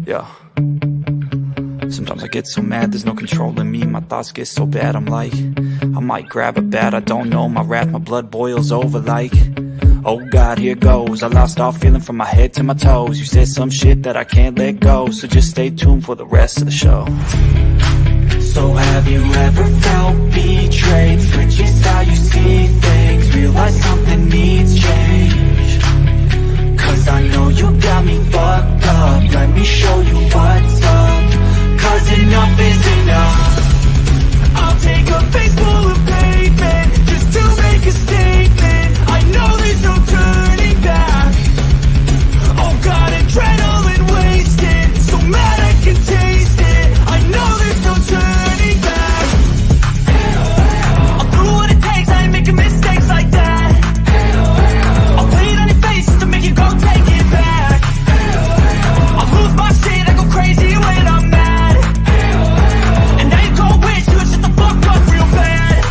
Yeah. Sometimes I get so mad, there's no controlling me. My thoughts get so bad, I'm like, I might grab a bat, I don't know. My wrath, my blood boils over like, oh God, here goes. I lost all feeling from my head to my toes. You said some shit that I can't let go, so just stay tuned for the rest of the show. So have you ever felt betrayed? Switches how you see things, realize something needs change. Cause I know you got me fucked up, let me show you what's up. Cause enough is enough. I'll take a face full of pavement just to make a statement. I know there's no turning back. Oh God, adrenaline wasted, so mad I can taste it. I know there's no turning back. I'll do what it takes, I ain't making mistakes like that. I'll put it on your face just to make you go take it back. I'll lose my shit, I go crazy when I'm mad. And now you gon' wish you would shut the fuck up real bad.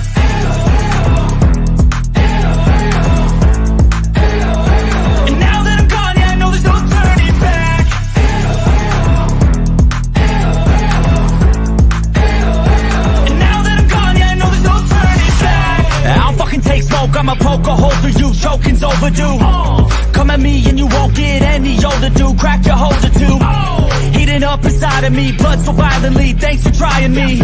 And now that I'm gone, yeah, I know there's no turning back. And now that I'm gone, yeah, I know there's no turning back. I'll fucking take smoke, I'ma poke a hole through you, choking's overdue. Come at me and you won't get any older, dude. Crack your hose or two. Heating up inside of me, blood so violently, thanks for trying me.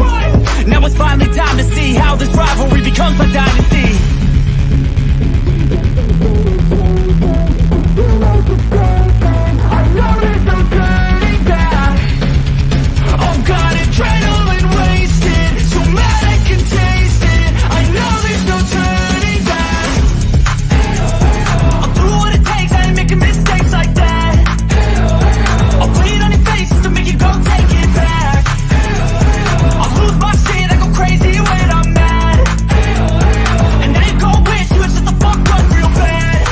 Now it's finally time to see how this rivalry becomes my dynasty. I know there's no turning back. Oh God, adrenaline wasted, so mad I can taste it. I know there's no turning back. I'll do what it takes, I ain't making mistakes like that. I'll put it on your face just to make you go take it back. I'll lose my shit, I go crazy when I'm mad. And now you gon' wish you would shut the fuck up real bad.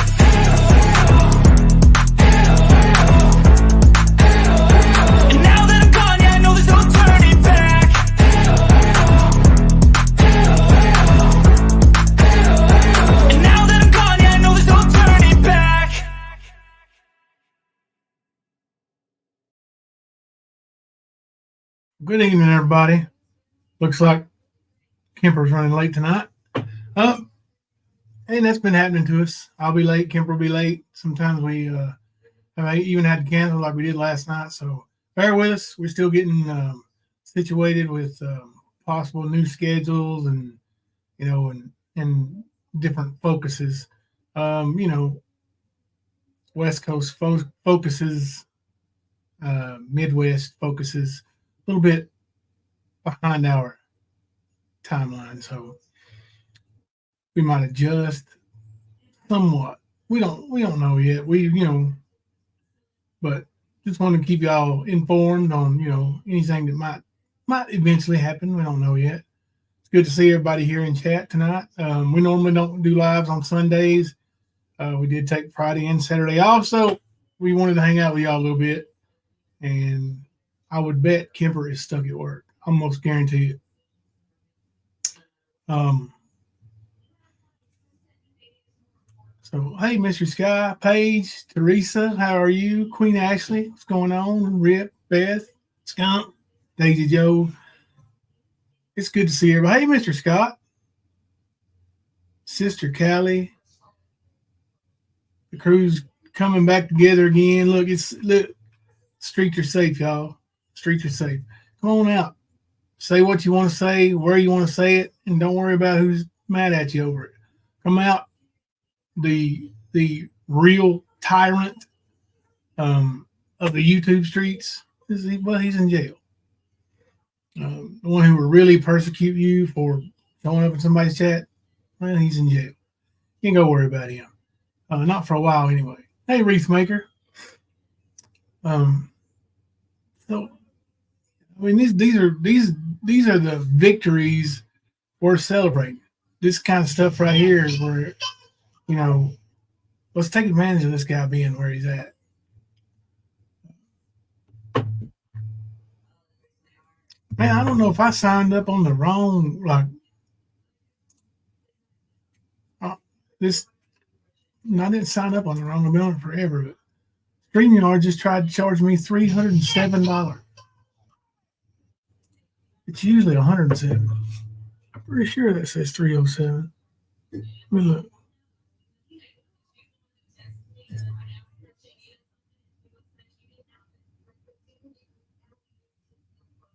And now that I'm gone, yeah, I know there's no turning back. And now that I'm gone, yeah, I know there's no turning back. Good evening, everybody. Looks like Kemper's running late tonight. And that's been happening to us. I'll be late. Kemper will be late. Sometimes we have even had to cancel like we did last night. So bear with us. We're still getting situated with possible new schedules and and different focuses. West Coast focuses, Midwest focuses a little bit behind our timeline, so we might adjust somewhat. We don't know yet. But just want to keep y'all informed on anything that might eventually happen. We don't know yet. It's good to see everybody here in chat tonight. We normally don't do lives on Sundays. We did take Friday and Saturday off, so we wanted to hang out with y'all a little bit. And I would bet Kemper is stuck at work. Almost guarantee it. So, hey, Mr. Sky, Paige, Teresa, how are you? Queen Ashley, what's going on? Rip, Beth, Skunk, Daisy Joe. It's good to see everybody. Hey, Mr. Scott, Sister Callie. The crew's coming back together again. Look, streets are safe, y'all. Streets are safe. Come on out. Say what you want to say, where you want to say it, and don't worry about who's mad at you over it. Come out. The real tyrant of the YouTube streets he's in jail. The one who will really persecute you for showing up in somebody's chat, well, he's in jail. You can go worry about him. Not for a while anyway. Hey, Wreath Maker. So I mean, these are the victories worth celebrating. This kind of stuff right here is where, let's take advantage of this guy being where he's at. Man, I don't know if I signed up on the wrong, this. I didn't sign up on the wrong. I've been on it forever, but StreamYard just tried to charge me $307. It's usually $107. Pretty sure that says 307. Let me look.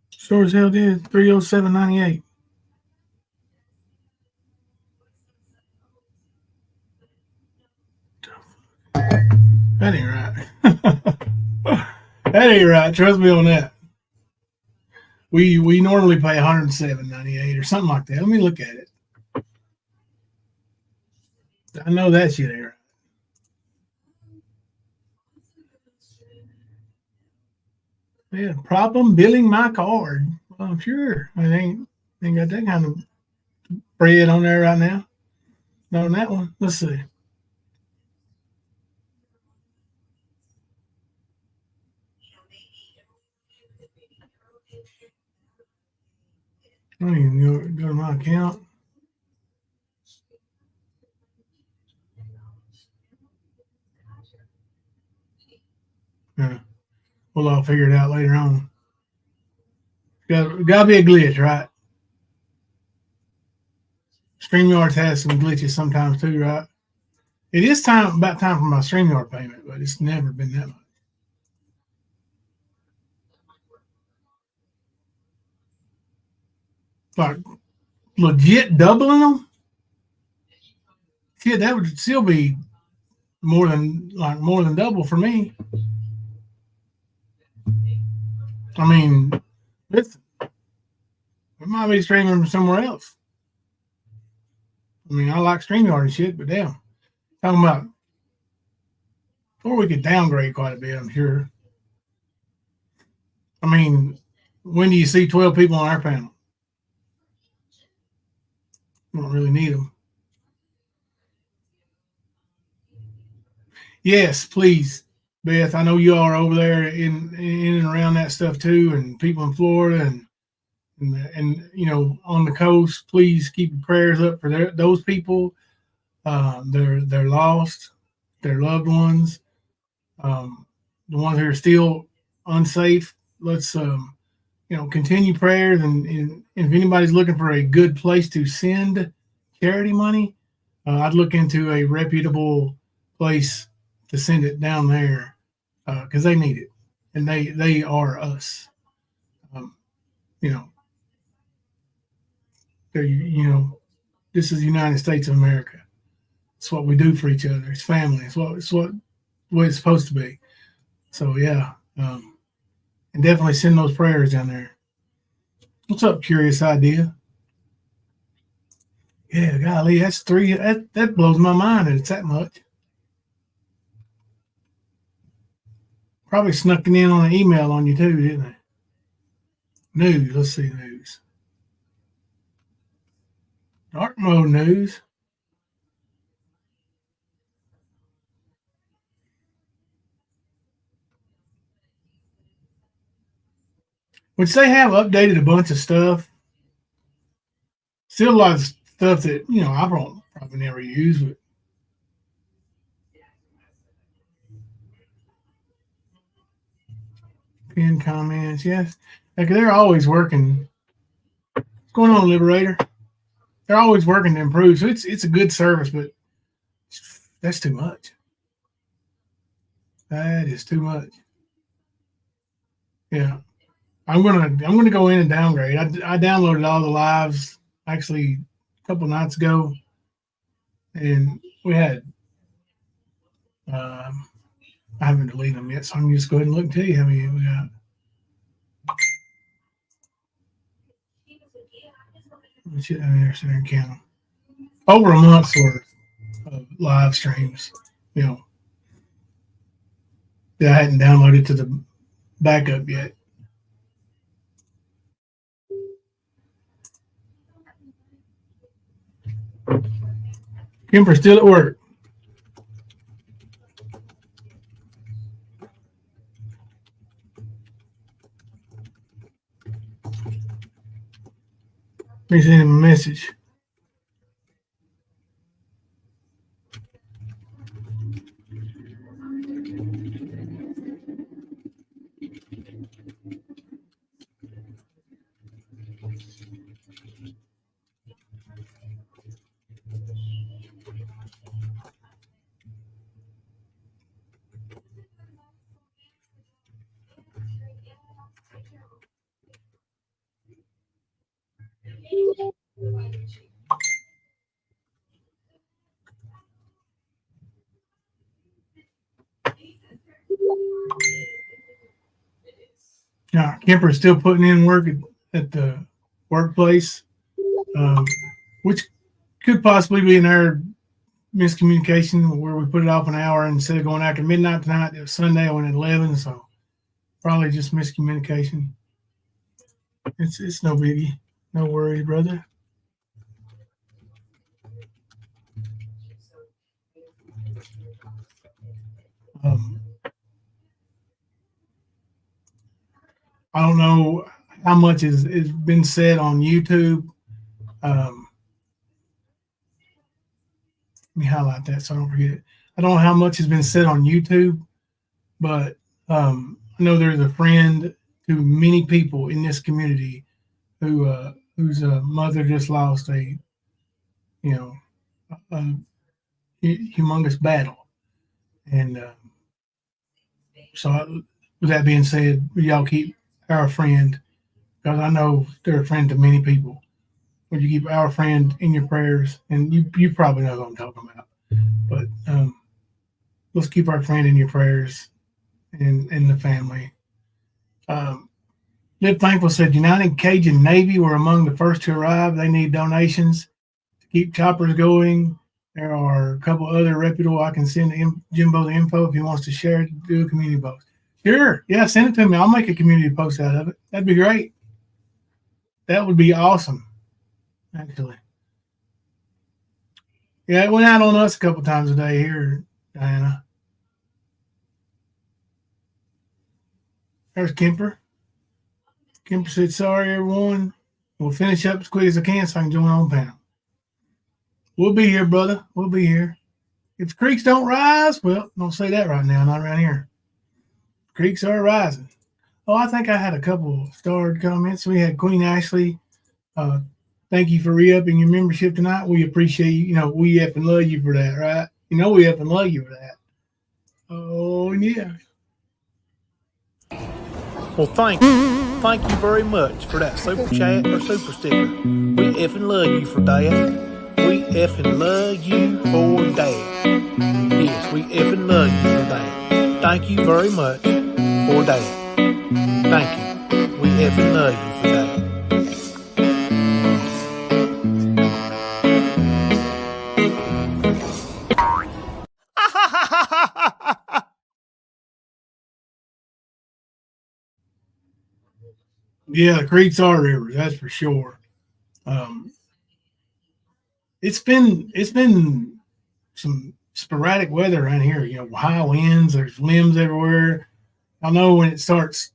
Sure as hell did. $307.98. That ain't right. That ain't right. Trust me on that. We normally pay $107.98 or something like that. Let me look at it. I know that shit ain't right. Yeah, problem billing my card. Well, I'm sure I ain't got that kind of bread on there right now. Not on that one. Let's see. I don't even go to my account. Yeah. We'll all figure it out later on. Gotta be a glitch, right? StreamYard has some glitches sometimes too, right? It is about time for my StreamYard payment, but it's never been that much. Like legit doubling them? Shit, that would still be more than double for me. I mean, listen, we might be streaming from somewhere else. I mean, I like StreamYard and shit, but damn, talking about, or we could downgrade quite a bit, I'm sure. I mean, when do you see 12 people on our panel? You don't really need them. Yes, please, Beth. I know you all are over there in and around that stuff too, and people in Florida and you know on the coast. Please keep your prayers up for those people. They're lost, their loved ones, the ones who are still unsafe. Let's continue prayers, and if anybody's looking for a good place to send charity money, I'd look into a reputable place to send it down there because they need it, and they are us. Um, you know, this is the United States of America. It's what we do for each other. It's family. It's what it's supposed to be. So yeah, and definitely send those prayers down there. What's up, Curious Idea? Yeah, golly, that's three. That blows my mind that it's that much. Probably snuck it in on an email on you too, didn't they? News. Let's see news. Dark mode news. Which they have updated a bunch of stuff. Still a lot of stuff that I probably never use, but pin comments. Yes, like they're always working. What's going on, Liberator? They're always working to improve. So it's a good service, but that's too much. That is too much. Yeah, I'm gonna go in and downgrade. I downloaded all the lives actually a couple nights ago, and we had. I haven't deleted them yet, so I'm gonna just go ahead and look and tell you how many we got. Shit, I mean, there and count them. Over a month's worth of live streams. That I hadn't downloaded to the backup yet. Kimber's still at work. Let me send him a message. Kemper is still putting in work at the workplace, which could possibly be an error miscommunication where we put it off an hour instead of going after midnight tonight. It was Sunday. I went at 11, so probably just miscommunication. It's no biggie. No worries, brother. I don't know how much has been said on YouTube. Let me highlight that so I don't forget it. I don't know how much has been said on YouTube, but I know there's a friend to many people in this community whose mother just lost a humongous battle, and so with that being said, y'all keep our friend, because I know they're a friend to many people. Would you keep our friend in your prayers? And you probably know what I'm talking about, but let's keep our friend in your prayers and the family. Live Thankful said United Cajun Navy were among the first to arrive. They need donations to keep choppers going. There are a couple other reputable. I can send Jimbo the info if he wants to share it, do a community post. Sure. Yeah, send it to me. I'll make a community post out of it. That'd be great. That would be awesome, actually. Yeah, it went out on us a couple times a day here, Diana. There's Kemper. Kemper said, sorry, everyone. We'll finish up as quick as I can so I can join on panel. We'll be here, brother. We'll be here. If the creeks don't rise, well, don't say that right now, not around here. Creeks are rising. Oh, I think I had a couple starred comments. We had Queen Ashley. Thank you for re-upping your membership tonight. We appreciate you. You know, we effing love you for that, right? You know we effing love you for that. Oh, yeah. Well, thank you. Thank you very much for that super chat or super sticker. We effing love you for that. We effing love you for that. Yes, we effing love you for that. Thank you very much for that. Thank you. We effing love you for that. Yeah, the creeks are rivers, that's for sure. It's been some sporadic weather around here. You know, high winds. There's limbs everywhere. I know when it starts.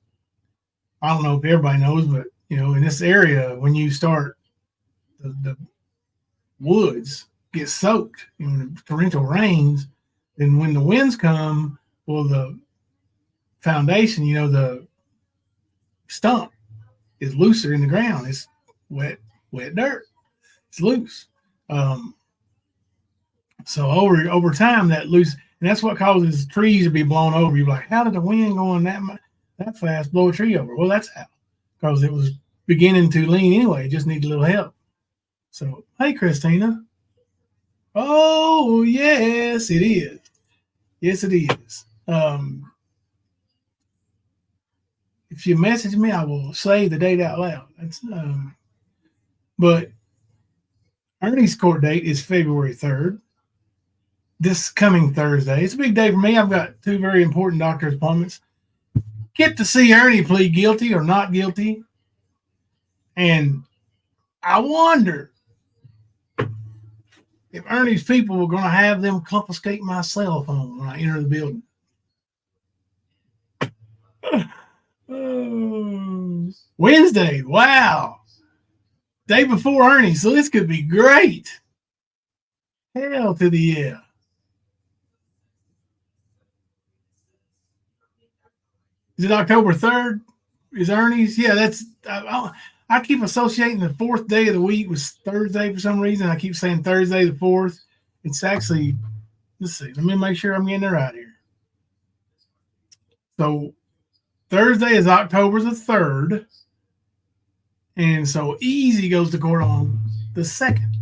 I don't know if everybody knows, but you know, in this area, when you start, the woods get soaked. You know, the torrential rains, and when the winds come, well, the foundation, you know, the stump is looser in the ground. It's wet dirt. It's loose. So over time, that loose, and that's what causes trees to be blown over. You're like, how did the wind going that fast blow a tree over? Well, that's how, because it was beginning to lean anyway. It just needed a little help. So, hey, Christina. Oh, yes, it is. Yes, it is. If you message me, I will say the date out loud. But Ernie's court date is February 3rd. This coming Thursday. It's a big day for me. I've got two very important doctor's appointments. Get to see Ernie plead guilty or not guilty. And I wonder if Ernie's people were going to have them confiscate my cell phone when I enter the building. Wednesday. Wow. Day before Ernie. So this could be great. Hell to the yeah. Is it October 3rd? Is Ernie's? Yeah, that's. I keep associating the fourth day of the week with Thursday for some reason. I keep saying Thursday the 4th. It's actually, let's see. Let me make sure I'm getting it right here. So Thursday is October the 3rd. And so Easy goes to court on the 2nd.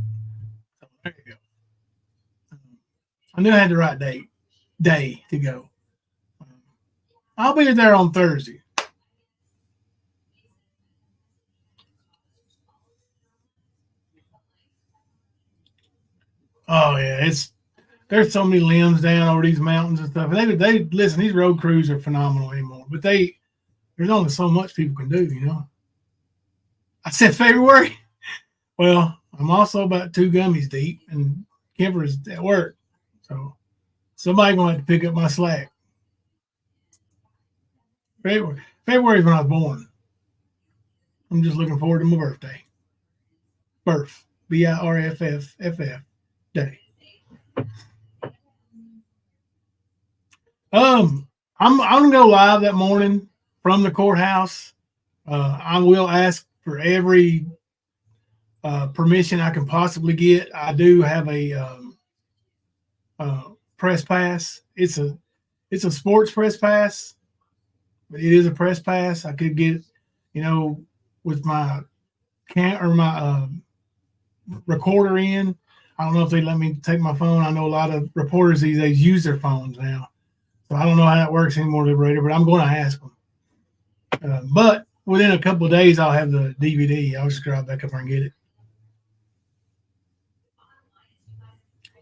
So there you go. I knew I had the right day to go. I'll be there on Thursday. Oh yeah, there's so many limbs down over these mountains and stuff. And they listen. These road crews are phenomenal anymore, but there's only so much people can do. I said February. Well, I'm also about 2 gummies deep, and Kemper's at work, so somebody gonna have to pick up my slack. February is when I was born. I'm just looking forward to my birthday. Birth, BIRFFFF day. I'm gonna go live that morning from the courthouse. I will ask for every permission I can possibly get. I do have a press pass. It's a sports press pass, but it is a press pass. I could get, with my recorder in. I don't know if they let me take my phone. I know a lot of reporters these days use their phones now, so I don't know how that works anymore, Liberator. But I'm going to ask them. But within a couple of days, I'll have the DVD. I'll just drive back up there and get it.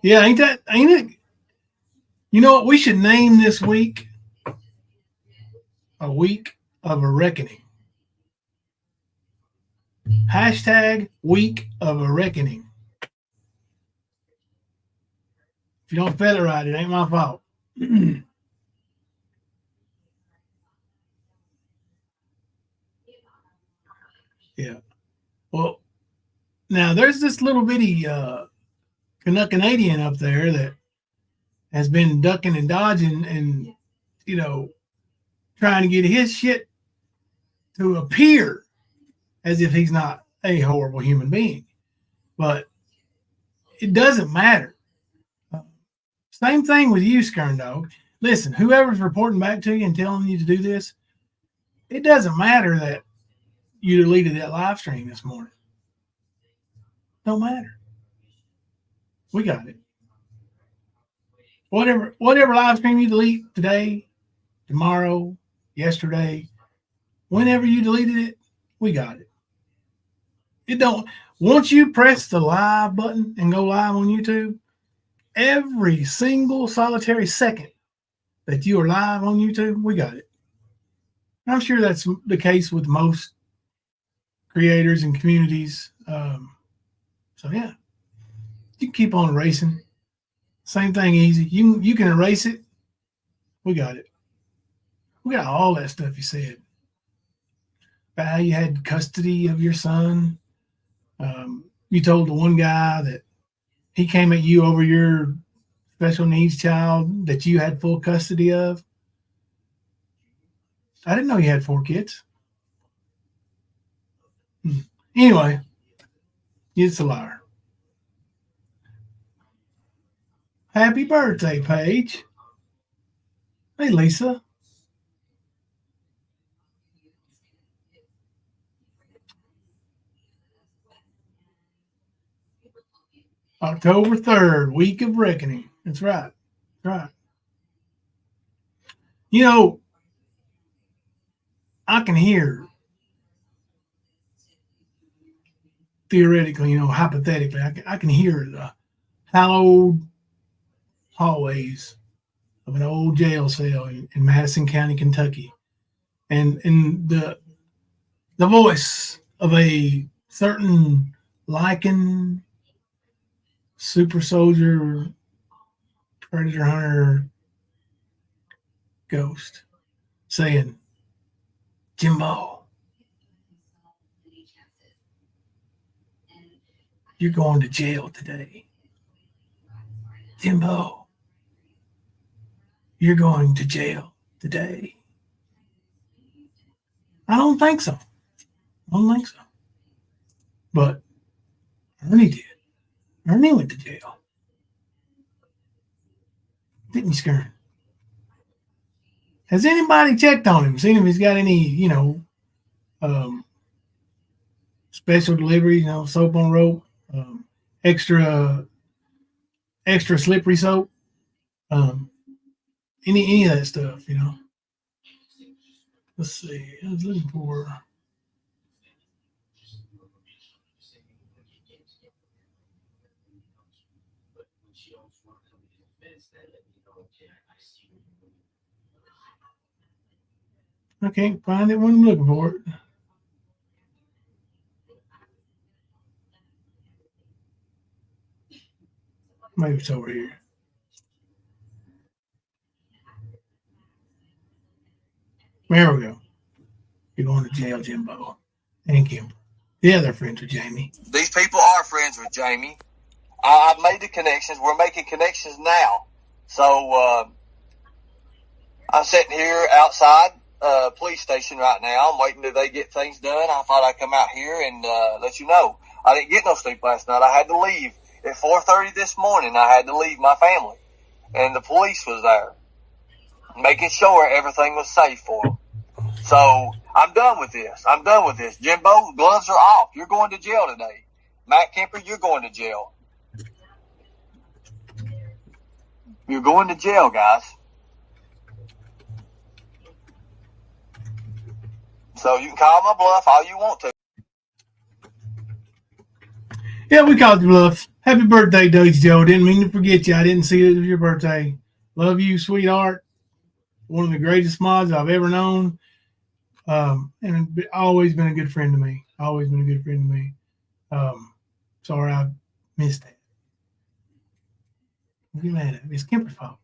Yeah, ain't it? You know what? We should name this week a week of a reckoning. Hashtag week of a reckoning. If you don't spell it right, it ain't my fault. Yeah. Well, now there's this little bitty Canadian up there that has been ducking and dodging and, trying to get his shit to appear as if he's not a horrible human being. But it doesn't matter. Same thing with you, Skern Dog. Listen, whoever's reporting back to you and telling you to do this, it doesn't matter that you deleted that live stream this morning. Don't matter. We got it. Whatever live stream you delete today, tomorrow, yesterday, whenever you deleted it, we got it. Once you press the live button and go live on YouTube, every single solitary second that you are live on YouTube, we got it. I'm sure that's the case with most creators and communities. So yeah, you can keep on erasing. Same thing, easy. You can erase it. We got it. We got all that stuff you said. About how you had custody of your son. You told the one guy that he came at you over your special needs child that you had full custody of. I didn't know you had 4 kids. Anyway, it's a liar. Happy birthday, Paige. Hey, Lisa. October 3rd, week of reckoning. That's right. That's right. I can hear, theoretically, hypothetically, I can hear the hallowed hallways of an old jail cell in Madison County, Kentucky, and the voice of a certain Lycan super soldier predator hunter ghost saying, Jimbo, you're going to jail today. Jimbo, you're going to jail today. I don't think so. But Ernie did. Ernie went to jail. Didn't you, Skern? Has anybody checked on him? Seen if he's got any, special deliveries, soap on rope, extra slippery soap, any of that stuff, Let's see. I was looking for. I can't find it when I'm looking for it. Maybe it's over here. There we go. You're going to jail, Jimbo. And Kimber. Yeah, they're friends with Jamie. These people are friends with Jamie. I've made the connections. We're making connections now. So I'm sitting here outside police station right now. I'm waiting till they get things done. I thought I'd come out here and let you know. I didn't get no sleep last night. I had to leave at 4:30 this morning. I had to leave my family, and the police was there, making sure everything was safe for them. So I'm done with this. I'm done with this. Jimbo, gloves are off. You're going to jail today. Matt Kemper, you're going to jail. You're going to jail, guys. So you can call my bluff all you want to. Yeah, we called you bluff. Happy birthday, Dodge Joe. Didn't mean to forget you. I didn't see it was your birthday. Love you, sweetheart. One of the greatest mods I've ever known. And always been a good friend to me. Always been a good friend to me. Sorry I missed that. What are you mad at? It's Kemper's fault.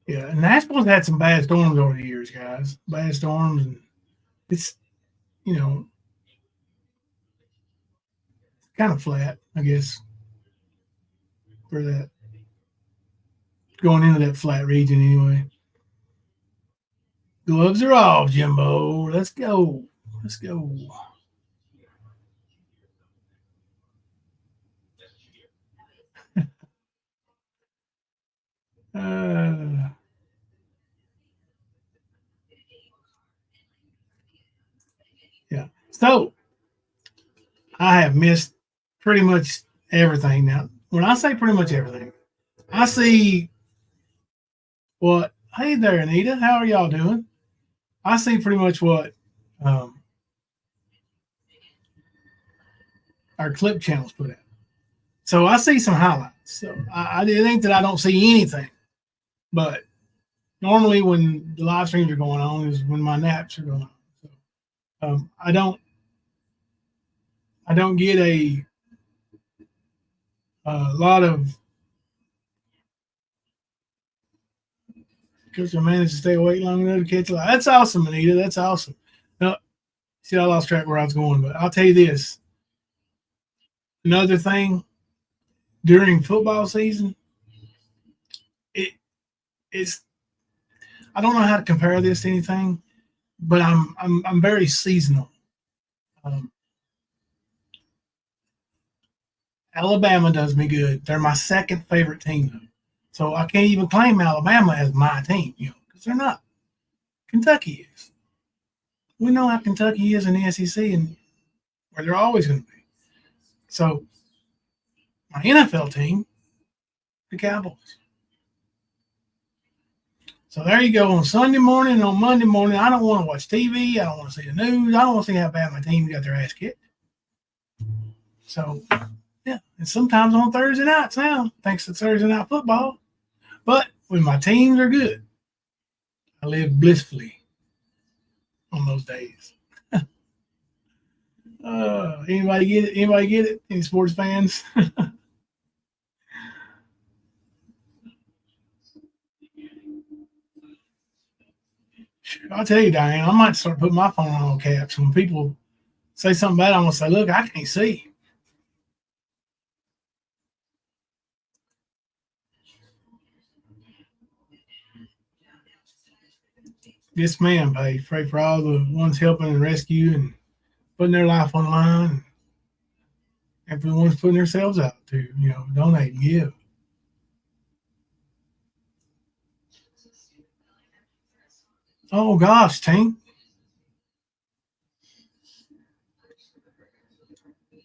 Yeah, Nashville's had some bad storms over the years, guys. Bad storms, and it's, you know, kind of flat, I guess, for that. Going into that flat region anyway. Gloves are off, Jimbo. Let's go. Let's go. Yeah. So I have missed pretty much everything now. When I say pretty much everything, I see what, hey there, Anita, how are y'all doing? I see pretty much what our clip channels put out. So I see some highlights. So it ain't that I don't see anything, but normally when the live streams are going on is when my naps are going on. So I don't get a lot of, because I managed to stay awake long enough to catch a lot. That's awesome, Anita. That's awesome. Now, see, I lost track where I was going, but I'll tell you this. Another thing, during football season, it's, I don't know how to compare this to anything, but I'm very seasonal. Alabama does me good. They're my second favorite team, though. So I can't even claim Alabama as my team, because they're not. Kentucky is. We know how Kentucky is in the SEC and where they're always going to be. So my NFL team, the Cowboys. So there you go on Sunday morning and on Monday morning. I don't want to watch TV. I don't want to see the news. I don't want to see how bad my team got their ass kicked. So, yeah. And sometimes on Thursday nights now, thanks to Thursday night football. But when my teams are good, I live blissfully on those days. Anybody get it? Anybody get it? Any sports fans? I'll tell you, Diane, I might start putting my phone on all caps. When people say something bad, I'm going to say, look, I can't see. Yes, ma'am, Paige. Pray for all the ones helping and rescue and putting their life on the line. And for the ones putting themselves out to, donate and give. Oh, gosh, Tank.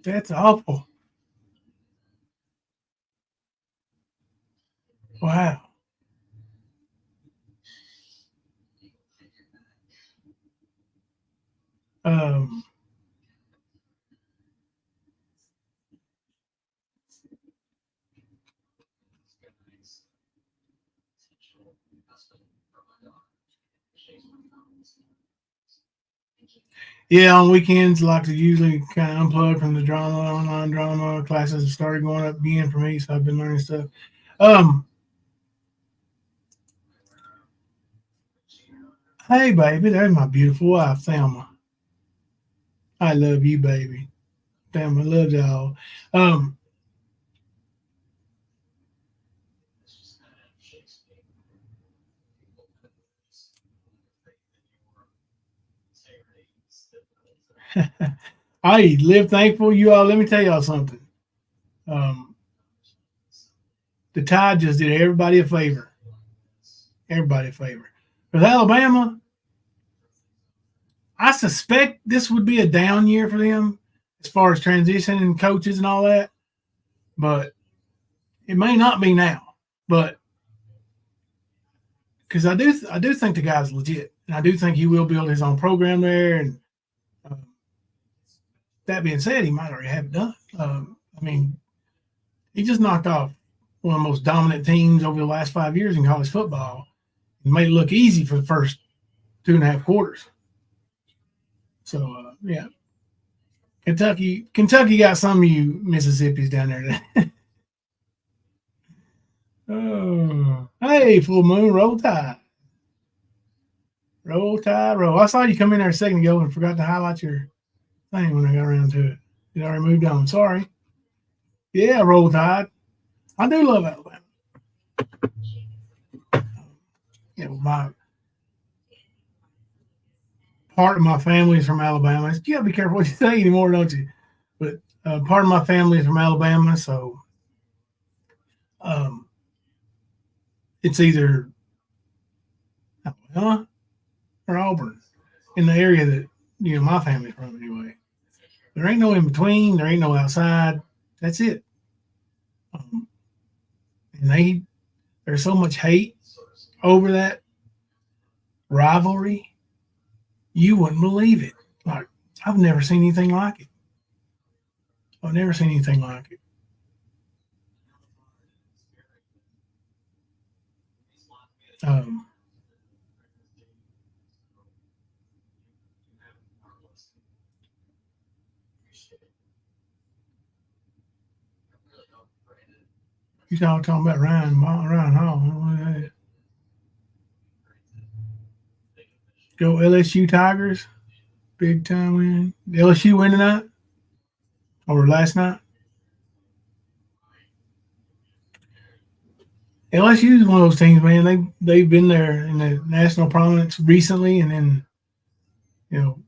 That's awful. Wow. Um, yeah, on weekends, I like to usually kind of unplug from the drama, online drama. Classes have started going up again for me, so I've been learning stuff. Um, hey, baby, there's my beautiful wife, Thelma. I love you, baby. Thelma, love y'all. Um, I live thankful. You all, let me tell y'all something. Um, the Tide just did everybody a favor. Everybody a favor. With Alabama, I suspect this would be a down year for them as far as transitioning coaches and all that, but it may not be now. But because I do think the guy's legit, and I do think he will build his own program there. And that being said, he might already have it done. I mean, he just knocked off one of the most dominant teams over the last 5 years in college football and made it look easy for the first 2.5 quarters. So yeah, Kentucky got some of you Mississippi's down there. Oh, hey, full moon, roll tide. Roll tide, roll. I saw you come in there a second ago and forgot to highlight your thing when I got around to it. It already moved on. Sorry. Yeah, roll tide. I do love Alabama. My part of my family is from Alabama. You gotta be careful what you say anymore, don't you? But part of my family is from Alabama, so um, it's either Alabama or Auburn in the area that my family's from anyway. There ain't no in between. There ain't no outside. That's it. Um, and there's so much hate over that rivalry. You wouldn't believe it. Like I've never seen anything like it. I've never seen anything like it. Um, you talking about Ryan Hall. Go LSU Tigers. Big time win. LSU win tonight or last night. LSU is one of those teams, man. They've been there in the national prominence recently, and then you know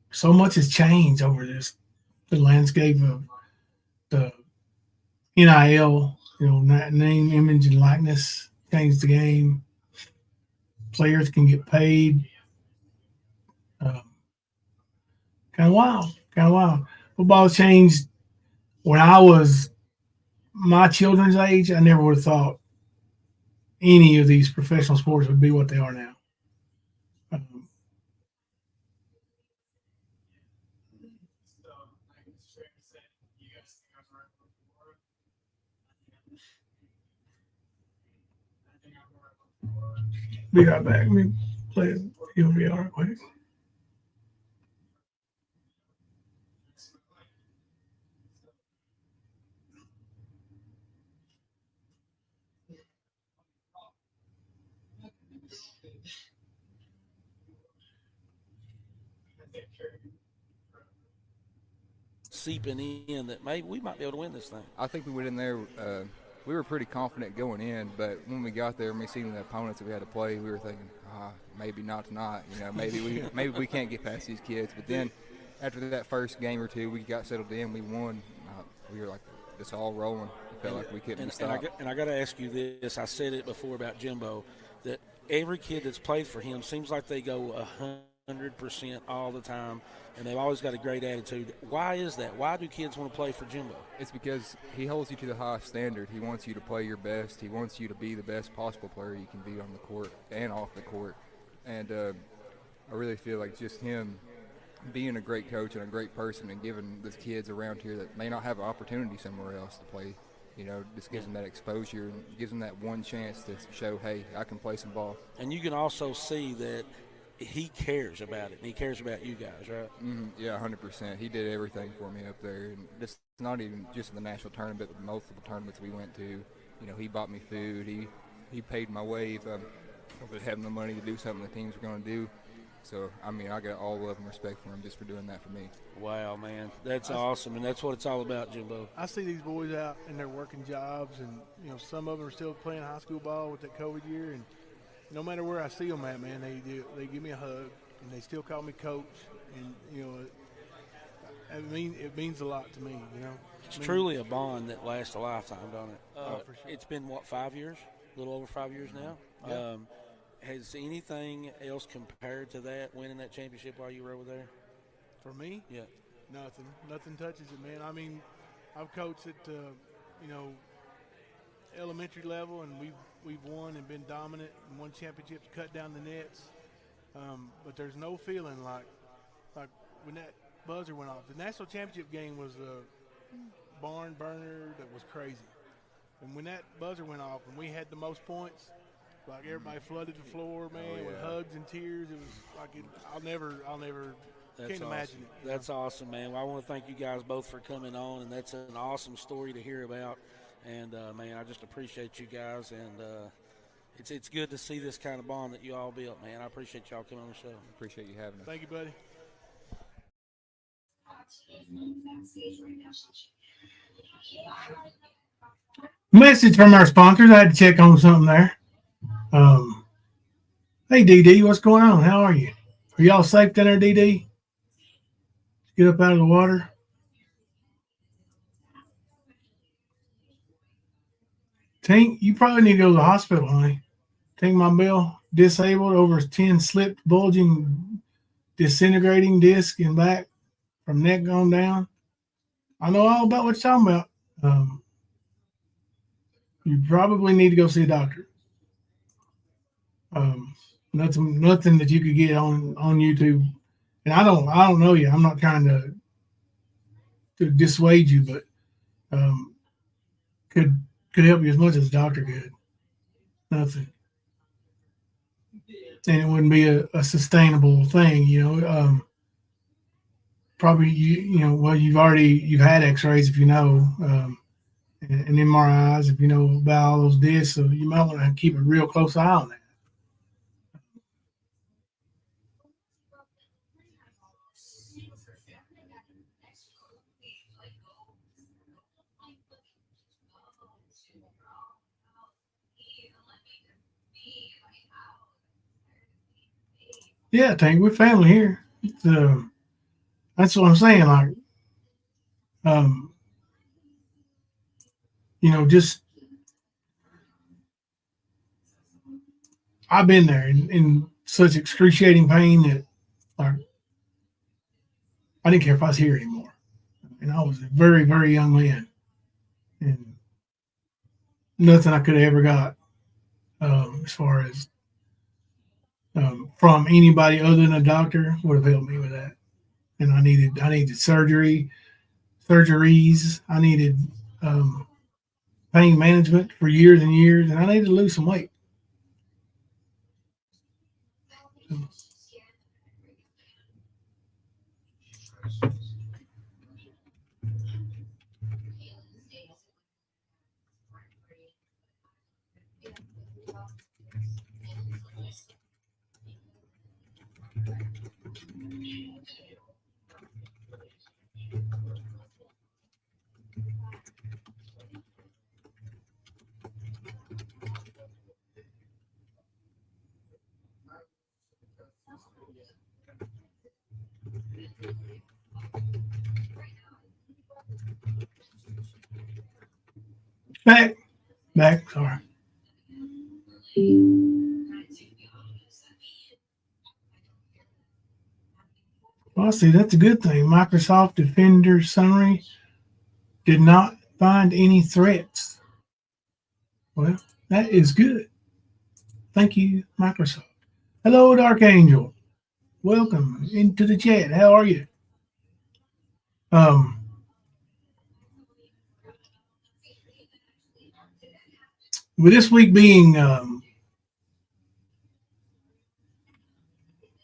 so much has changed over the landscape of the NIL. Name, image, and likeness changed the game. Players can get paid. Um, kind of wild. Kind of wild. Football changed when I was my children's age. I never would have thought any of these professional sports would be what they are now. Um, be right back. Let me play it. It'll be all right quick. Seeping in that maybe we might be able to win this thing. I think we went in there. We were pretty confident going in, but when we got there and we seen the opponents that we had to play, we were thinking, maybe not tonight. Maybe we can't get past these kids. But then after that first game or two, we got settled in. We won. We were like, it's all rolling. It felt like we couldn't stop. And I got to ask you this. I said it before about Jimbo, that every kid that's played for him seems like they go 100% all the time, and they've always got a great attitude. Why is that? Why do kids want to play for Jimbo? It's because he holds you to the highest standard. He wants you to play your best. He wants you to be the best possible player you can be on the court and off the court. And I really feel like just him being a great coach and a great person and giving the kids around here that may not have an opportunity somewhere else to play, just gives them that exposure and gives them that one chance to show, hey, I can play some ball. And you can also see that he cares about it, and he cares about you guys, right? Yeah, 100%. He did everything for me up there, and it's not even just in the national tournament, but multiple tournaments we went to. He bought me food. He paid my way if I was having the money to do something the teams were going to do. So, I got all love and respect for him just for doing that for me. Wow, man. That's awesome, and that's what it's all about, Jimbo. I see these boys out and they're working jobs, and, some of them are still playing high school ball with that COVID year, and no matter where I see them at, man, they give me a hug, and they still call me coach, and, it means a lot to me, It's truly a bond that lasts a lifetime, don't it? For sure. It's been, 5 years? A little over 5 years now? Yeah. Has anything else compared to that, winning that championship while you were over there? For me? Yeah. Nothing touches it, man. I've coached at, elementary level, and we've won and been dominant and won championships, cut down the nets. But there's no feeling like when that buzzer went off. The national championship game was a barn burner that was crazy. And when that buzzer went off and we had the most points, like everybody flooded the floor, man, with hugs and tears. It was like I'll never can't imagine it. That's awesome, man. Well, I want to thank you guys both for coming on, and that's an awesome story to hear about. And, man, I just appreciate you guys, and it's good to see this kind of bond that you all built, man. I appreciate y'all coming on the show. Appreciate you having us. Thank you, buddy. Message from our sponsors. I had to check on something there. Hey, DD, what's going on? How are you? Are y'all safe down there, DD? Get up out of the water. Tink, you probably need to go to the hospital, honey. Tink, my bill, disabled, over 10 slipped, bulging, disintegrating disc in back from neck on down. I know all about what you're talking about. You probably need to go see a doctor. Nothing that you could get on YouTube. And I don't know you. I'm not trying to dissuade you, but could help you as much as a doctor could. Nothing. And it wouldn't be a sustainable thing, probably you've had x-rays if you know, and MRIs if you know about all those discs, so you might want to keep a real close eye on that. Yeah, Tank, we're family here. That's what I'm saying. Like, just I've been there in such excruciating pain that, like, I didn't care if I was here anymore. And I was a very, very young man, and nothing I could have ever got as far as from anybody other than a doctor would have helped me with that. And I needed surgeries. I needed pain management for years and years, and I needed to lose some weight. Back, sorry. Well, see, that's a good thing. Microsoft Defender summary did not find any threats. Well, that is good. Thank you, Microsoft. Hello, Dark Angel. welcome into the chat. How are you? Um, with this week being,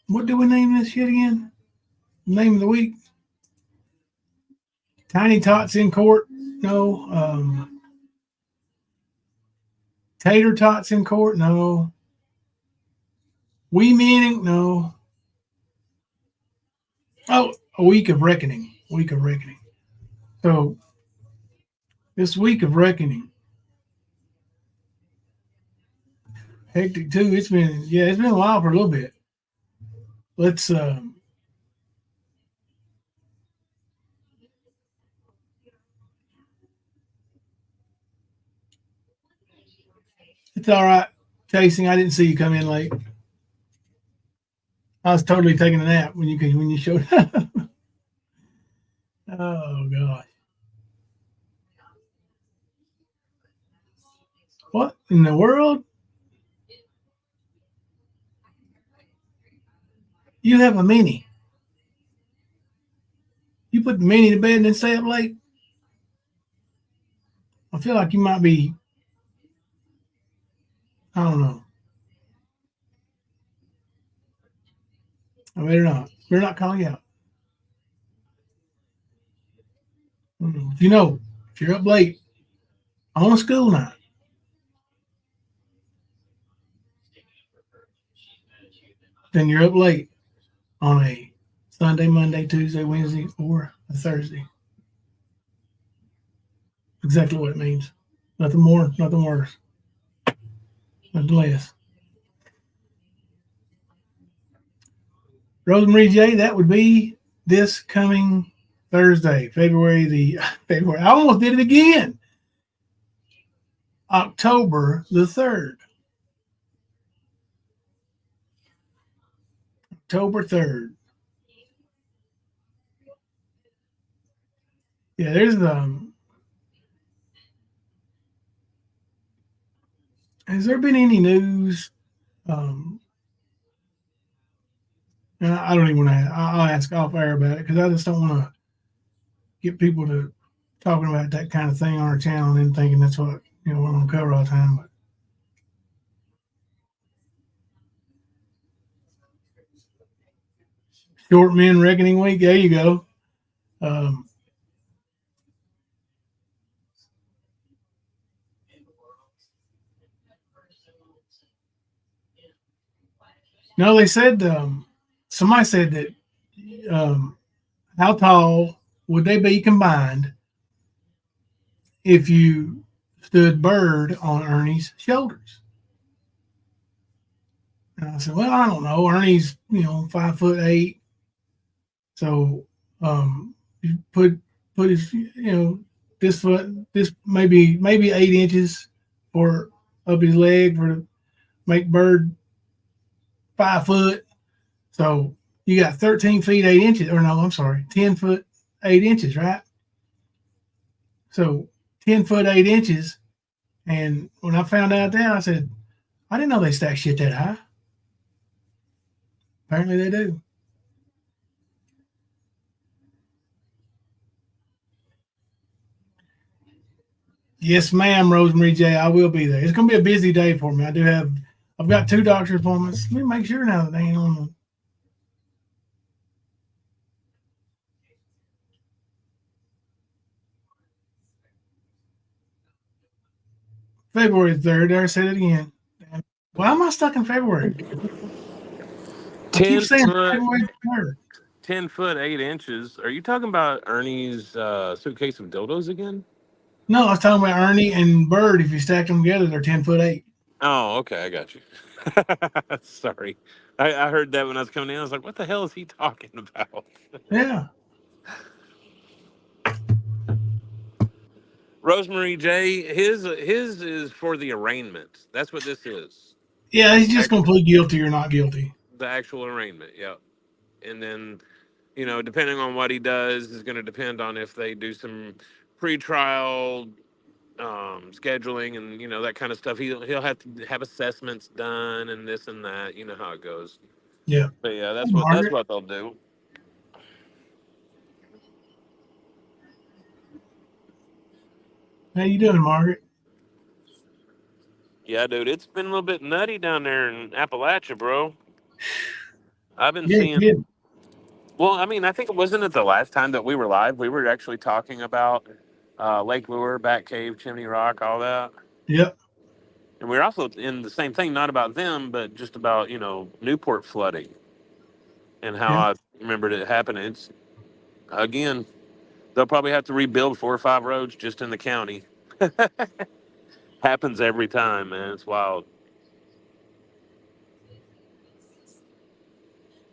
what do we name this shit again? Name of the week? Tiny Tots in court? No. Tater Tots in court? No. Wee Manning? No. Oh, a week of reckoning. Week of reckoning. So this week of reckoning, hectic too. It's been a while for a little bit. Let's it's all right. Chasing, I didn't see you come in late. I was totally taking a nap when you showed up. Oh gosh. What in the world? You have a mini. You put the mini to bed and then stay up late? I feel like you might be, I don't know. I better not. Better not call you out. You know, if you're up late on a school night, then you're up late on a Sunday, Monday, Tuesday, Wednesday, or a Thursday. Exactly what it means. Nothing more, nothing worse, nothing less. Rosemary J, that would be this coming Thursday, February. I almost did it again. October the 3rd. October 3rd. Yeah, there's has there been any news? And I don't even want to. I'll ask off air about it because I just don't want to get people to talking about that kind of thing on our channel and then thinking that's what we're going to cover all the time. But Short Men Reckoning Week. There you go. No, they said somebody said that how tall would they be combined if you stood Bird on Ernie's shoulders? And I said, well, I don't know. Ernie's 5'8", so you put his this foot this maybe 8 inches for up his leg for make Bird 5 foot. So you got 13 feet 8 inches, or no, I'm sorry, 10 foot 8 inches, right? So 10 foot 8 inches. And when I found out that, I said, I didn't know they stack shit that high. Apparently they do. Yes, ma'am, Rosemary J. I will be there. It's gonna be a busy day for me. I've got 2 doctor's appointments. Let me make sure now that they ain't on the February 3rd. There, I said it again. Why am I stuck in February? I keep 10 saying foot, February 3rd. 10 foot 8 inches. Are you talking about Ernie's suitcase of dildos again? No, I was talking about Ernie and Bird. If you stack them together, they're 10 foot 8. Oh, okay, I got you. Sorry, I heard that when I was coming in. I was like, "What the hell is he talking about?" Yeah. Rosemary J, his is for the arraignment. That's what this is. Yeah, he's just gonna plead guilty or not guilty. The actual arraignment. Yep. And then, depending on what he does, is going to depend on if they do some pre-trial scheduling and that kind of stuff. He'll have to have assessments done and this and that. You know how it goes. Yeah. But yeah, Hey, that's Margaret. what they'll do. How you doing, Margaret? Yeah, dude, it's been a little bit nutty down there in Appalachia, bro. I've been Yeah, seeing. yeah. Well, I mean, I think it wasn't it the last time that we were live. We were actually talking about Lake Lure, Bat Cave, Chimney Rock, all that. Yep. And we were also in the same thing, not about them, but just about Newport flooding and how Yeah. I remembered it happening. It's again, they'll probably have to rebuild 4 or 5 roads just in the county. Happens every time, man. It's wild.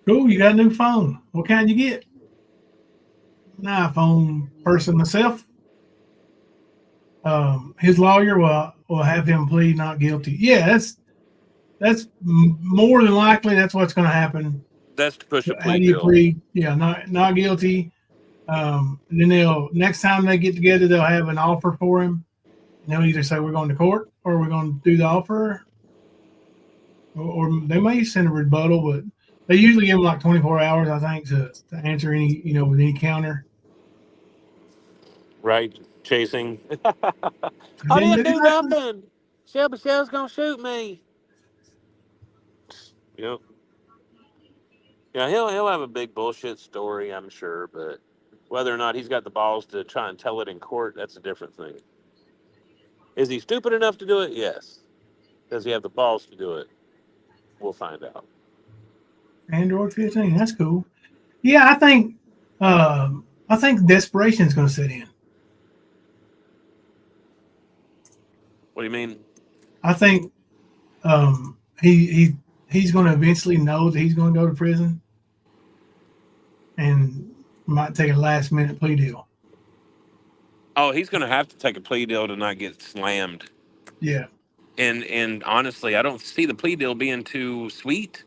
Cool. You got a new phone. What kind you get? An iPhone person myself. His lawyer will have him plead not guilty. Yeah, that's more than likely that's what's going to happen. That's to push a How plea do you deal. plead? Yeah, not guilty. And then they'll next time they get together, they'll have an offer for him. And they'll either say we're going to court or we're going to do the offer, or they may send a rebuttal, but they usually give them like 24 hours, I think, to answer any with any counter. Right? Chasing. I I didn't didn't do do nothing. nothing. Michelle's gonna shoot me. Yep. Yeah, he'll have a big bullshit story, I'm sure, but whether or not he's got the balls to try and tell it in court, that's a different thing. Is he stupid enough to do it? Yes. Does he have the balls to do it? We'll find out. Android 15, that's cool. Yeah, I think desperation is going to set in. What do you mean? I think he's going to eventually know that he's going to go to prison, and might take a last minute plea deal. Oh, he's gonna have to take a plea deal to not get slammed. Yeah, And honestly, I don't see the plea deal being too sweet.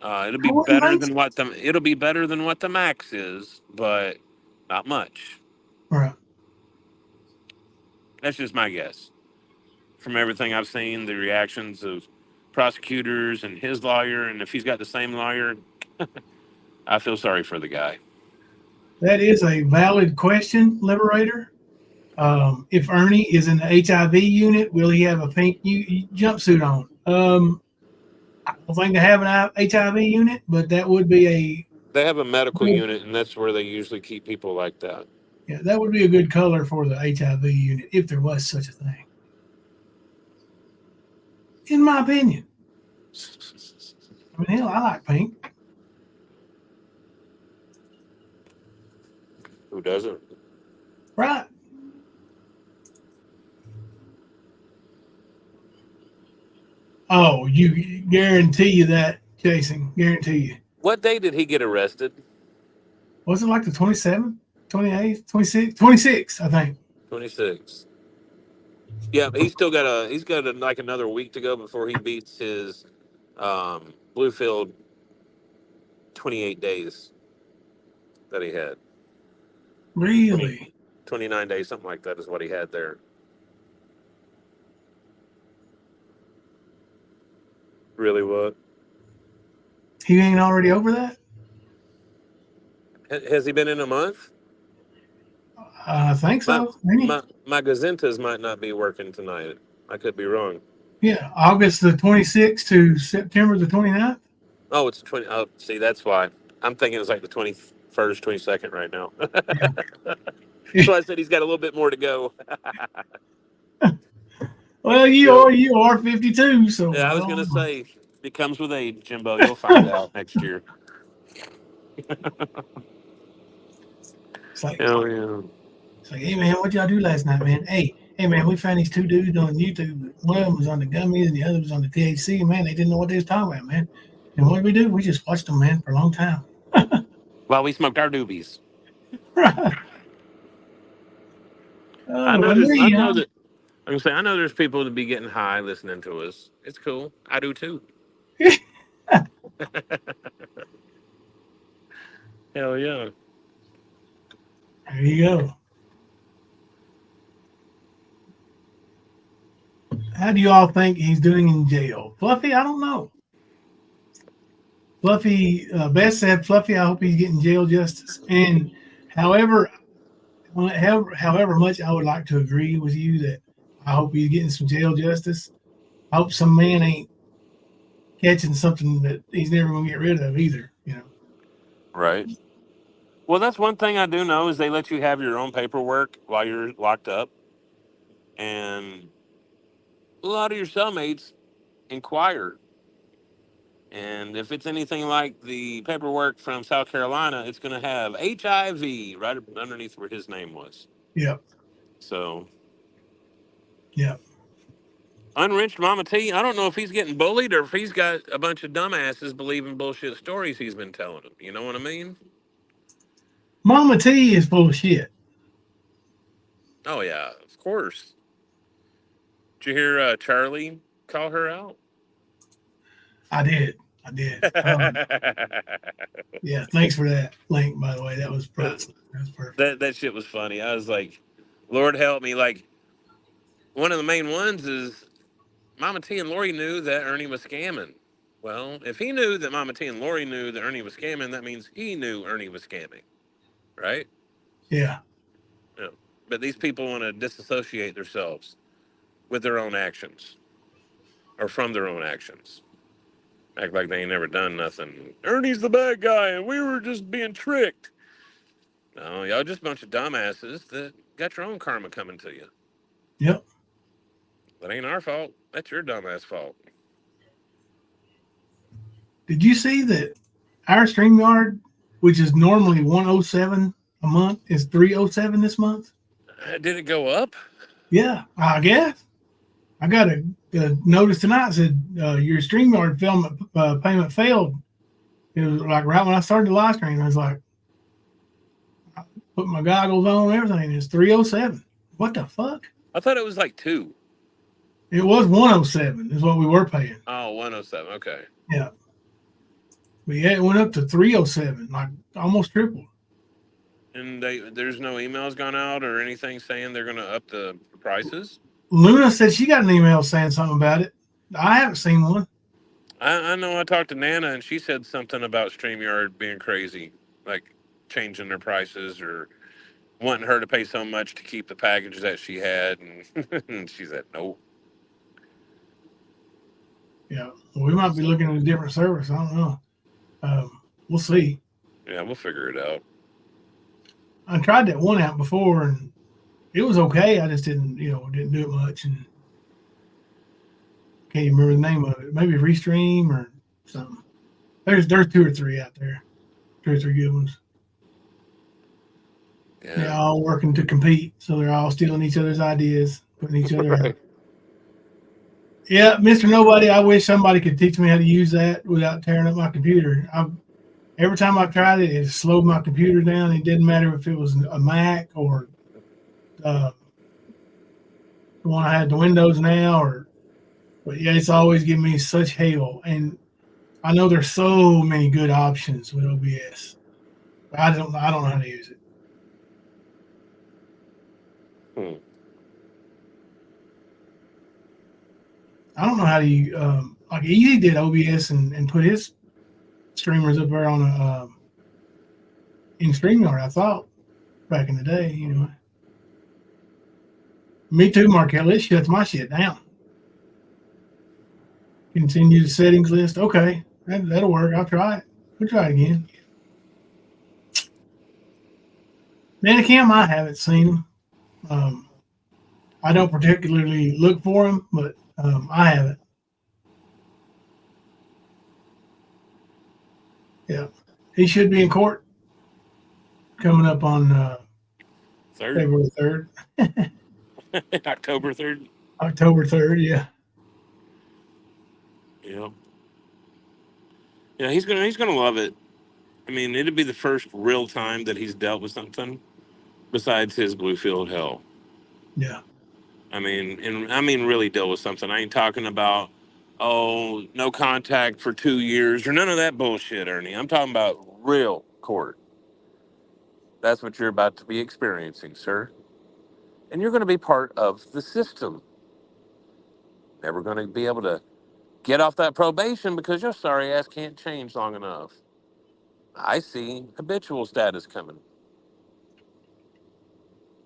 I wouldn't think so. It'll be better than what the max is, but not much. Right. That's just my guess. From everything I've seen, the reactions of prosecutors and his lawyer, and if he's got the same lawyer, I feel sorry for the guy. That is a valid question, Liberator. If Ernie is in the HIV unit, will he have a pink jumpsuit on? I don't think they have an HIV unit, but that would be They have a medical good, unit, and that's where they usually keep people like that. yeah, that would be a good color for the HIV unit if there was such a thing. In my opinion, I mean, hell, I like pink. Who doesn't? Right. Oh, you guarantee you that, Jason. Guarantee you. What day did he get arrested? Was it like the 27th, 28th, 26th? 26th, I think. 26. Yeah, he's got like another week to go before he beats his Bluefield 28 days that he had. 20, Really? 29 days, something like that is what he had there. Really what? He ain't already over that? Has he been in a month? I think My so. Ain't he? my gazentas might not be working tonight. I could be wrong. Yeah, August the 26th to September the 29th. Oh, it's 20. Oh, see, that's why. I'm thinking it's like the 21st, 22nd right now. Yeah. So I said he's got a little bit more to go. Well, you are 52, so Yeah, I I was don't gonna know. say it comes with age, Jimbo. You'll find out next year. It's like, Hell yeah. hey man, what y'all do last night, man? Hey man, we found these two dudes on YouTube. One of them was on the gummies and the other was on the THC. Man, they didn't know what they was talking about, man. And what did we do? We just watched them, man, for a long time. While we smoked our doobies. Right. I Oh, know I there's. knew I you, know huh? that. I'm saying I know there's people to be getting high listening to us. It's cool. I do too. Hell yeah. There you go. How do you all think he's doing in jail? Fluffy, I don't know. Fluffy, Beth said, Fluffy, I hope he's getting jail justice. And however, however much I would like to agree with you that I hope he's getting some jail justice. I hope some man ain't catching something that he's never going to get rid of either. You know. Right. Well, that's one thing I do know is they let you have your own paperwork while you're locked up, and a lot of your cellmates inquire. And if it's anything like the paperwork from South Carolina, it's going to have HIV right underneath where his name was. Yep. So, Yep. Unwrenched Mama T, I don't know if he's getting bullied or if he's got a bunch of dumbasses believing bullshit stories he's been telling them. You know what I mean? Mama T is full of shit. Oh, yeah, of course. Did you hear Charlie call her out? I did. Yeah. Thanks for that link, by the way. That was perfect. That shit was funny. I was like, Lord help me. Like, one of the main ones is Mama T and Lori knew that Ernie was scamming. Well, if he knew that Mama T and Lori knew that Ernie was scamming, that means he knew Ernie was scamming, right? Yeah. Yeah. But these people want to disassociate themselves with their own actions or from their own actions. Act like they ain't never done nothing. Ernie's the bad guy and we were just being tricked. No, y'all just a bunch of dumbasses that got your own karma coming to you. Yep. That ain't our fault. That's your dumbass fault. Did you see that our StreamYard, which is normally 107 a month, is 307 this month? Did it go up? Yeah, I guess. I got a notice tonight that said your StreamYard payment failed. It was like right when I started the live stream. I was like, I put my goggles on and everything. It's 307. What the fuck? I thought it was like 2. It was 107 is what we were paying. Oh, 107. Okay. Yeah. But yeah, it went up to 307, like almost triple. And there's no emails gone out or anything saying they're going to up the prices? Luna said she got an email saying something about it. I haven't seen one. I know I talked to Nana and she said something about StreamYard being crazy, like changing their prices or wanting her to pay so much to keep the package that she had. And she said, nope. Yeah, well, we might be looking at a different service. I don't know. We'll see. Yeah, we'll figure it out. I tried that one out before and it was okay. I just didn't do it much and can't even remember the name of it. Maybe Restream or something. There's 2 or 3 out there. 2 or 3 good ones. Yeah. They're all working to compete, so they're all stealing each other's ideas, putting each other out. Yeah, Mr. Nobody, I wish somebody could teach me how to use that without tearing up my computer. Every time I've tried it, it slowed my computer down. It didn't matter if it was a Mac or the one I had the Windows now, but yeah, it's always giving me such hell. And I know there's so many good options with OBS. But I don't know how to use it. I don't know how to like Easy did OBS and put his streamers up there on in StreamYard, I thought, back in the day, Me too, Markel. It shuts my shit down. Continue the settings list. Okay, that'll work. I'll try it. We'll try it again. Manicam, I haven't seen them. I don't particularly look for them, but I haven't. Yeah, he should be in court coming up on February 3rd. October 3rd. October 3rd, yeah. Yeah. Yeah, he's gonna love it. I mean, it'd be the first real time that he's dealt with something besides his Bluefield hell. Yeah. I mean, really deal with something. I ain't talking about, no contact for 2 years or none of that bullshit, Ernie. I'm talking about real court. That's what you're about to be experiencing, sir. And you're going to be part of the system. Never going to be able to Get off that probation because your sorry ass can't change long enough. I see habitual status coming.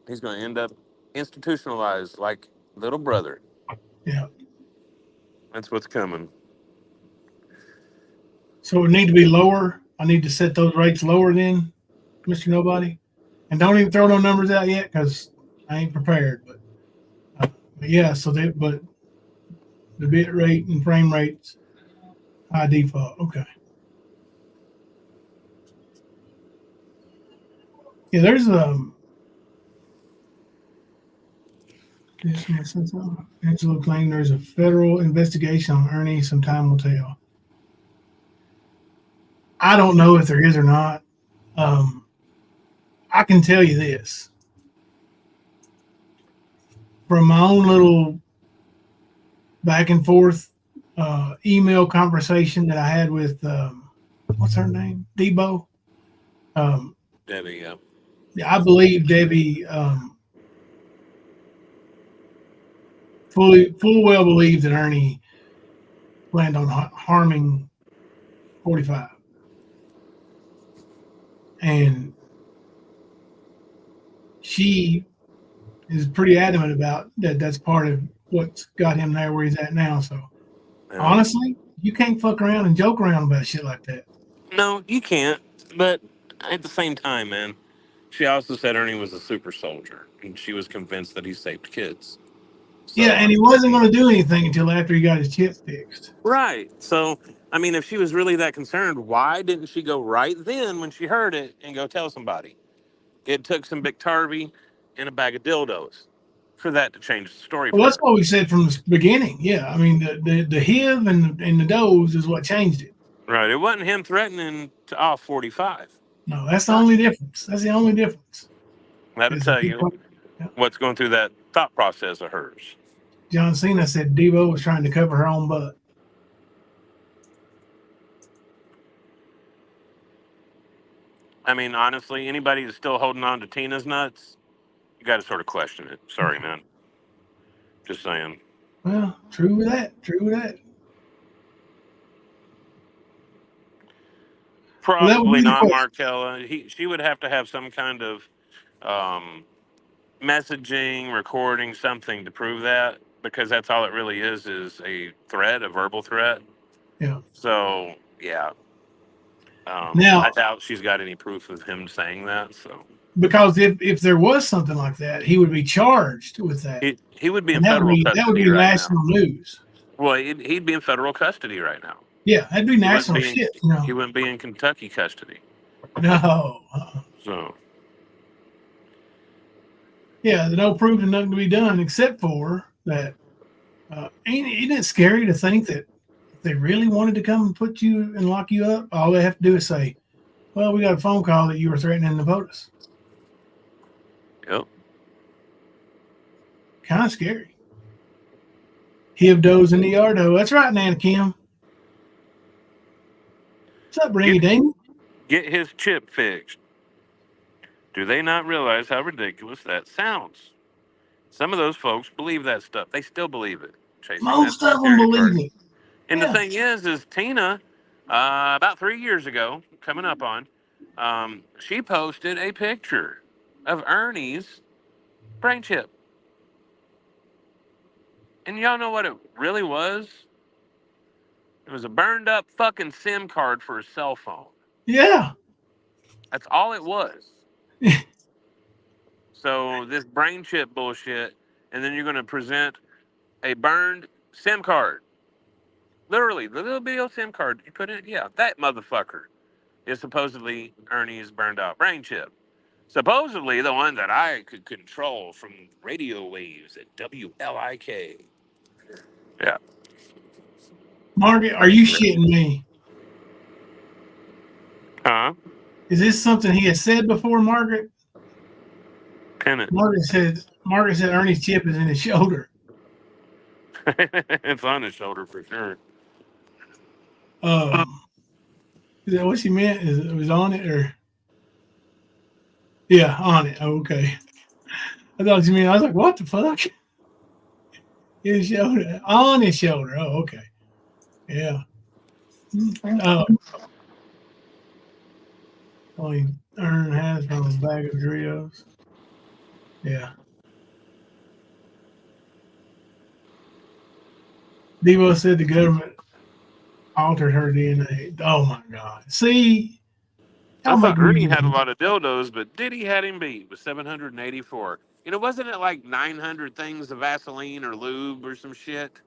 He's going to end up institutionalized like little brother. Yeah. That's what's coming. So it need to be lower. I need to set those rates lower then, Mr. Nobody. And don't even throw no numbers out yet because I ain't prepared. But yeah, but the bit rate and frame rates high default. Okay. Yeah, there's Angelo claimed there's a federal investigation on Ernie. Some time will tell. I don't know if there is or not. I can tell you this from my own little back and forth email conversation that I had with what's her name, Debo. Debbie, yeah. Yeah, I believe Debbie full well believed that Ernie planned on harming 45, and she is pretty adamant about that. That's part of what's got him there where he's at now. So honestly, you can't fuck around and joke around about shit like that. No, you can't. But at the same time, man, she also said Ernie was a super soldier, and she was convinced that he saved kids. So, Yeah, and he wasn't going to do anything until after he got his chip fixed. right. So, I mean, if she was really that concerned, why didn't she go right then when she heard it and go tell somebody? It took some Big Tarvy and a bag of dildos for that to change the story. Well, that's what we said from the beginning. Yeah, I mean the HIV and the dose is what changed it. Right. It wasn't him threatening to off 45. No, that's the only difference. That's the only difference. That'll tell you what's going through that thought process of hers. John Cena said Devo was trying to cover her own butt. I mean, honestly, anybody that's still holding on to Tina's nuts, you got to sort of question it. Sorry, man. Just saying. Well, true with that. True with that. Probably not Markella. She would have to have some kind of messaging, recording, something to prove that, because that's all it really is a threat, a verbal threat. Yeah. So, yeah. Now, I doubt she's got any proof of him saying that. So, because if there was something like that, he would be charged with that. He would be in federal custody. That would be national news. Well, he'd be in federal custody right now. Yeah, that'd be national shit. He wouldn't be in Kentucky custody. No. So. Yeah, there's no proof and nothing to be done except for that. Isn't it scary to think that if they really wanted to come and put you and lock you up, all they have to do is say, well, we got a phone call that you were threatening the POTUS. Yep. Kind of scary. Hibdos in the yardo. That's right, Nana Kim. What's up, Ringy Ding? Get his chip fixed. Do they not realize how ridiculous that sounds? Some of those folks believe that stuff. They still believe it. Most of them believe it. And the thing is Tina, about 3 years ago, coming up on, she posted a picture of Ernie's brain chip. And y'all know what it really was? It was a burned up fucking SIM card for a cell phone. Yeah. That's all it was. So this brain chip bullshit, and then you're going to present a burned SIM card. Literally, the little bitty SIM card you put in. Yeah, that motherfucker is supposedly Ernie's burned out brain chip. Supposedly the one that I could control from radio waves at WLIK. Yeah. Margaret, are you shitting me? Huh? Is this something he has said before, Margaret? Pin it. Margaret said Ernie's chip is in his shoulder. It's on his shoulder for sure. Is that what she meant? It was on it, or? Yeah, on it. Oh, okay. I thought you mean. I was like, what the fuck? His shoulder, on his shoulder. Oh, okay. Yeah. Only Ern has from a bag of Doritos. Yeah. Devo said the government altered her DNA. Oh my God. See, I y'all thought making Ernie had a me. lot of dildos, but Diddy had him beat with 784. Wasn't it like 900 things of Vaseline or lube or some shit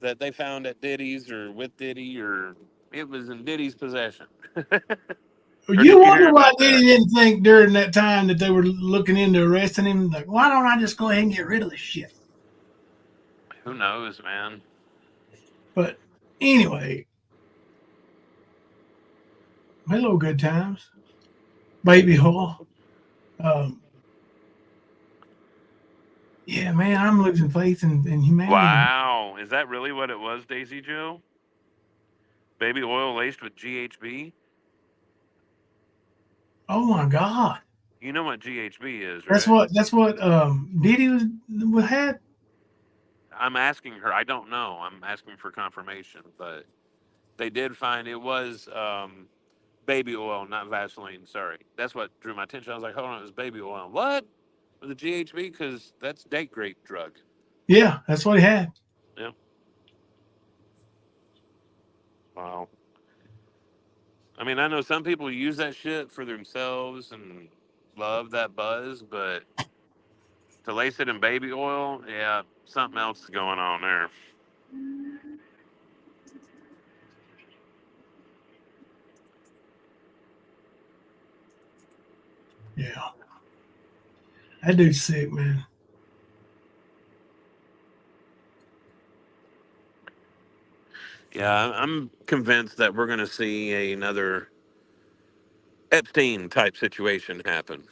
that they found at Diddy's or with Diddy, or it was in Diddy's possession? Or You did you hear wonder why about Diddy that? didn't think during that time that they were looking into arresting him. Like, why don't I just go ahead and get rid of this shit? Who knows, man? But anyway, hello, good times, baby hole. Um, yeah, man, I'm losing faith in humanity. Wow. Is that really what it was, Daisy Joe? Baby oil laced with GHB? Oh my God, You know what GHB is, that's right? what Diddy had. I'm asking her. I don't know. I'm asking for confirmation, but they did find it was baby oil, not Vaseline. Sorry. That's what drew my attention. I was like, hold on, it was baby oil. What? With the GHB? Because that's date grape drug. Yeah, that's what he had. Yeah. Wow. I mean, I know some people use that shit for themselves and love that buzz, but to lace it in baby oil, yeah, something else is going on there. Yeah, that dude's sick, man. Yeah, I'm convinced that we're going to see another Epstein type situation happen.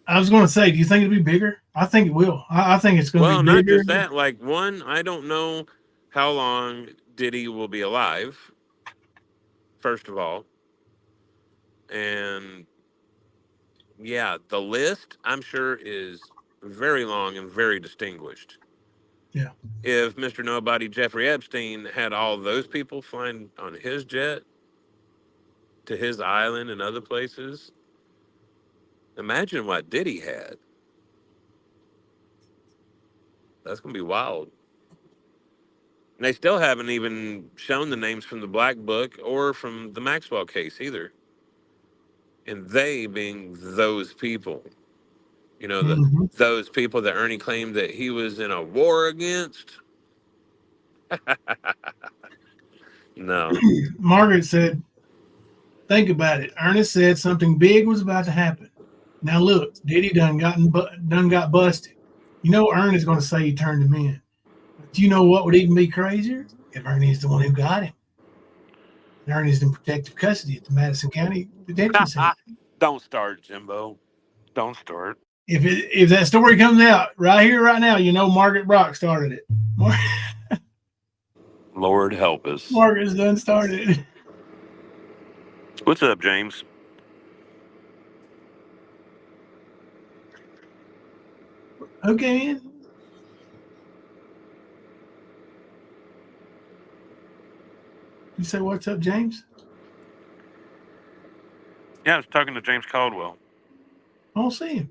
I was going to say, do you think it'll be bigger? I think it will. I think it's going to be Well, not bigger. just that. Like, one, I don't know how long Diddy will be alive, first of all. And yeah, the list, I'm sure, is very long and very distinguished. Yeah. If Mr. Nobody Jeffrey Epstein had all those people flying on his jet to his island and other places, imagine what Diddy had. That's going to be wild. And they still haven't even shown the names from the Black Book or from the Maxwell case either. And they being those people, Mm-hmm. those people that Ernie claimed that he was in a war against. No. Margaret said, think about it. Ernest said something big was about to happen. Now look, Diddy done got busted. You know Ernest is going to say he turned him in. But you know what would even be crazier? If Ernie is the one who got him. And Ernie's in protective custody at the Madison County Detention Center. Don't start, Jimbo. Don't start. If that story comes out right here, right now, you know Margaret Brock started it. Lord help us. Margaret's done started it. What's up, James? Okay, man. You say what's up, James? Yeah, I was talking to James Caldwell. I don't see him.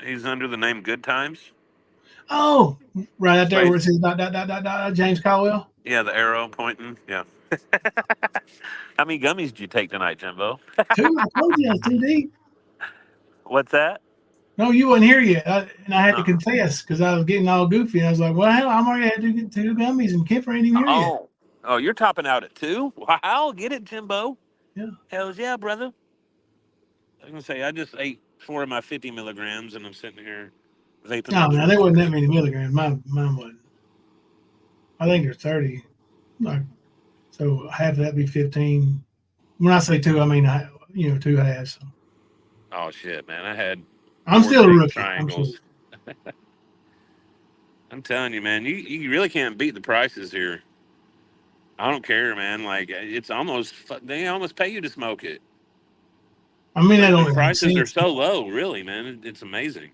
He's under the name Good Times. Oh, right out there Space. where it says James Caldwell. Yeah, the arrow pointing. Yeah. How many gummies did you take tonight, Jimbo? Two. I told you I was too deep. What's that? No, you wasn't here yet, and I had to Oh. confess because I was getting all goofy. And I was like, "Well, hell, I'm already had two gummies, and Kemper ain't even here yet." Oh, you're topping out at 2? Wow, get it, Jimbo. Yeah. Hells yeah, brother. I was gonna say I just ate 4 of my 50 milligrams, and I'm sitting here vaping. No, no, there wasn't that many milligrams. Mine wasn't. I think there's 30. Like, so half of that be 15. When I say two, I mean 2 halves. So. Oh shit, man! I had. I'm still a big rookie. triangles. I'm telling you, man, you really can't beat the prices here. I don't care, man. Like it's almost they almost pay you to smoke it. I mean, that Like, only the makes prices are sense. so low, really, man. It's amazing.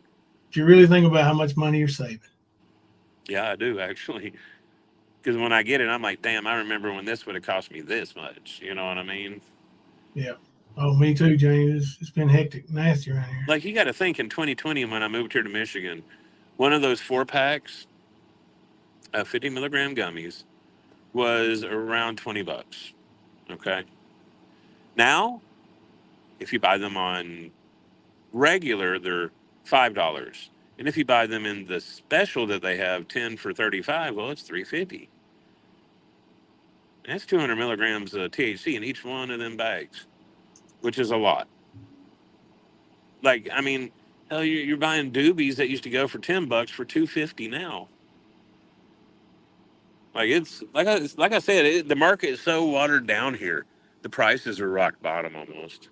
If you really think about how much money you're saving. Yeah, I do actually. Because when I get it, I'm like, damn, I remember when this would have cost me this much. You know what I mean? Yeah. Oh, me too, James. It's been hectic, nasty around here. Like, you got to think in 2020 when I moved here to Michigan, one of those 4 packs of 50 milligram gummies was around $20. Okay. Now, if you buy them on regular, they're $5. And if you buy them in the special that they have, 10 for 35, well, it's $3.50. That's 200 milligrams of THC in each one of them bags, which is a lot. Like, I mean, hell, you're buying doobies that used to go for $10 for $2.50 now. Like, it's like I said, the market is so watered down here. The prices are rock bottom almost.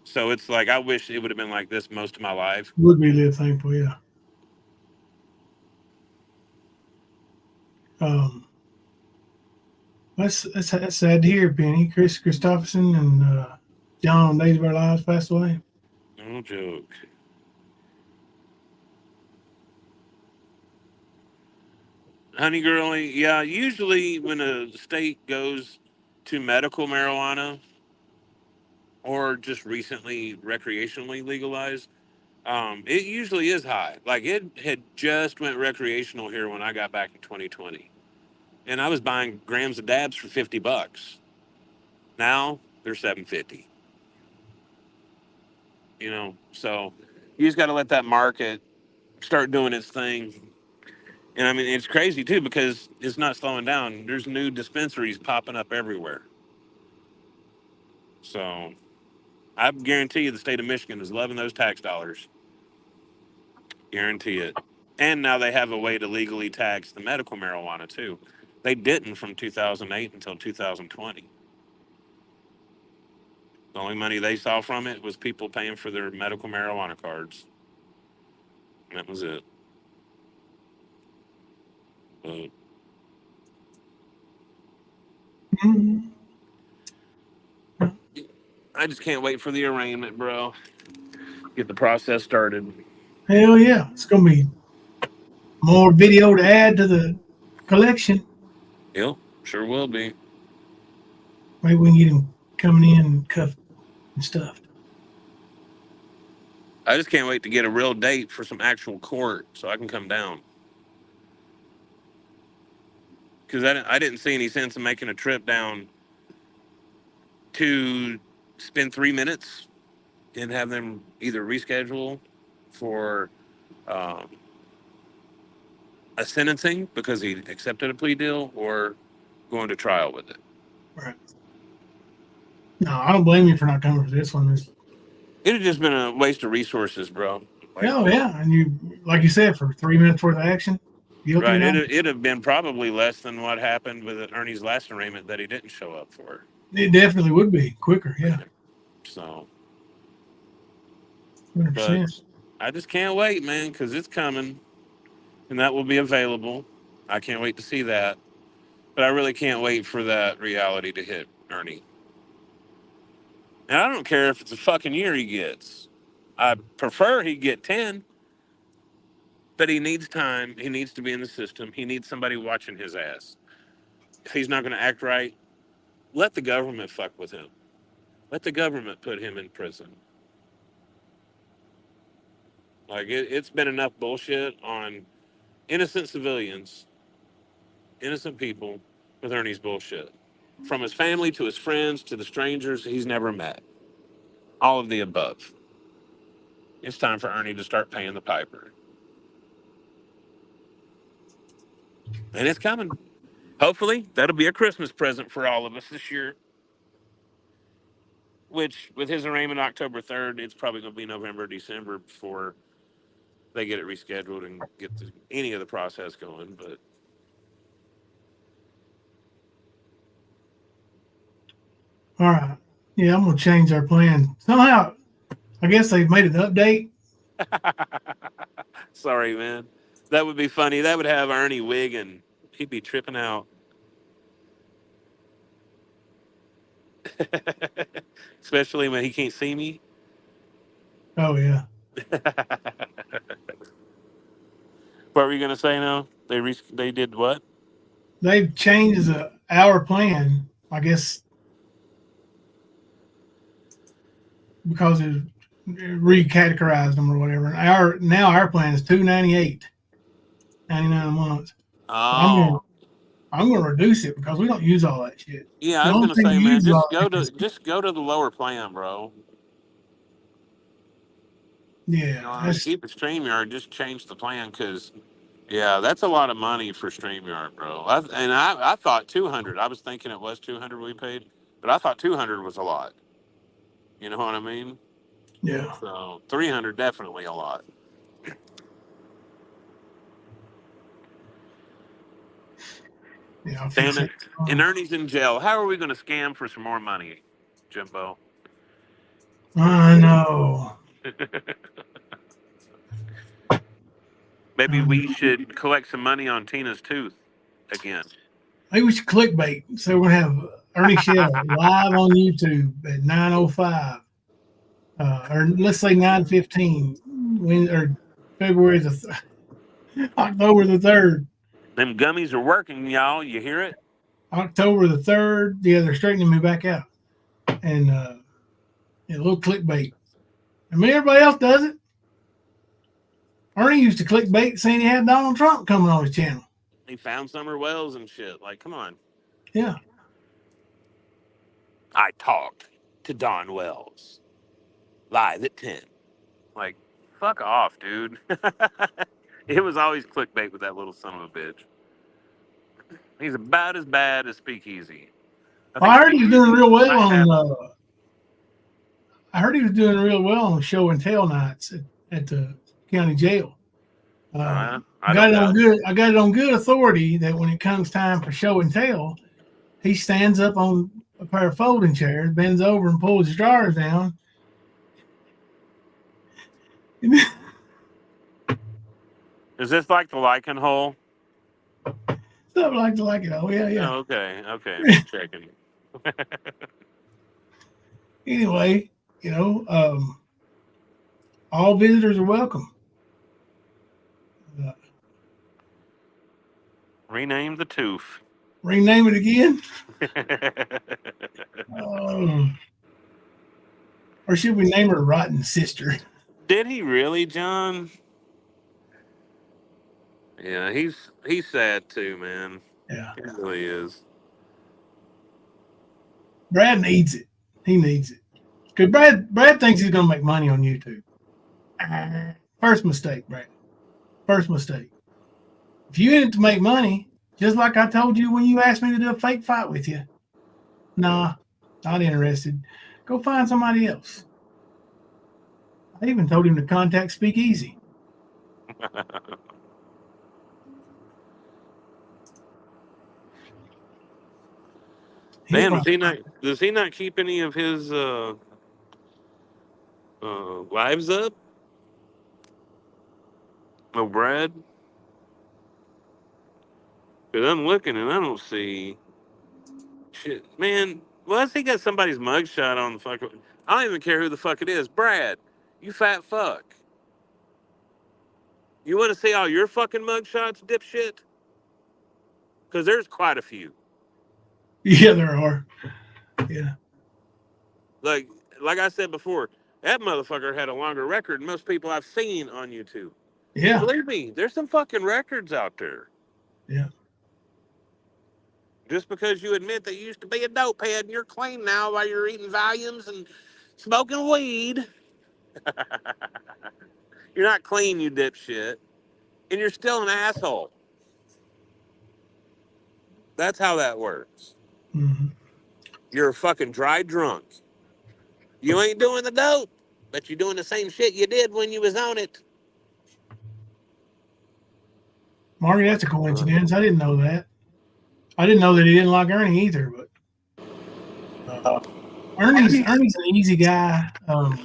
So it's like I wish it would have been like this most of my life. Would be a little thankful, yeah. Um, that's sad to hear, Penny. Chris Christopherson and John on Days of Our Lives passed away. No joke. Honey girlie, yeah. Usually when a state goes to medical marijuana or just recently recreationally legalized, it usually is high. Like it had just went recreational here when I got back in 2020, and I was buying grams of dabs for $50. Now they're 750. You know, so you just got to let that market start doing its thing. And I mean, it's crazy too because it's not slowing down. There's new dispensaries popping up everywhere. So I guarantee you the state of Michigan is loving those tax dollars. Guarantee it. And now they have a way to legally tax the medical marijuana too. They didn't from 2008 until 2020. The only money they saw from it was people paying for their medical marijuana cards. And that was it. But Mhm. I just can't wait for the arraignment, bro. Get the process started. Hell yeah. It's going to be more video to add to the collection. Yep, sure will be. Maybe we can get him coming in cuffed and stuffed. I just can't wait to get a real date for some actual court so I can come down. Because I didn't see any sense in making a trip down to spend 3 minutes and have them either reschedule for um, a sentencing because he accepted a plea deal or going to trial with it. Right. No, I don't blame you for not coming for this one. It had just been a waste of resources, bro. Like, Hell yeah. And you, like you said, for 3 minutes worth of action, guilty right. now. It'd have been probably less than what happened with Ernie's last arraignment that he didn't show up for. It definitely would be quicker. Yeah. So, 100%. but I just can't wait, man, because it's coming and that will be available. I can't wait to see that. But I really can't wait for that reality to hit Ernie. And I don't care if it's a fucking year he gets. I prefer he get 10, but he needs time. He needs to be in the system. He needs somebody watching his ass. If he's not going to act right, let the government fuck with him. Let the government put him in prison. Like, it's been enough bullshit on innocent civilians, innocent people with Ernie's bullshit. From his family to his friends to the strangers he's never met. All of the above. It's time for Ernie to start paying the piper. And it's coming. Hopefully, that'll be a Christmas present for all of us this year. Which, with his arraignment October 3rd, it's probably going to be November, December before they get it rescheduled and get any of the process going. But All right. Yeah, I'm going to change our plan. Somehow, I guess they've made an update. sorry, man. That would be funny. That would have Ernie wigging. He'd be tripping out. Especially when he can't see me. Oh, yeah. What were you going to say now? They did what? they've changed our plan, I guess, because it recategorized them or whatever. Now our plan is $298.99 a month. Oh, I'm gonna reduce it because we don't use all that shit. yeah. I The was only gonna thing say, we man, use all that is, just go to the lower plan, bro. You know, yeah, I mean, keep the StreamYard. Just change the plan because, yeah, that's a lot of money for StreamYard, bro. I thought 200. I was thinking it was 200 we paid, but I thought 200 was a lot. You know what I mean? yeah. So 300 definitely a lot. Yeah, I'll fix Damn it. it! And Ernie's in jail. How are we going to scam for some more money, Jimbo? I know. Maybe we should collect some money on Tina's tooth again. Maybe we should clickbait. So we're gonna have Ernie Shell live on YouTube at 9:05, or let's say 9:15, or February October the 3rd. Them gummies are working, y'all. You hear it? October the 3rd. Yeah, they're straightening me back out, and a little clickbait. I mean, everybody else does it. Ernie used to clickbait saying he had Donald Trump coming on his channel. He found Summer Wells and shit. Like, come on. Yeah. I talked to Don Wells live at 10. Like, fuck off, dude. It was always clickbait with that little son of a bitch. He's about as bad as Speakeasy. I heard he was doing real well might have- on. I heard he was doing real well on show and tell nights at the county jail. I I don't know. got it on good authority that when it comes time for show and tell, he stands up on a pair of folding chairs, bends over, and pulls his drawers down. Is this like the lichen hole? Stuff like it. Oh yeah. Oh, okay. I'm just checking. Anyway, all visitors are welcome. Rename the tooth. Rename it again. Or should we name her Rotten Sister? Did he really, John? Yeah, he's sad too, man. Yeah. He really is. Brad needs it. He needs it. Because Brad thinks he's going to make money on YouTube. First mistake, Brad. First mistake. If you in it to make money, just like I told you when you asked me to do a fake fight with you, nah, not interested. Go find somebody else. I even told him to contact Speakeasy. Man, does he not keep any of his lives up? Oh, Brad? Because I'm looking and I don't see shit. Man, well, he got somebody's mugshot on the fucking. I don't even care who the fuck it is. Brad, you fat fuck. You want to see all your fucking mugshots, dipshit? Because there's quite a few. Yeah, there are. Yeah. Like I said before, that motherfucker had a longer record than most people I've seen on YouTube. Yeah. Believe me, there's some fucking records out there. Yeah. Just because you admit that you used to be a dope head and you're clean now while you're eating volumes and smoking weed. You're not clean, you dipshit. And you're still an asshole. That's how that works. Mm-hmm. You're a fucking dry drunk. You ain't doing the dope, but you're doing the same shit you did when you was on it. Marty, that's a coincidence. I didn't know that. I didn't know that he didn't like Ernie either, but Ernie's an easy guy to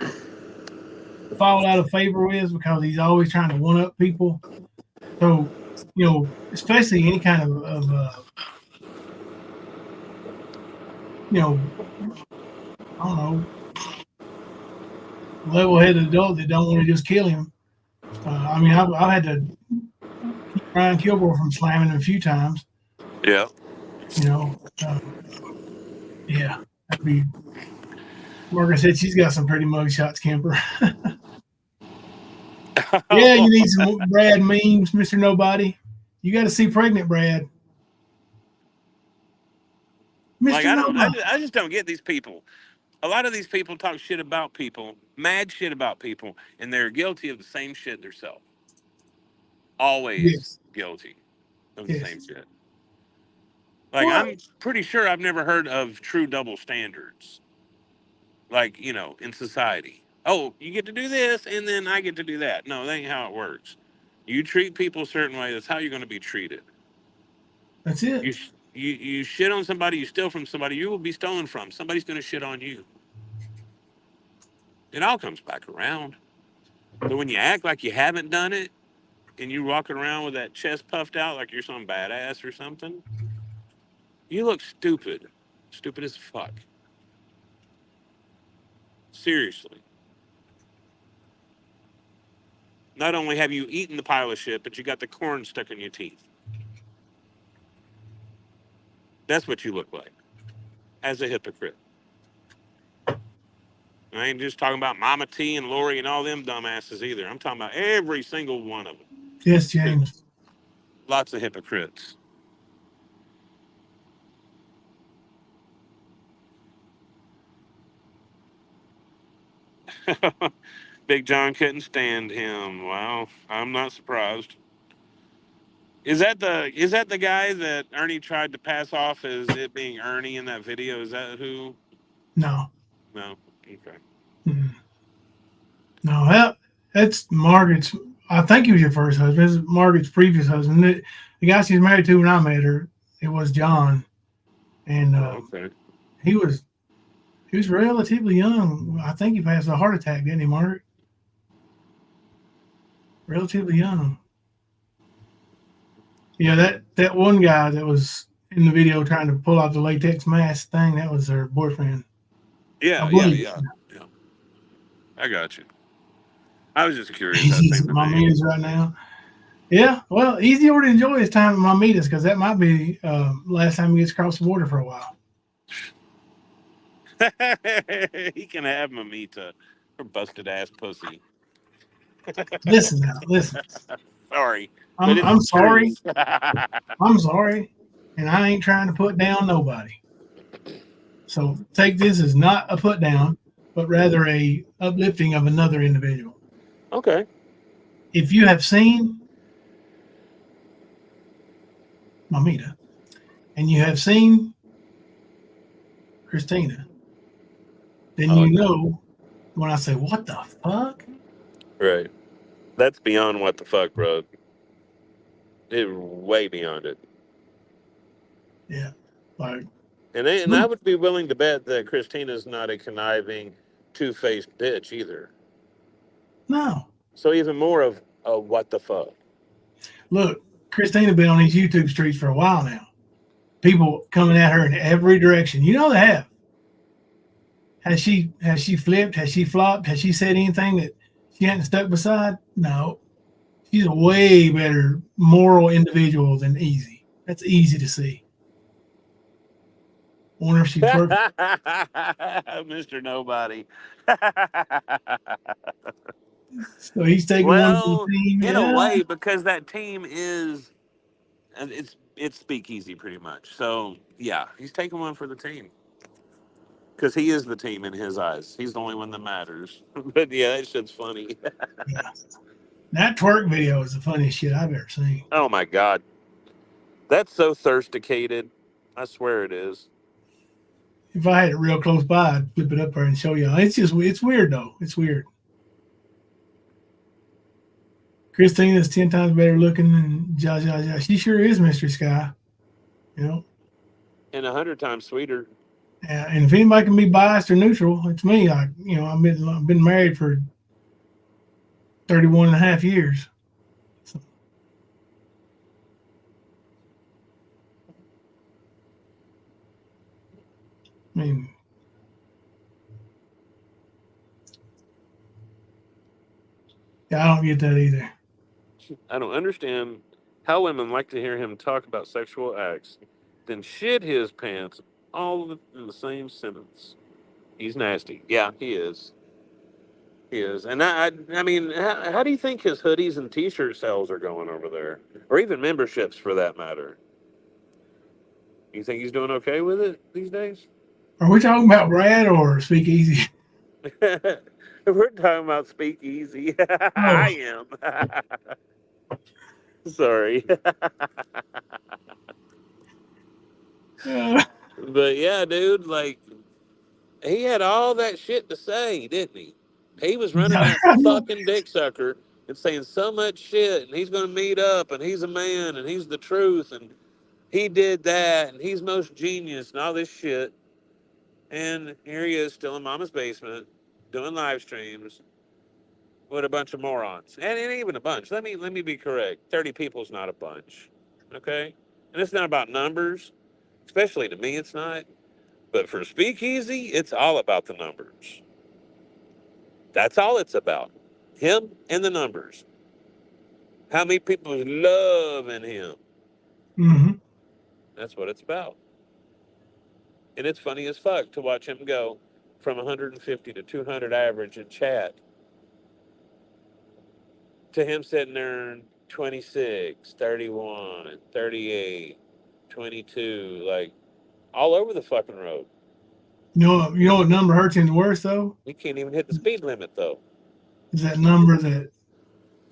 fall out of favor with because he's always trying to one up people. So, especially any kind of I don't know, level-headed adult that don't want to just kill him. I mean, I've had to keep Ryan Kilgore from slamming him a few times. Yeah. You know, yeah, that'd be. Margaret said she's got some pretty mug shots, Kemper. Yeah, you need some Brad memes, Mister Nobody. You got to see pregnant Brad, Like Mister I don't, Nobody. I just don't get these people. A lot of these people talk shit about people, mad shit about people, and they're guilty of the same shit themselves. Always Yes, guilty of the yes. same shit. Like What? I'm pretty sure I've never heard of true double standards. Like, in society. Oh, you get to do this and then I get to do that. No, that ain't how it works. You treat people a certain way, that's how you're going to be treated. That's it. You shit on somebody, you steal from somebody, you will be stolen from. Somebody's going to shit on you. It all comes back around. But when you act like you haven't done it and you walking around with that chest puffed out like you're some badass or something, you look stupid. Stupid as fuck. Seriously. Not only have you eaten the pile of shit, but you got the corn stuck in your teeth. That's what you look like as a hypocrite. I ain't just talking about Mama T and Lori and all them dumbasses either. I'm talking about every single one of them. Yes, James. Lots of hypocrites. Big John couldn't stand him. Well, I'm not surprised. Is that the guy that Ernie tried to pass off as it being Ernie in that video? Is that who? No. No. Okay. Mm. No, that's Margaret's. I think he was your first husband. This is Margaret's previous husband. The guy she's married to when I met her, it was John, and Oh, okay. he was he was relatively young. I think he passed a heart attack, didn't he, Margaret? Relatively young. Yeah, that one guy that was in the video trying to pull out the latex mask thing, that was her boyfriend. I Yeah, yeah, believe. yeah, yeah. I got you. I was just curious. I He's think at the name. Mamitas right now. Yeah, well, he's already enjoy his time at Mamitas because that might be last time he gets across the border for a while. He can have Mamita, her busted ass pussy. Listen now, listen. Sorry, but I'm it's I'm the sorry. truth. I'm sorry, and I ain't trying to put down nobody. So take this as not a put down, but rather a uplifting of another individual. Okay. If you have seen Mamita and you have seen Christina, then Oh, you no. know when I say what the fuck. Right. That's beyond what the fuck, bro. It way beyond it. Yeah, like And I would be willing to bet that Christina's not a conniving, two-faced bitch either. no. So even more of a what the fuck. Look, Christina been on these YouTube streets for a while now. People coming at her in every direction. You know they have. Has she flipped? Has she flopped? Has she said anything that she hadn't stuck beside? No. She's a way better moral individual than Easy. That's easy to see. Wonder if she twerked. Mr. Nobody. So he's taking one for the Well, team. in a Yeah. way, because that team is it's speakeasy pretty much. So yeah, he's taking one for the team because he is the team in his eyes. He's the only one that matters. But yeah, that shit's funny. Yeah. That twerk video is the funniest shit I've ever seen. Oh my god, that's so thirsticated. I swear it is. If I had it real close by, I'd flip it up there and show y'all. It's weird though. It's weird. Christina's 10 times better looking than Ja Ja Ja. She sure is Mystery Sky. You know? And 100 times sweeter. And if anybody can be biased or neutral, it's me. I've been married for 31 and a half years. So, I mean, yeah, I don't get that either. I don't understand how women like to hear him talk about sexual acts then shit his pants all in the same sentence. He's nasty. Yeah, he is. He is. And I mean, how do you think his hoodies and T-shirt sales are going over there, or even memberships for that matter? You think he's doing okay with it these days? Are we talking about Brad or Speakeasy? We're talking about Speakeasy. Oh, I am. Sorry. yeah. But yeah, dude, like, he had all that shit to say, didn't he? He was running that I know. fucking dick sucker and saying so much shit, and he's going to meet up, and he's a man, and he's the truth, and he did that, and he's most genius, and all this shit. And here he is, still in Mama's basement, doing live streams with a bunch of morons. And it ain't even a bunch. Let me be correct. 30 people's not a bunch. Okay? And it's not about numbers. Especially to me, it's not. But for Speakeasy, it's all about the numbers. That's all it's about. Him and the numbers. How many people is loving him? Mm-hmm. That's what it's about. And it's funny as fuck to watch him go from 150 to 200 average in chat to him sitting there 26, 31, 38, 22, like all over the fucking road. You know what number hurts him the worst though? He can't even hit the speed limit though. Is that number that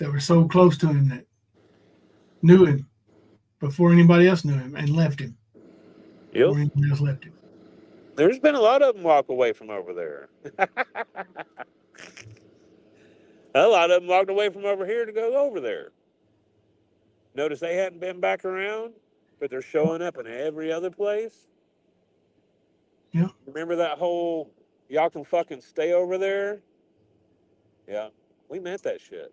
were so close to him that knew him before anybody else knew him and left him Yep. before anybody else left him. There's been a lot of them walk away from over there. A lot of them walked away from over here to go over there. Notice they hadn't been back around, but they're showing up in every other place. Yeah. Remember that whole y'all can fucking stay over there? Yeah, we meant that shit.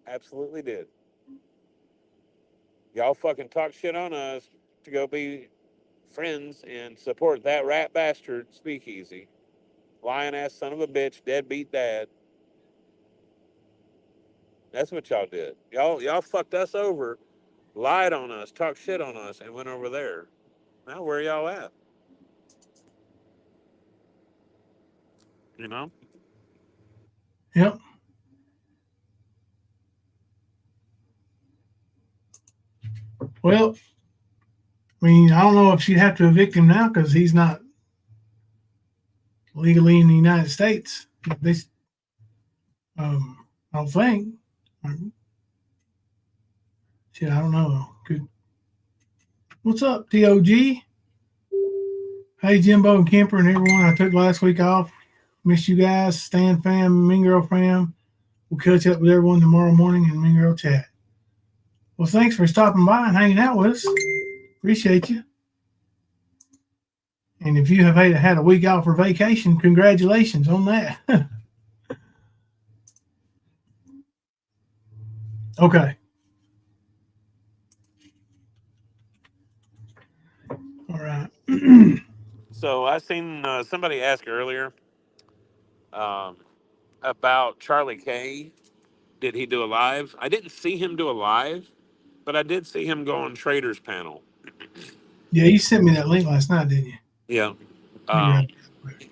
Absolutely did. Y'all fucking talk shit on us to go be friends and support that rat bastard Speakeasy. Lying ass son of a bitch, deadbeat dad. That's what y'all did. Y'all fucked us over, lied on us, talked shit on us, and went over there. Now where y'all at? You know? Yep. Well, I mean, I don't know if she'd have to evict him now because he's not legally in the United States. This, I don't think. Shit, I don't know. Good. What's up, TOG? Hey, Jimbo and Kemper and everyone. I took last week off. Missed you guys. Stan fam, Mean Girl fam. We'll catch up with everyone tomorrow morning in Mean Girl chat. Well, thanks for stopping by and hanging out with us. Appreciate you. And if you have had a week off for vacation, congratulations on that. Okay. All right. So I seen somebody ask earlier um, about Charlie K. Did he do a live? I didn't see him do a live, but I did see him go on Trader's panel. Yeah, you sent me that link last night, didn't you? Yeah. Let me grab it.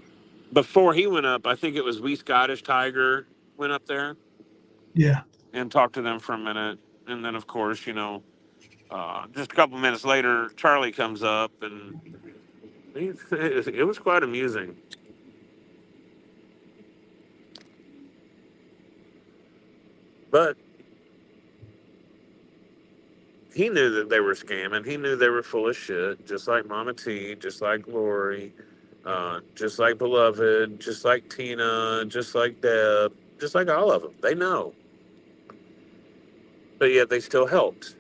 Before he went up, I think it was We Scottish Tiger went up there Yeah. and talked to them for a minute. And then, of course, just a couple minutes later, Charlie comes up, and it was quite amusing. But he knew that they were scamming. He knew they were full of shit, just like Mama T, just like Lori, just like Beloved, just like Tina, just like Deb, just like all of them. They know. But yet they still helped.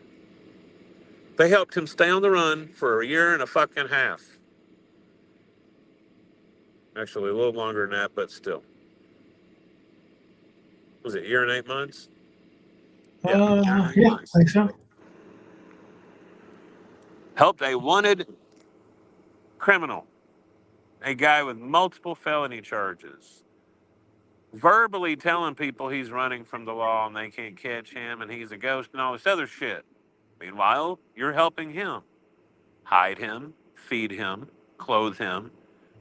They helped him stay on the run for a year and a fucking half. Actually, a little longer than that, but still. Was it a year and 8 months? Yeah, Yeah, I think so. Helped a wanted criminal, a guy with multiple felony charges, verbally telling people he's running from the law and they can't catch him and he's a ghost and all this other shit. Meanwhile, you're helping him. hide him, feed him, clothe him,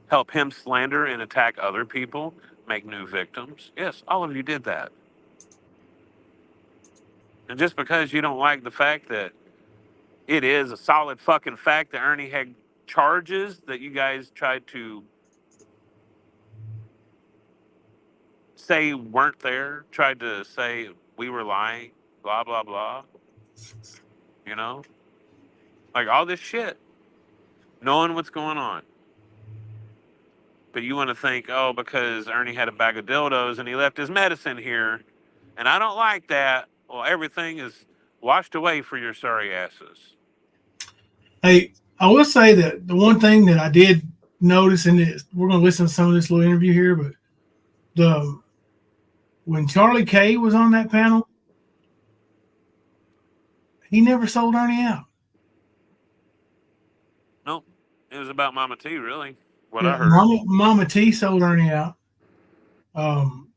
help him slander and attack other people, make new victims. Yes, all of you did that. And just because you don't like the fact that it is a solid fucking fact that Ernie had charges that you guys tried to say weren't there, tried to say we were lying, blah, blah, blah. You know? Like all this shit, knowing what's going on. But you want to think, oh, because Ernie had a bag of dildos and he left his medicine here, and I don't like that. Well, everything is washed away for your sorry asses. Hey, I will say that the one thing that I did notice in this, we're going to listen to some of this little interview here, but when Charlie K was on that panel, he never sold Ernie out. Nope. It was about Mama T, really. What I Yeah, heard. Mama T sold Ernie out.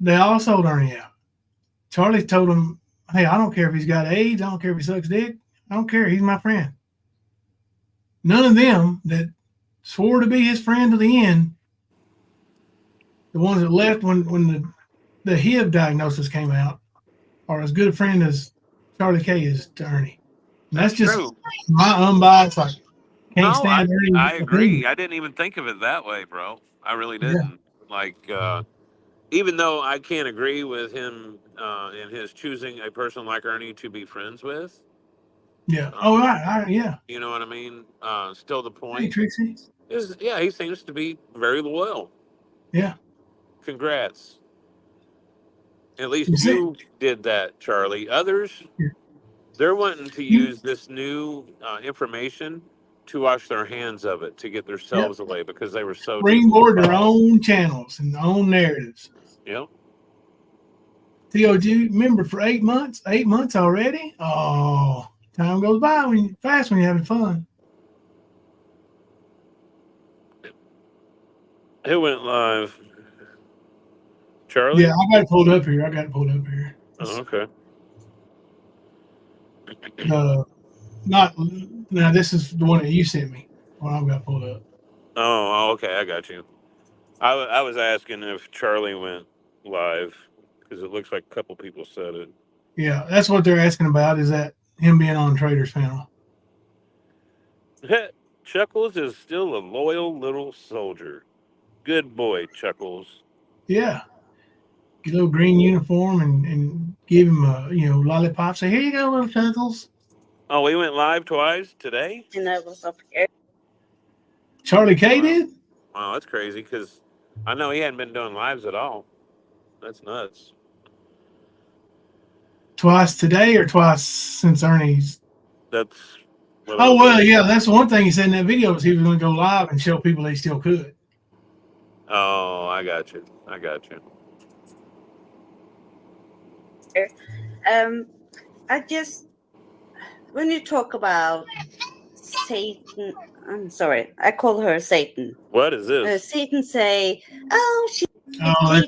They all sold Ernie out. Charlie told him, hey, I don't care if he's got AIDS. I don't care if he sucks dick. I don't care. He's my friend. None of them that swore to be his friend to the end, the ones that left when the HIV diagnosis came out, are as good a friend as Charlie K is to Ernie. And that's just true. my unbiased, like, can't No, stand I Ernie's agree. opinion. I didn't even think of it that way, bro. I really Yeah. didn't. Like, even though I can't agree with him in his choosing a person like Ernie to be friends with. Yeah. Oh, right. Yeah. You know what I mean? Still the Hey, point Trixie. is, yeah, he seems to be very loyal. Yeah. Congrats. At You least see? you did that, Charlie. Others, Yeah. they're wanting to use this new information to wash their hands of it, to get Yep. themselves away because they were so deeply Springboard their involved. own channels and their own narratives. Yep. TOG, remember for 8 months? 8 months already? Oh, time goes by fast when you're having fun. Who went live? Charlie? Yeah, I got it pulled up here. Oh, okay. Not now. This is the one that you sent me. What I've got pulled up. Oh, okay. I got you. I was asking if Charlie went live because it looks like a couple people said it. Yeah, that's what they're asking about. Is that him being on Traders panel? Chuckles is still a loyal little soldier. Good boy, Chuckles. Yeah, get a little green uniform and give him a lollipop. Say, here you go, little Chuckles. Oh, we went live twice today? And I was up here. Charlie K did? Wow, that's crazy because I know he hadn't been doing lives at all. That's nuts. Twice today or twice since Ernie's? That's. Oh, well, yeah, that's one thing he said in that video was he was going to go live and show people they still could. Oh, I got you. I just, when you talk about Satan, I'm sorry, I call her Satan. What is this? Satan say, oh, she. Oh,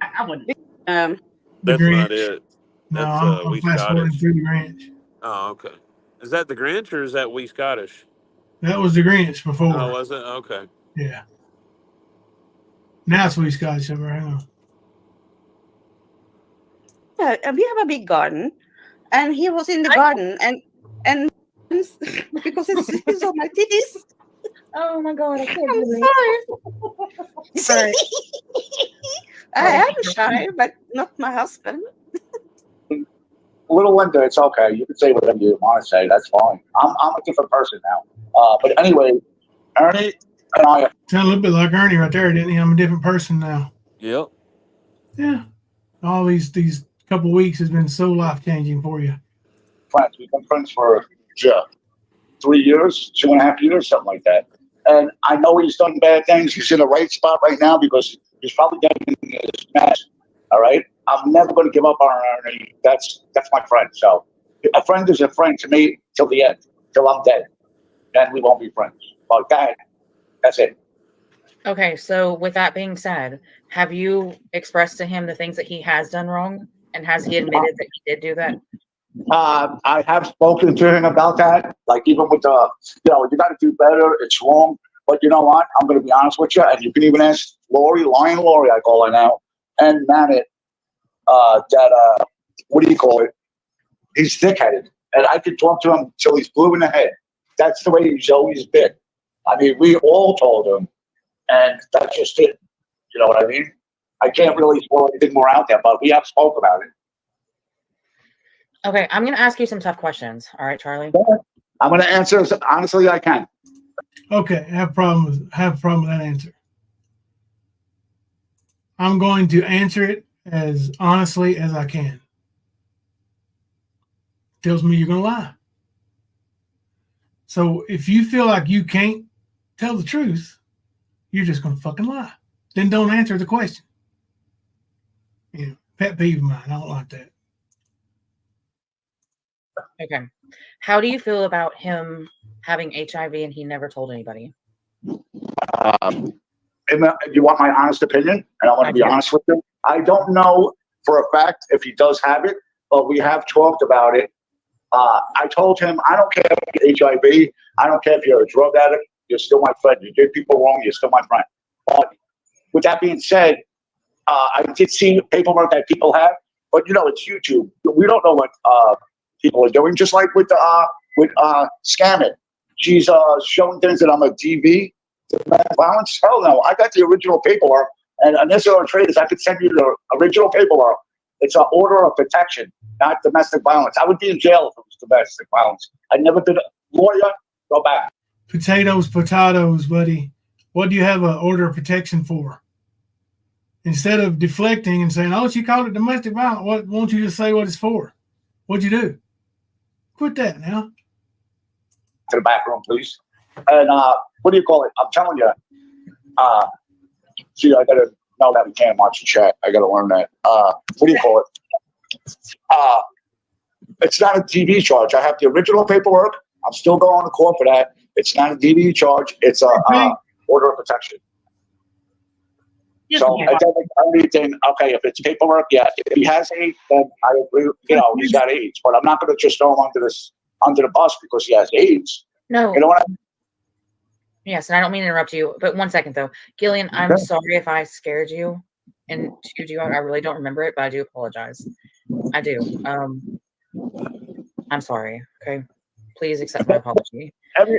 I would. the That's Grinch. not it. No, That's I'm We fast forwarding Scottish. through the Grinch. Oh, okay. Is that the Grinch or is that We Scottish? That was the Grinch before. Oh, was it? Okay. Yeah. Now it's We Scottish over. Hang on. We have a big garden, and he was in the garden, and because he's on my titties. Oh my God! I can't I'm believe sorry. I am shy, but not my husband. Little Linda, it's okay. You can say whatever you want to say. That's fine. I'm a different person now. But anyway, Ernie and I Sound a little bit like Ernie right there, didn't he? I'm a different person now. Yep. Yeah. All these couple weeks has been so life changing for you. friends. We've been friends for 3 years, 2.5 years, something like that. And I know he's done bad things. He's in the right spot right now because he's probably getting his mess. All right. I'm never going to give up on Ernie. That's my friend. So a friend is a friend to me till the end, till I'm dead. Then we won't be friends. But that's it. Okay, so with that being said, have you expressed to him the things that he has done wrong? And has he admitted that he did do that? I have spoken to him about that. Like even with the, you got to do better. It's wrong. But you know what? I'm going to be honest with you, and you can even ask Lori, Lion Lori, I call her now, and Manet. That what do you call it? He's thick-headed, and I could talk to him till he's blue in the head. That's the way he's always been. I mean, we all told him, and that's just it. You know what I mean? I can't really throw anything more out there, but we have spoke about it. Okay, I'm going to ask you some tough questions. All right, Charlie? I'm going to answer as honestly I can. Okay, have a problem with that answer. I'm going to answer it as honestly as I can. Tells me you're going to lie. So if you feel like you can't tell the truth, you're just going to fucking lie. Then don't answer the question. Pet peeve of mine. I don't like that. Okay. How do you feel about him having HIV and he never told anybody? You want my honest opinion? And I want to be honest with you. I don't know for a fact if he does have it, but we have talked about it. I told him, I don't care if you're HIV. I don't care if you're a drug addict. You're still my friend. You did people wrong. You're still my friend. But with that being said, I did see paperwork that people have, but it's YouTube. We don't know what people are doing. Just like with scamming, she's showing things that I'm a DV, domestic violence. Hell no, I got the original paperwork, and unnecessary traders. I could send you the original paperwork. It's an order of protection, not domestic violence. I would be in jail if it was domestic violence. I'd never been a lawyer. Go back. Potatoes, buddy. What do you have an order of protection for? Instead of deflecting and saying, "Oh, she called it domestic violence," what won't you just say what it's for? What'd you do? Quit that now. To the back room, please. And what do you call it? I'm telling you. See, I gotta know that we can't watch the chat. I gotta learn that. What do you call it? It's not a DV charge. I have the original paperwork. I'm still going to court for that. It's not a DV charge. It's a order of protection. So I don't think anything. Okay, if it's paperwork, yeah. If he has AIDS, then I agree. He's got AIDS. But I'm not going to just throw him under the bus because he has AIDS. No. You know what I mean? Yes, and I don't mean to interrupt you, but 1 second though, Gillian. I'm sorry if I scared you and chewed you out. I really don't remember it, but I do apologize. I do. I'm sorry. Okay, please accept my apology.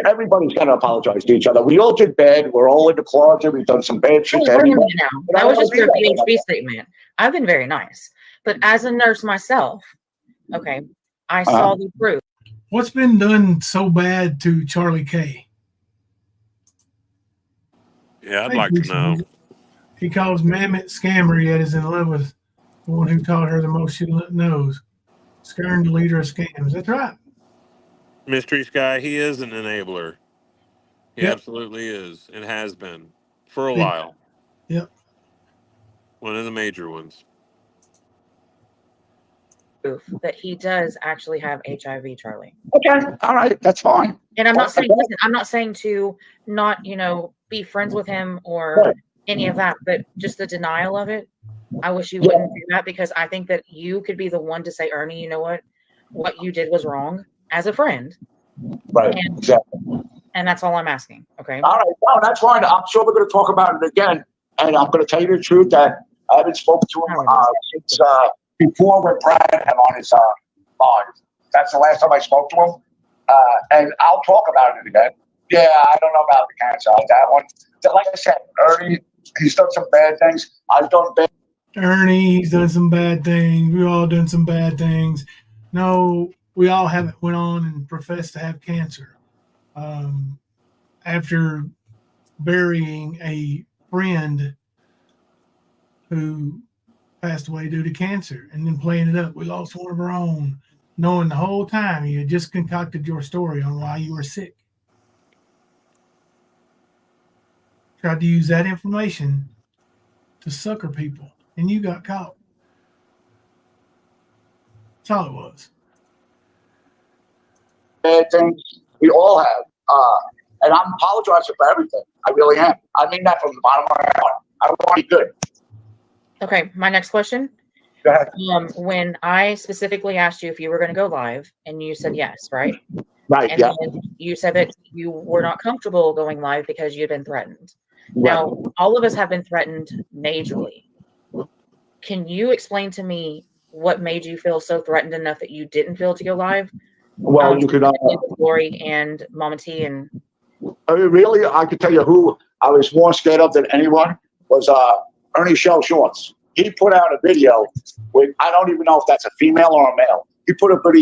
Everybody's got to apologize to each other. We all did bad. We're all in the closet. We've done some bad shit. Wait a minute now. That was just your PhD statement. I've been very nice, but as a nurse myself, okay, I saw the proof. What's been done so bad to Charlie K? Yeah, I'd like to know. He calls Mamet scammer, yet is in love with the one who taught her the most she knows. Skern, the leader of scams. That's right. Mystery Sky, he is an enabler. He Yep. absolutely is and has been for a while. Yep. One of the major ones. Proof that he does actually have HIV, Charlie. Okay, all right, that's fine. And I'm not saying, listen, I'm not saying to not, be friends with him or any of that, but just the denial of it. I wish you wouldn't do that, because I think that you could be the one to say, Ernie, you know what you did was wrong as a friend. Right, exactly. And that's all I'm asking. Okay. All right, well, that's fine. I'm sure we're going to talk about it again. And I'm going to tell you the truth that I haven't spoken to him since before when Brad had on his on. That's the last time I spoke to him. And I'll talk about it again. Yeah, I don't know about the cancer on that one. Like I said, Ernie, he's done some bad things. I've done bad. Ernie, he's done some bad things. We've all done some bad things. No, we all haven't went on and professed to have cancer. After burying a friend who passed away due to cancer and then playing it up, we lost one of our own, knowing the whole time you had just concocted your story on why you were sick. Tried to use that information to sucker people, and you got caught. That's all it was. Bad things we all have. And I'm apologizing for everything. I really am. I mean that from the bottom of my heart. I want to be good. Okay, my next question. Go ahead. When I specifically asked you if you were going to go live, and you said yes, right? Right. And Yeah. then you said that you were not comfortable going live because you'd been threatened. Right. Now, all of us have been threatened majorly. Can you explain to me what made you feel so threatened enough that you didn't feel to go live? Well, you could. Specifically with Lori and Mama T and I mean, really, I could tell you who I was more scared of than anyone was Ernie Shell Shorts. He put out a video with, I don't even know if that's a female or a male. He put a video.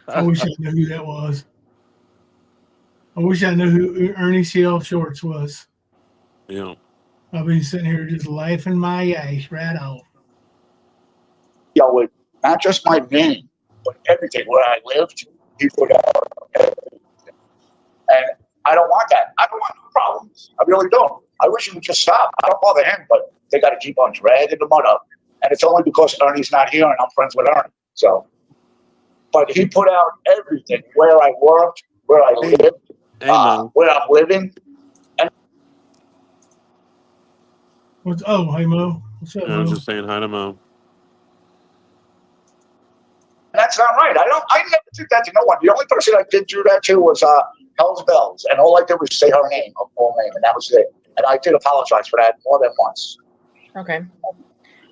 I wish I knew who that was. I wish I knew who Ernie Shell Shorts was. Yeah. I'll be sitting here just laughing my ass right off. With not just my name, but everything where I lived. He put out everything. And I don't want that. I don't want no problems. I really don't. I wish he would just stop. I don't bother him, but they got to keep on dragging the mud up. And it's only because Ernie's not here and I'm friends with Ernie. So, but he put out everything, where I worked, where I lived, where I'm living. And hey Mo, what's up, I was Mo? just saying hi to Mo. that's not right. I never did that to no one. The only person I did do that to was Hell's Bells. And all I did was say her name, her full name, and that was it. And I did apologize for that more than once. Okay.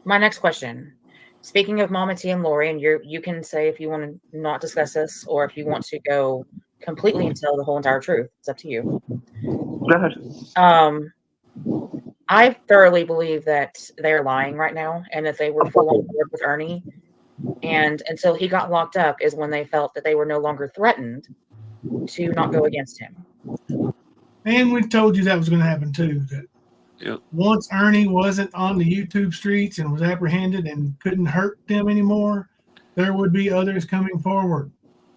My next question. Speaking of Mama T and Lori, and you can say if you want to not discuss this or if you want to go completely and tell the whole entire truth. It's up to you. Go ahead. I thoroughly believe that they're lying right now and that they were full on board with Ernie. And until he got locked up is when they felt that they were no longer threatened to not go against him. And we told you that was going to happen too. That once Ernie wasn't on the YouTube streets and was apprehended and couldn't hurt them anymore, there would be others coming forward.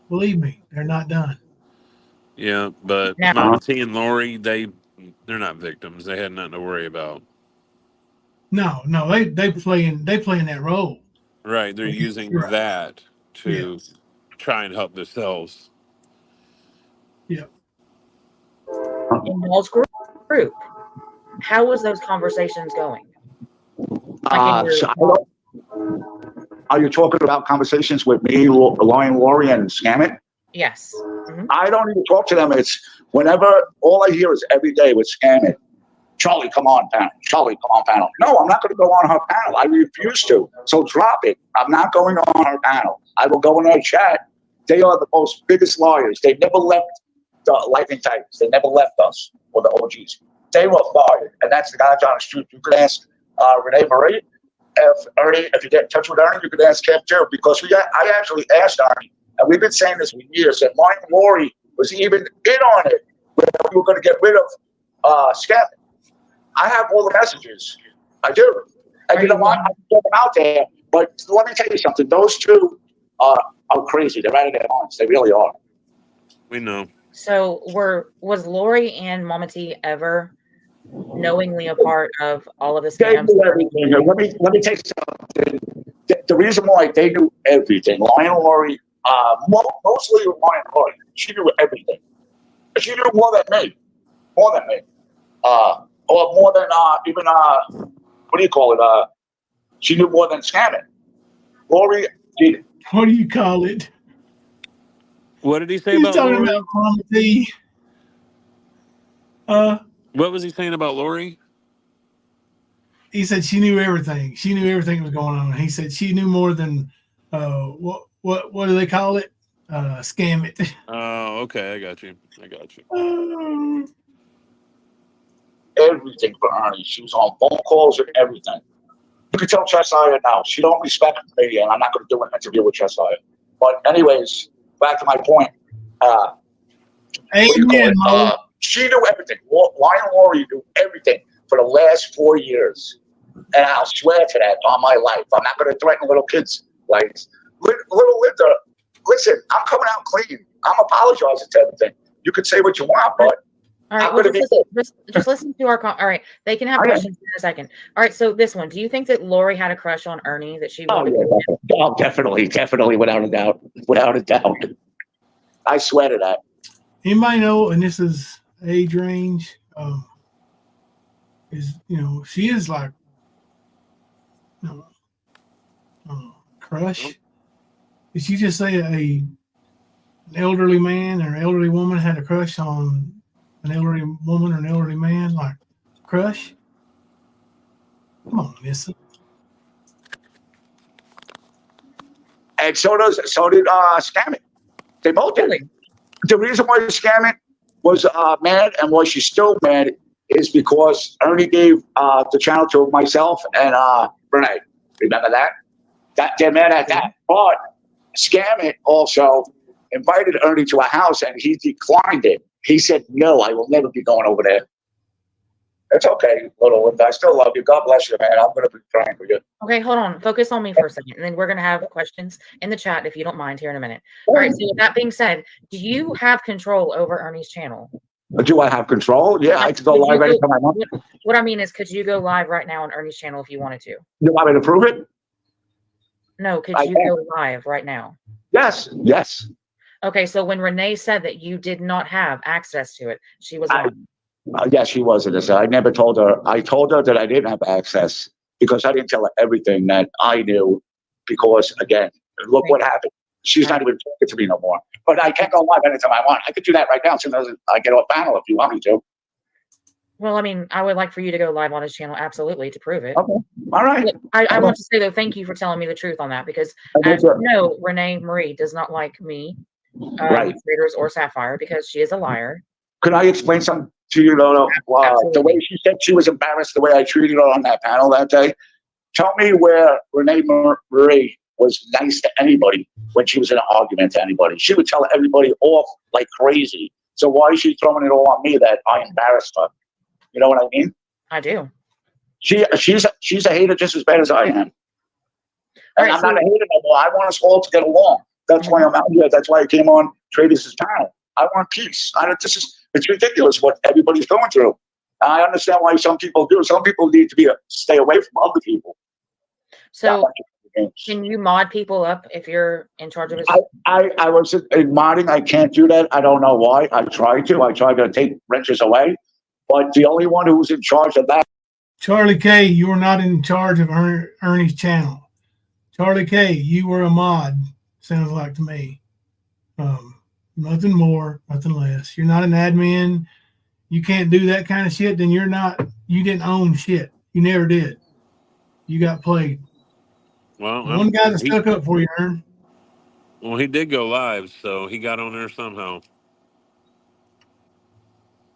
Believe me, they're not done. Yeah, but Now, Mama T and Lori, they're not victims. They had nothing to worry about. No, they playing that role. Right, they're using that to try and help themselves. Yeah. In Wall's group, how was those conversations going? Are you talking about conversations with me, Lauren, Lori, and Scammit? Yes. Mm-hmm. I don't even talk to them. It's whenever, all I hear is every day with Scammit. Charlie, come on, panel. Charlie, come on, panel. No, I'm not going to go on her panel. I refuse to. So drop it. I'm not going on her panel. I will go in her chat. They are the most biggest liars. They never left the Life in Titans. They never left us or the OGs. They were fired. And that's the guy on the street. You can ask Renee Marie. If you get in touch with Ernie, you can ask Kev too. Because I actually asked Ernie, and we've been saying this for years, that Mike Lori was even in on it when we were going to get rid of Scammit. I have all the messages. I do. And you know what? I put them out there. But let me tell you something. Those two are crazy. They're out of their minds. They really are. We know. So was Lori and Mama T ever knowingly a part of all of the scams? Let me tell you something. The reason why they knew everything, Lion Lori, mostly Lion Lori, she knew everything. She knew more than me. Or more than even what do you call it? She knew more than Scammit. Lori did. What do you call it? What did he say He's about talking Lori? about Mama T. What was he saying about Lori? He said she knew everything. She knew everything that was going on. He said she knew more than what do they call it? Scammit. Oh, okay, I got you. Everything for Ernie. She was on phone calls and everything. You can tell Cheshire now. She don't respect me, and I'm not going to do an interview with Cheshire. But anyways, back to my point. She knew everything. Lion Lori knew everything for the last 4 years. And I'll swear to that on my life. I'm not going to threaten little kids. Like, little Linda, listen, I'm coming out clean. I'm apologizing to everything. You can say what you want, but all right, well, just listen to our all right. They can have questions in a second. All right, so this one. Do you think that Lori had a crush on Ernie that she wanted? Oh, definitely, without a doubt. I swear to that. Anybody know, and this is age range, she is like Crush? Did she just say an elderly man or elderly woman had a crush on an elderly woman or an elderly man? Like, crush? Come on, Nissa. And so did Scamming. They both did. Really? The reason why Scamming was mad and why she's still mad is because Ernie gave the channel to myself and Renee. Remember that? They're mad at that. But Scamming also invited Ernie to a house and he declined it. He said, "No, I will never be going over there." It's okay, little one. I still love you. God bless you, man. I'm going to be praying for you. Okay, hold on. Focus on me for a second, and then we're going to have questions in the chat if you don't mind here in a minute. All right, so with that being said, do you have control over Ernie's channel? Do I have control? Yeah, I can go live anytime I want. What I mean is, could you go live right now on Ernie's channel if you wanted to? You want me to prove it? No, could you go live right now? Yes, yes. Okay, so when Renee said that you did not have access to it, she was lying. Yes, she was in this. I never told her. I told her that I didn't have access because I didn't tell her everything that I knew. Because again, look what happened. She's not even talking to me no more. But I can't go live anytime I want. I could do that right now as soon as I get off panel if you want me to. Well, I mean, I would like for you to go live on his channel, absolutely, to prove it. Okay. All right. I want to say, though, thank you for telling me the truth on that, because as you know, Renee Marie does not like me, Raiders or Sapphire, because she is a liar. Could I explain something to you, Lono? The way she said she was embarrassed the way I treated her on that panel that day. Tell me where Renee Marie was nice to anybody when she was in an argument to anybody. She would tell everybody off like crazy. So why is she throwing it all on me that I embarrassed her? You know what I mean? I do. She's a hater just as bad as I am. And I'm not a hater no more. I want us all to get along. That's why I'm out here. That's why I came on Travis's panel. I want peace. It's ridiculous what everybody's going through. I understand why some people do. Some people need to stay away from other people. So can you mod people up if you're in charge of it? I was in modding. I can't do that. I don't know why. I tried to take wrenches away. But the only one who was in charge of that. Charlie K, you were not in charge of Ernie's channel. Charlie K, you were a mod, sounds like to me. Nothing more, nothing less. You're not an admin. You can't do that kind of shit, then you didn't own shit. You never did. You got played. Well, one guy that stuck up for you, Ern. Well, he did go live, so he got on there somehow.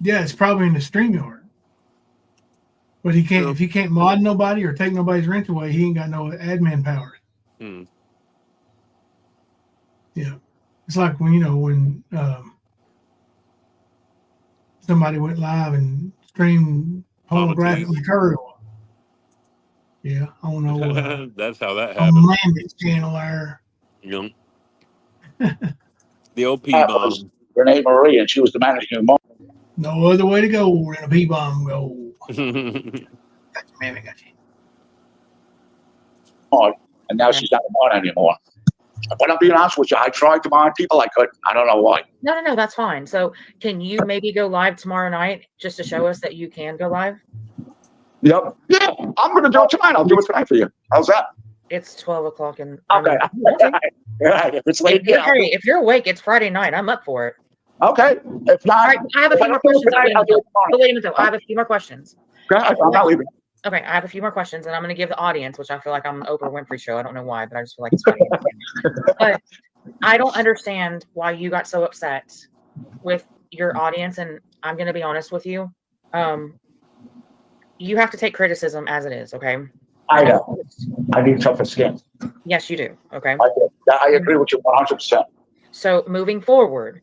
Yeah, it's probably in the StreamYard. But he can't. If he can't mod nobody or take nobody's rent away, he ain't got no admin power. Yeah, it's like when somebody went live and streamed pornographic material. Yeah, I don't know. That's how that happened. On Landis channel there. Yep. The old P-bomb. Renee Marie, and she was the managing mom. No other way to go than a P-bomb go. Gotcha, man. I got you. And now she's not a mod anymore. But I'm being honest with you, I tried to mod people. I couldn't. I don't know why. No, that's fine. So can you maybe go live tomorrow night just to show us that you can go live? Yep. Yeah, I'm going to do it tonight. I'll do it tonight for you. How's that? It's 12 o'clock. And okay. If it's late, if you're awake, it's Friday night. I'm up for it. Okay. If not, all right, I have a few more questions. Wait a minute, though. I have a few more questions. I'm not leaving. Okay, I have a few more questions, and I'm going to give the audience, which I feel like I'm an Oprah Winfrey show. I don't know why, but I just feel like it's funny. But I don't understand why you got so upset with your audience, and I'm going to be honest with you. You have to take criticism as it is, okay? I know. I need tougher skin. Yes, you do. Okay. I agree with you 100%. So moving forward,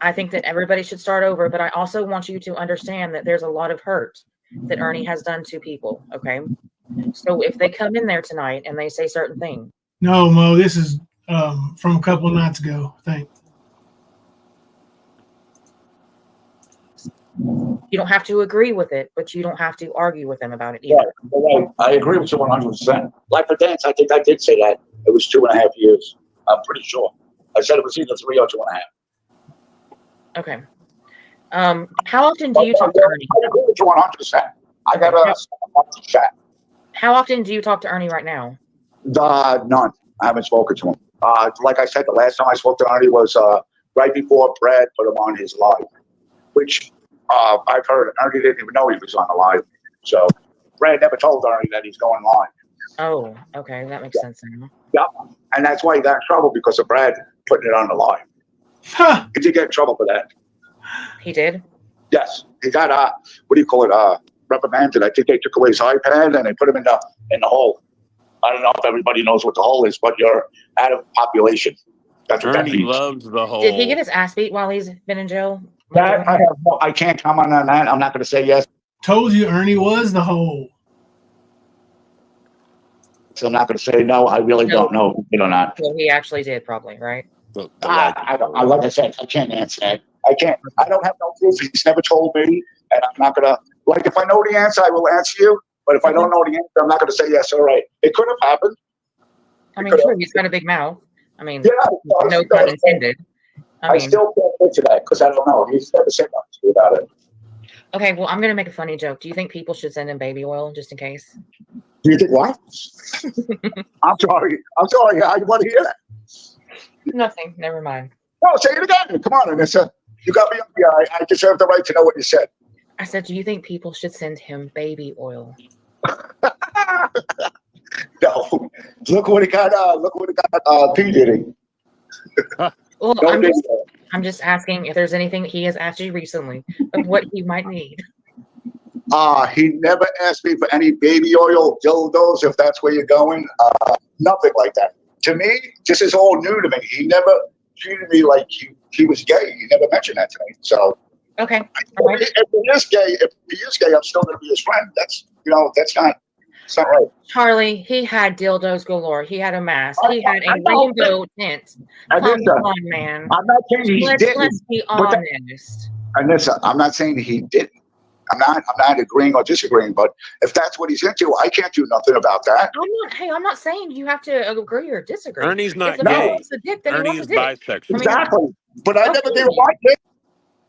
I think that everybody should start over, but I also want you to understand that there's a lot of hurt that Ernie has done to people. Okay. So if they come in there tonight and they say certain things. No, Mo, this is from a couple of nights ago, I think. You don't have to agree with it, but you don't have to argue with them about it either. Yeah, I agree with you 100%. Like for dance, I think I did say that. It was 2.5 years. I'm pretty sure. I said it was either 3 or 2.5. Okay. How often do you talk to Ernie? I agree with you 100%. I got a chat. How often do you talk to Ernie right now? None. I haven't spoken to him. Like I said, the last time I spoke to Ernie was right before Brad put him on his live, which I've heard Ernie didn't even know he was on the live. So Brad never told Ernie that he's going live. Oh, okay, that makes sense now. Yep. And that's why he got in trouble, because of Brad putting it on the live. Huh. He did get in trouble for that. He did? Yes. He got what do you call it? Reprimanded. I think they took away his iPad and they put him in the hole. I don't know if everybody knows what the hole is, but you're out of population. That's what that Ernie means. loves the whole. Did he get his ass beat while he's been in jail? That I can't comment on that. I'm not going to say yes. Told you Ernie was the hole. So I'm not going to say no. I really don't know if he did or not. Well, he actually did, probably, right? Like I said, I can't answer that. I can't. I don't have no proof. He's never told me, and I'm not going to. Like, if I know the answer, I will answer you. But if I don't know the answer, I'm not going to say yes or right. It could have happened. I mean, sure, he's got a big mouth. I mean, yeah, no pun intended. I still can't answer that because I don't know. He's never said nothing to me about it. Okay, well, I'm going to make a funny joke. Do you think people should send him baby oil just in case? Do you think what? I'm sorry. I want to hear that. Nothing. Never mind. No, say it again. Come on, Anissa. You got me up here. I deserve the right to know what you said. I said, do you think people should send him baby oil? No. Look what he got. P. Diddy. Well, No, I'm just asking if there's anything that he has asked you recently of what he might need. He never asked me for any baby oil, dildos, if that's where you're going. Nothing like that. To me, this is all new to me. He never treated me like he was gay. He never mentioned that to me. So, okay. Right. If he is gay, I'm still going to be his friend. That's it's not right. Charlie, he had dildos galore. He had a mask. He had a rainbow tent. Come on, man. I'm not saying he didn't. Let's be honest. Anissa, I'm not saying he didn't. I'm not agreeing or disagreeing, but if that's what he's into, I can't do nothing about that. I'm not saying you have to agree or disagree. Ernie's not if the gay. man wants a dick, then Ernie he is wants a dick. bisexual. Exactly. But I never did like it.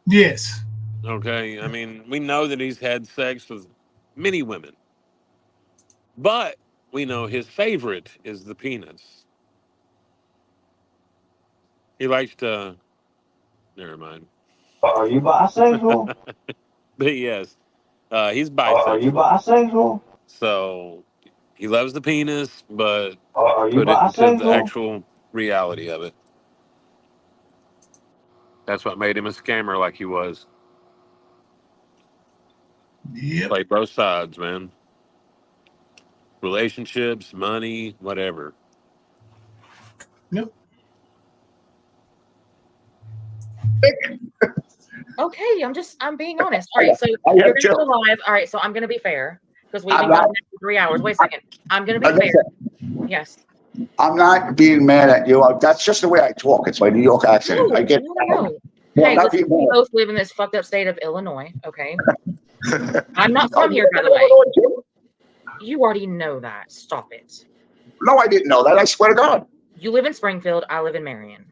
Yes. Okay. I mean, we know that he's had sex with many women, but we know his favorite is the penis. He likes to. Never mind. Are you bisexual? But yes, he's bisexual. Are you bisexual? So he loves the penis, but Are you put it into the bisexual? actual reality of it. That's what made him a scammer like he was. Yep. Play both sides, man. Relationships, money, whatever. Nope. Okay, I'm being honest. All right, so you're gonna go live. All right, so I'm gonna be fair because we've been going for 3 hours. Wait a second. I'm gonna be fair. Yes. I'm not being mad at you. That's just the way I talk. It's my New York accent. I get. No. Hey, listen, we both live in this fucked up state of Illinois. Okay. I'm not from here, by the way. You already know that. Stop it. No, I didn't know that. I swear to God. You live in Springfield. I live in Marion.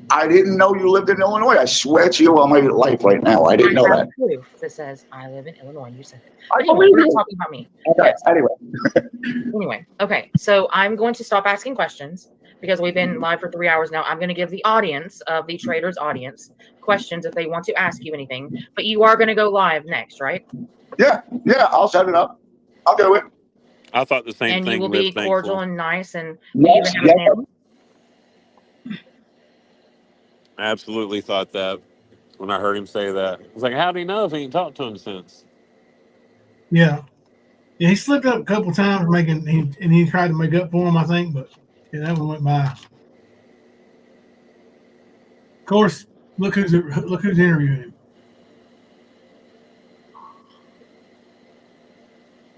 I didn't know you lived in Illinois. I swear to you on my life right now. I didn't know that. Proof that says I live in Illinois. You said it. I Anyway, believe we're not you. talking about me. Okay. Yes. Anyway, okay. So I'm going to stop asking questions because we've been live for 3 hours now. I'm going to give the audience of the Traders audience questions if they want to ask you anything. But you are going to go live next, right? Yeah. I'll set it up. I'll do it. I thought the same and thing. And you will be cordial and nice, and yes, we even have a panel. I absolutely thought that when I heard him say that. I was like, how do you know if he ain't talked to him since? Yeah. Yeah, he slipped up a couple times and he tried to make up for him, I think, but yeah, that one went by. Of course, look who's interviewing him.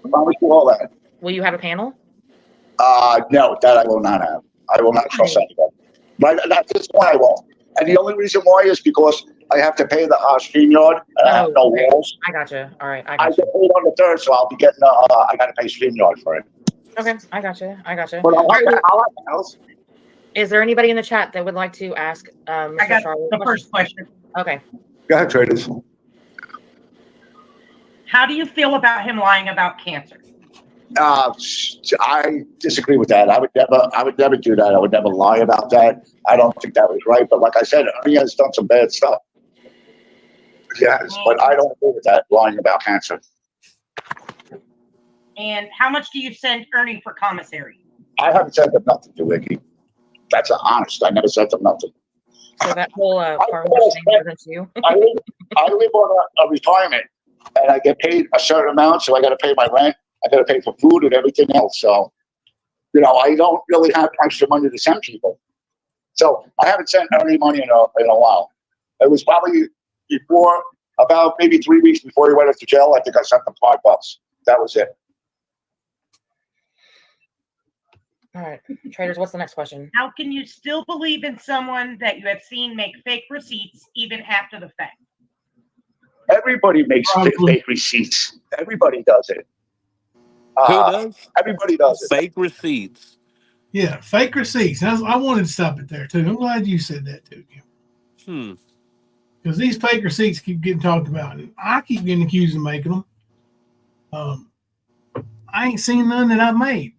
I promise you all that. Will you have a panel? No, that I will not have. I will not trust anybody. But at this point, I won't. And the only reason why is because I have to pay the StreamYard, and I have no walls. I gotcha. All right, I get paid on the 3rd, so I'll be getting. I got to pay StreamYard for it. Okay, I gotcha. But I'll have else. Is there anybody in the chat that would like to ask Mr. I got Charlie the first question. Okay. Go ahead, Traders. How do you feel about him lying about cancer? I disagree with that. I would never do that. I would never lie about that. I don't think that was right. But like I said, Ernie has done some bad stuff. Yes, but I don't agree with that, lying about cancer. And how much do you send Ernie for commissary? I haven't sent them nothing to Ricky. That's honest. I never sent them nothing. So that whole car wash thing wasn't you? I live on a retirement, and I get paid a certain amount, so I got to pay my rent. I got to pay for food and everything else. So, I don't really have extra money to send people. So I haven't sent any money in a while. It was probably before, about maybe 3 weeks before he went into jail. I think I sent him $5. That was it. All right, traders, what's the next question? How can you still believe in someone that you have seen make fake receipts even after the fact? Everybody makes fake receipts. Everybody does it. Who does? Everybody does it. Fake receipts. Yeah, fake receipts. I wanted to stop it there too. I'm glad you said that too. Because these fake receipts keep getting talked about, and I keep getting accused of making them. I ain't seen none that I've made.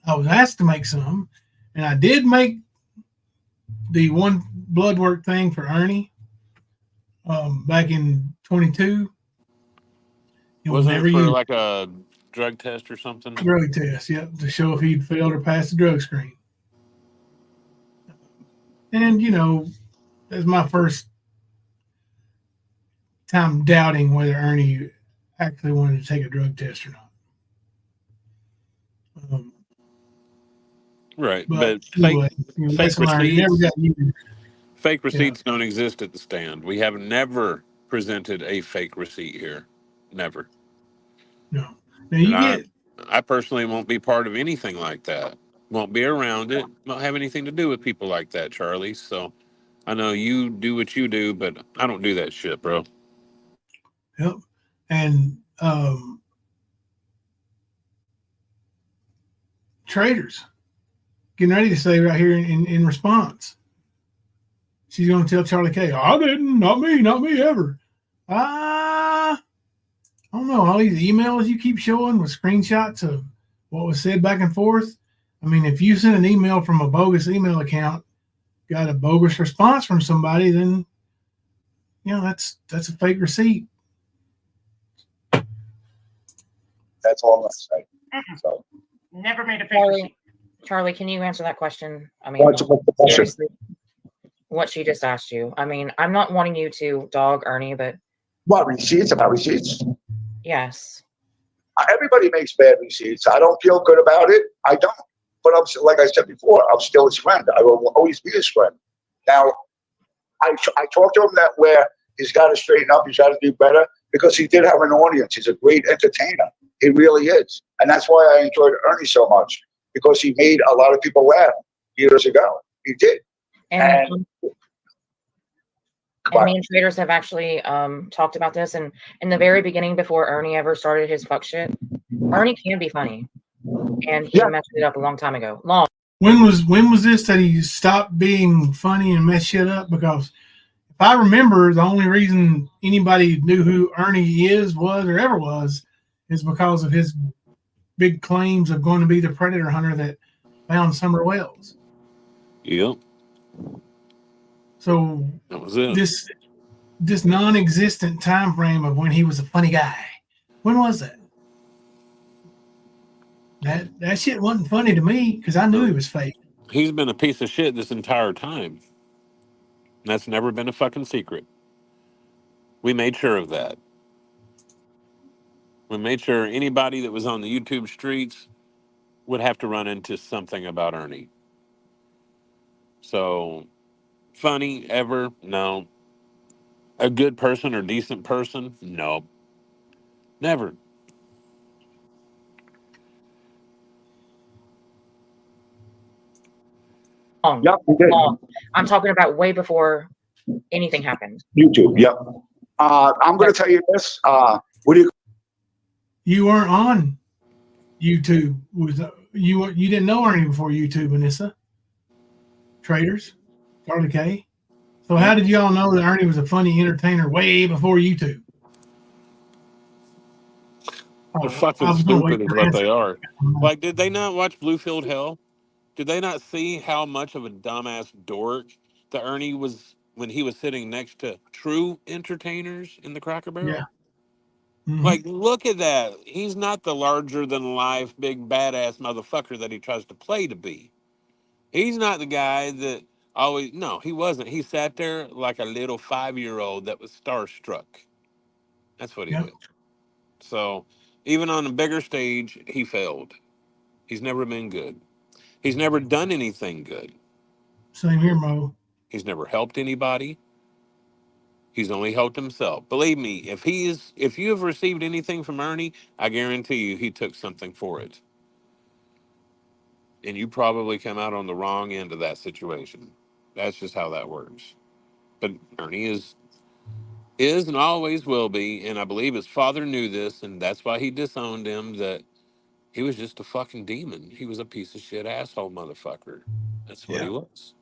I was asked to make some, and I did make the one blood work thing for Ernie back in 22. Wasn't it for like a drug test or something? Drug test, yep, to show if he'd failed or passed the drug screen. And, that's my first time doubting whether Ernie actually wanted to take a drug test or not. Right, but anyway, fake receipts don't exist at the stand. We have never presented a fake receipt here. Never. No. Now I personally won't be part of anything like that. Won't be around it. Won't have anything to do with people like that, Charlie. So I know you do what you do, but I don't do that shit, bro. Yep. And traders getting ready to say right here in response. She's going to tell Charlie K, I didn't, not me ever. I don't know. All these emails you keep showing with screenshots of what was said back and forth. I mean, if you send an email from a bogus email account, got a bogus response from somebody, then that's a fake receipt. That's all I'm going to say. So. Never made a fake receipt. Charlie, can you answer that question? I mean, seriously, what she just asked you. I mean, I'm not wanting you to dog Ernie, but what receipts? About receipts? Yes. Everybody makes bad receipts. I don't feel good about it. I don't. But like I said before, I'm still his friend. I will always be his friend. Now, I talked to him that where he's got to straighten up. He's got to do better because he did have an audience. He's a great entertainer. He really is. And that's why I enjoyed Ernie so much, because he made a lot of people laugh years ago. He did. And me and traders have actually talked about this. And in the very beginning, before Ernie ever started his fuck shit, Ernie can be funny. And he messed it up a long time ago. When was this that he stopped being funny and messed shit up? Because if I remember, the only reason anybody knew who Ernie was or ever was is because of his big claims of going to be the predator hunter that found Summer Wells. Yep. So that was it. This non-existent time frame of when he was a funny guy. When was that? That shit wasn't funny to me because I knew he was fake. He's been a piece of shit this entire time. That's never been a fucking secret. We made sure of that. We made sure anybody that was on the YouTube streets would have to run into something about Ernie. So, funny ever? No. A good person or decent person? No. Never. Yep, we did. I'm talking about way before anything happened. YouTube, yep. I'm going to tell you this. What do you? You weren't on YouTube. You didn't know Ernie before YouTube, Anissa? Traders? Charlie K? So how did y'all know that Ernie was a funny entertainer way before YouTube? They're Oh, I fucking was gonna wait stupid, is for an what answer. they are. Like, did they not watch Bluefield Hell? Did they not see how much of a dumbass dork the Ernie was when he was sitting next to true entertainers in the Cracker Yeah. Barrel? Hmm. Like, look at that. He's not the larger than life, big badass motherfucker that he tries to play to be. He's not the guy that always, no, he wasn't. He sat there like a little 5-year-old that was starstruck. That's what he Yep. did. So, even on a bigger stage, he failed. He's never been good. He's never done anything good. Same here, Mo. He's never helped anybody. He's only helped himself. Believe me, if you have received anything from Ernie, I guarantee you he took something for it. And you probably come out on the wrong end of that situation. That's just how that works. But Ernie is and always will be, and I believe his father knew this, and that's why he disowned him, that he was just a fucking demon. He was a piece of shit asshole motherfucker. That's what he Yeah. was.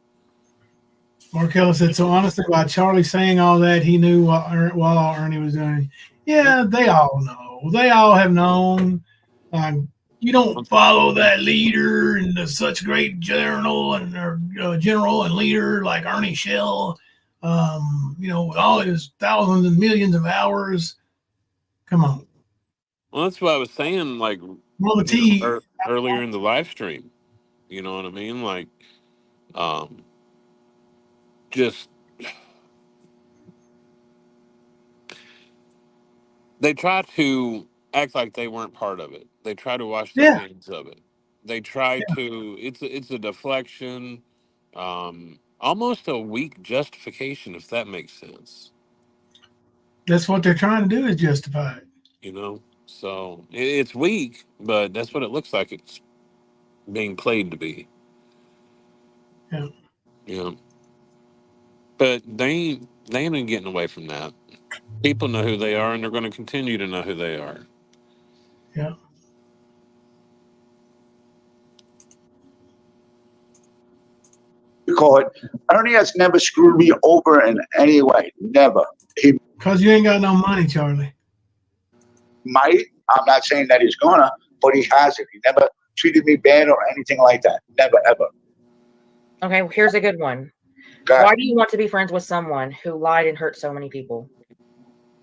Markella said, so honestly, by Charlie saying all that, he knew what all Ernie was doing. Yeah, they all know. They all have known. You don't follow that leader and such great general and general and leader like Ernie Shell. With all his thousands and millions of hours. Come on. Well, that's what I was saying, like, Mama T. earlier in the live stream. You know what I mean? Like, um, just they try to act like they weren't part of it. They try to wash their Yeah. hands of it. They try to. It's a deflection, almost a weak justification, if that makes sense. That's what they're trying to do is justify it. You know, so it's weak, but that's what it looks like. It's being played to be. Yeah. You know, but they ain't getting away from that. People know who they are, and they're going to continue to know who they are. Yeah. You call it. Ernie has never screwed me over in any way. Never. He Because you ain't got no money, Charlie. might. I'm not saying that he's gonna, but he hasn't. He never treated me bad or anything like that. Never, ever. Okay, here's a good one. God, Why do you want to be friends with someone who lied and hurt so many people?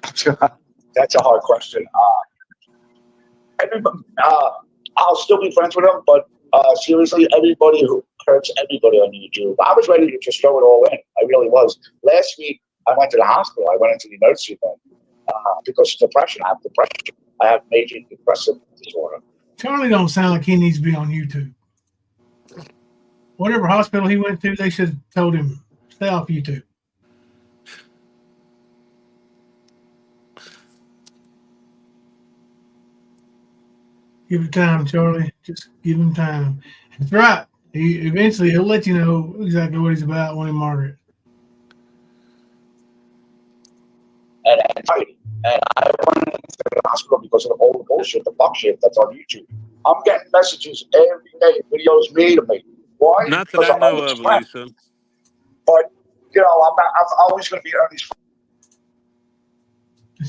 that's a hard question. I'll still be friends with him, but seriously, everybody who hurts everybody on YouTube, I was ready to just throw it all in. I really was. Last week, I went to the hospital. I went into the emergency room because of depression. I have depression. I have major depressive disorder. Charlie don't sound like he needs to be on YouTube. Whatever hospital he went to, they should have told him, stay off YouTube. Give it time, Charlie. Just give him time. That's right. Eventually he'll let you know exactly what he's about when he Margaret. And anxiety. And I went into the hospital because of all the bullshit, the fuck shit that's on YouTube. I'm getting messages every day, videos made of me. Why? Not that Because I I'm know Ernie's of, friend. Lisa. But I'm always going to be Ernie's friend.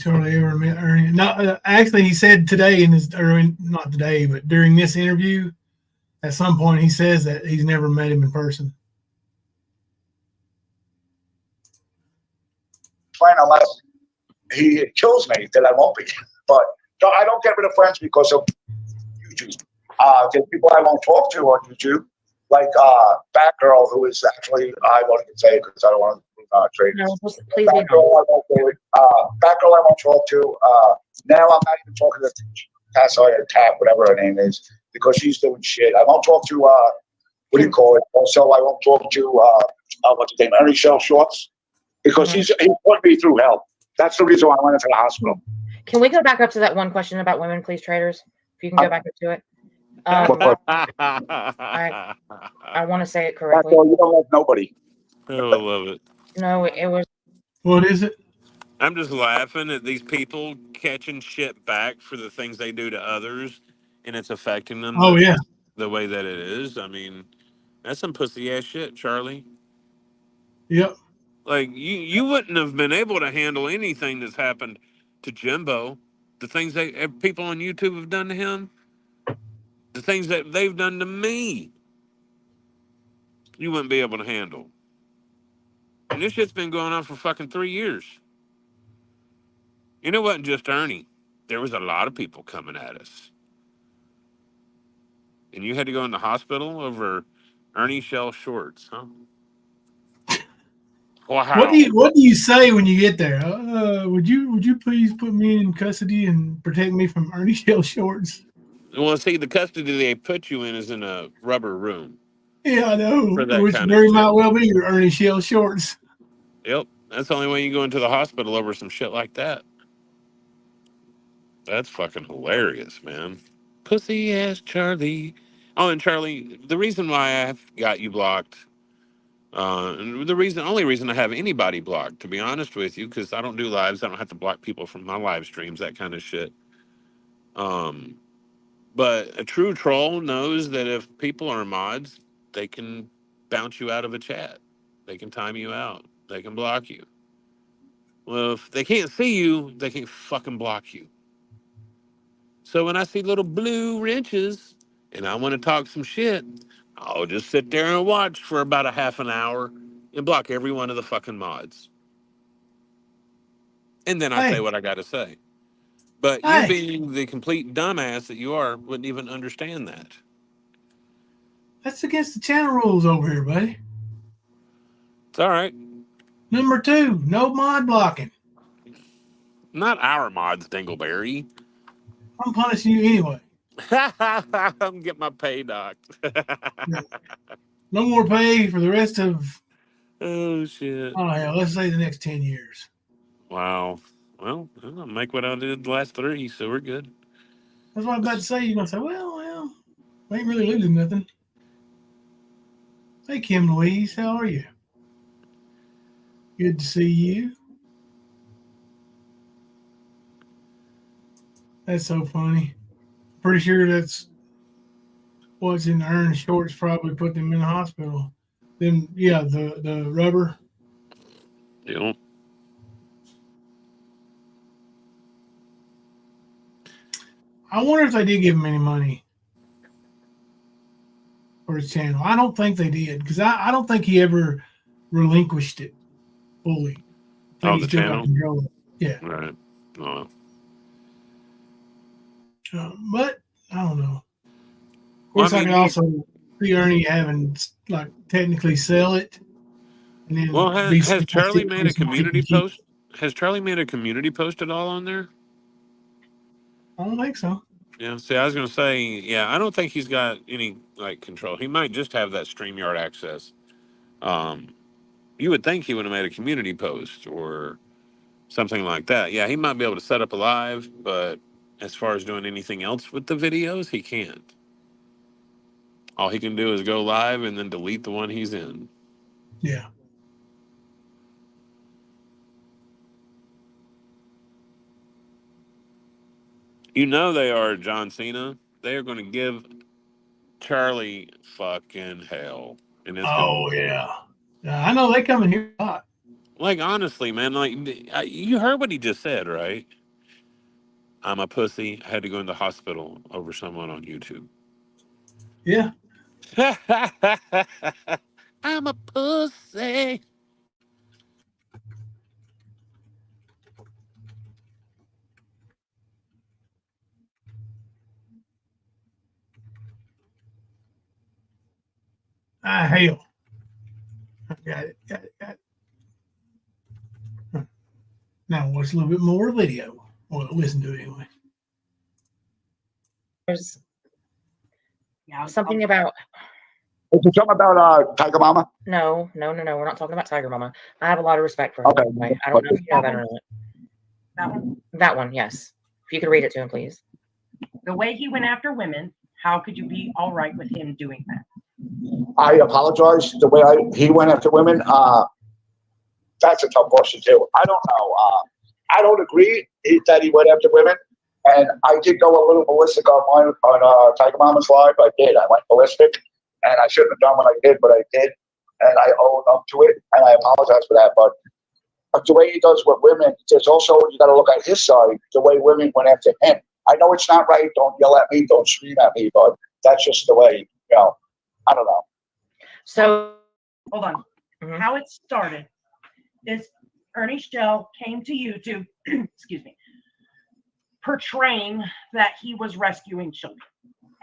Charlie ever met Ernie? No, actually, he said today not today, but during this interview, at some point, he says that he's never met him in person. Friend, unless he kills me, then I won't be. But I don't get rid of friends because of YouTube. There's people I won't talk to on YouTube, like Batgirl, who is actually, I won't even say it because I don't want to trade. No, please be Batgirl, I won't do it. Batgirl, I won't talk to. Now I'm not even talking to Tat, whatever her name is, because she's doing shit. I won't talk to, what do you call it? Also, I won't talk to, what's his name, Ernie Shell Shorts, because he put me through hell. That's the reason why I went into the hospital. Can we go back up to that one question about women, please, traders? If you can go back up to it. I want to say it correctly. You don't like nobody. I love it. No, it was. What is it? I'm just laughing at these people catching shit back for the things they do to others, and it's affecting them the way that it is. I mean, that's some pussy ass shit, Charlie. Yep. Like, you wouldn't have been able to handle anything that's happened to Jimbo. The things that people on YouTube have done to him, the things that they've done to me, you wouldn't be able to handle. And this shit's been going on for fucking 3 years. And it wasn't just Ernie. There was a lot of people coming at us. And you had to go in the hospital over Ernie Shell shorts, huh? Wow. What do you say when you get there? Would you please put me in custody and protect me from Ernie Shell shorts? Well, see, the custody they put you in is in a rubber room. Yeah, I know. For that Which kind of very shit. might well be your Ernie Shell shorts. Yep. That's the only way you go into the hospital over some shit like that. That's fucking hilarious, man. Pussy ass Charlie. Oh, and Charlie, the reason why I've got you blocked, and only reason I have anybody blocked, to be honest with you, because I don't do lives, I don't have to block people from my live streams, that kind of shit. But a true troll knows that if people are mods, they can bounce you out of a chat. They can time you out. They can block you. Well, if they can't see you, they can fucking block you. So when I see little blue wrenches and I want to talk some shit, I'll just sit there and watch for about a half an hour and block every one of the fucking mods. And then I say what I got to say. But you being the complete dumbass that you are, wouldn't even understand that. That's against the channel rules over here, buddy. It's all right. Number 2, no mod blocking. Not our mods, Dingleberry. I'm punishing you anyway. I'm getting my pay docked. No more pay for the rest of, oh, shit. Oh, hell, let's say the next 10 years. Wow. Well, I'll make what I did the last 3, so we're good. That's what I'm about to say. You're going to say, well, I ain't really losing nothing. Hey, Kim Louise, how are you? Good to see you. That's so funny. Pretty sure that's what's in Ern's shorts probably put them in the hospital. Then, yeah, the rubber. Yep. I wonder if they did give him any money for his channel. I don't think they did because I don't think he ever relinquished it fully. I think he the still channel? got control of it. Yeah. Right. Oh. But I don't know. Of Well, course, I I mean, could also see Ernie having like technically sell it, and then well, has Charlie made a so he community can keep post? Has Charlie made a community post at all on there? I don't think so. Yeah. See, I was going to say, yeah, I don't think he's got any like control. He might just have that StreamYard access. You would think he would have made a community post or something like that. Yeah, he might be able to set up a live, but as far as doing anything else with the videos, he can't. All he can do is go live and then delete the one he's in. Yeah. You know they are, John Cena. They are going to give Charlie fucking hell. And it's Oh, going yeah. I know they come in here a lot. Like, honestly, man, like, you heard what he just said, right? I'm a pussy. I had to go in the hospital over someone on YouTube. Yeah. I'm a pussy. Hell. Got it. Huh. Now watch a little bit more video. Or listen to it anyway. There's something about. Is there something about Tiger Mama? No. We're not talking about Tiger Mama. I have a lot of respect for her. Okay. Anyway. I don't know if you know that or not. That one. That one, yes. If you could read it to him, please. The way he went after women, how could you be all right with him doing that? I apologize. The way he went after women, that's a tough question too. I don't know. I don't agree that he went after women, and I did go a little ballistic on Tiger Mama's live. I did. I went ballistic, and I shouldn't have done what I did, but I did, and I own up to it, and I apologize for that. But But the way he does with women, there's also, you got to look at his side, the way women went after him. I know it's not right. Don't yell at me. Don't scream at me. But that's just the way, I don't know. So, hold on. How it started is Ernie Shell came to YouTube, excuse me, portraying that he was rescuing children.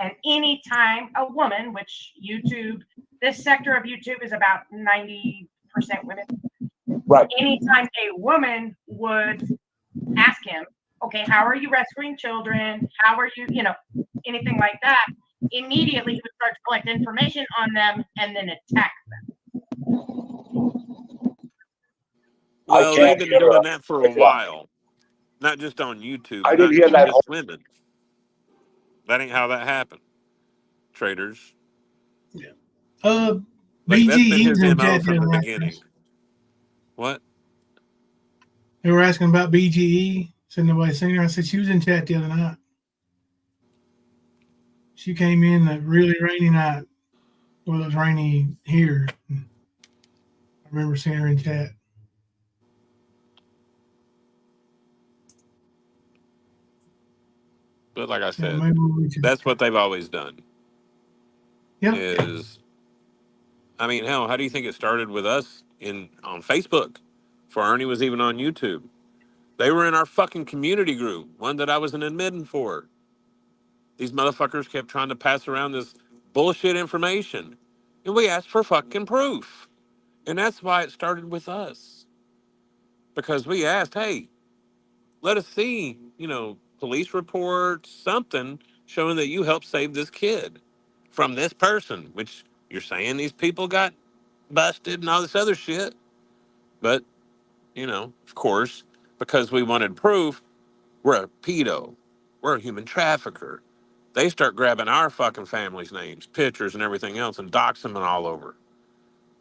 And anytime a woman, which YouTube, this sector of YouTube is about 90% women. Right. Anytime a woman would ask him, okay, how are you rescuing children? How are you, anything like that, immediately he would start to collect information on them and then attack them. Well, they've been doing that for a while. Not just on YouTube. I didn't hear that. Just women. That ain't how that happened. Traders. Yeah. Like, that's been his BGE's in MO chat from the the beginning. What? They were asking about BGE. Said nobody seen her. I said she was in chat the other night. She came in a really rainy night. Well, it was rainy here. I remember seeing her in chat. But like I said, yeah, that's what they've always done. Yep. Hell, how do you think it started with us on Facebook before Ernie was even on YouTube? They were in our fucking community group, one that I was an admin for. These motherfuckers kept trying to pass around this bullshit information. And we asked for fucking proof. And that's why it started with us. Because we asked, hey, let us see, police reports, something showing that you helped save this kid from this person, which you're saying these people got busted and all this other shit. But, of course, because we wanted proof, we're a pedo. We're a human trafficker. They start grabbing our fucking family's names, pictures, and everything else and dox them all over.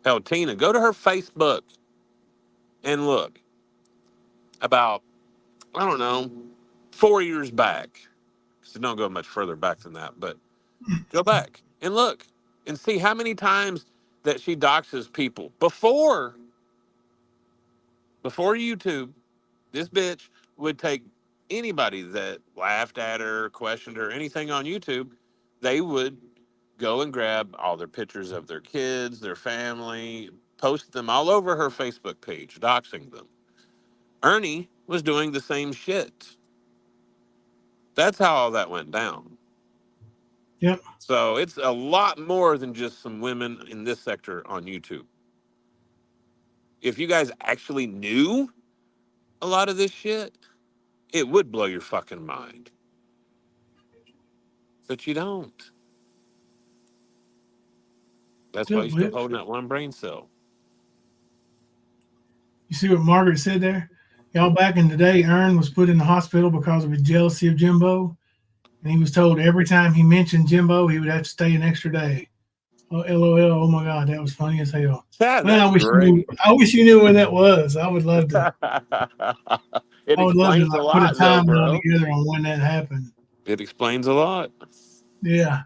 Hell, Tina, go to her Facebook and look. About, 4 years back. So don't go much further back than that, but go back and look and see how many times that she doxes people before YouTube. This bitch would take anybody that laughed at her, questioned her, anything on YouTube. They would go and grab all their pictures of their kids, their family, post them all over her Facebook page, doxing them. Ernie was doing the same shit. That's how all that went down. Yep. So it's a lot more than just some women in this sector on YouTube. If you guys actually knew a lot of this shit, it would blow your fucking mind. But you don't. That's why you're still holding that one brain cell. You see what Margaret said there? Y'all, back in the day, Ern was put in the hospital because of his jealousy of Jimbo. And he was told every time he mentioned Jimbo, he would have to stay an extra day. Oh, LOL. Oh, my God. That was funny as hell. That's I wish you knew where that was. I would love to. It explains a lot, put a timeline bro. together on when that happened. It explains a lot. Yeah.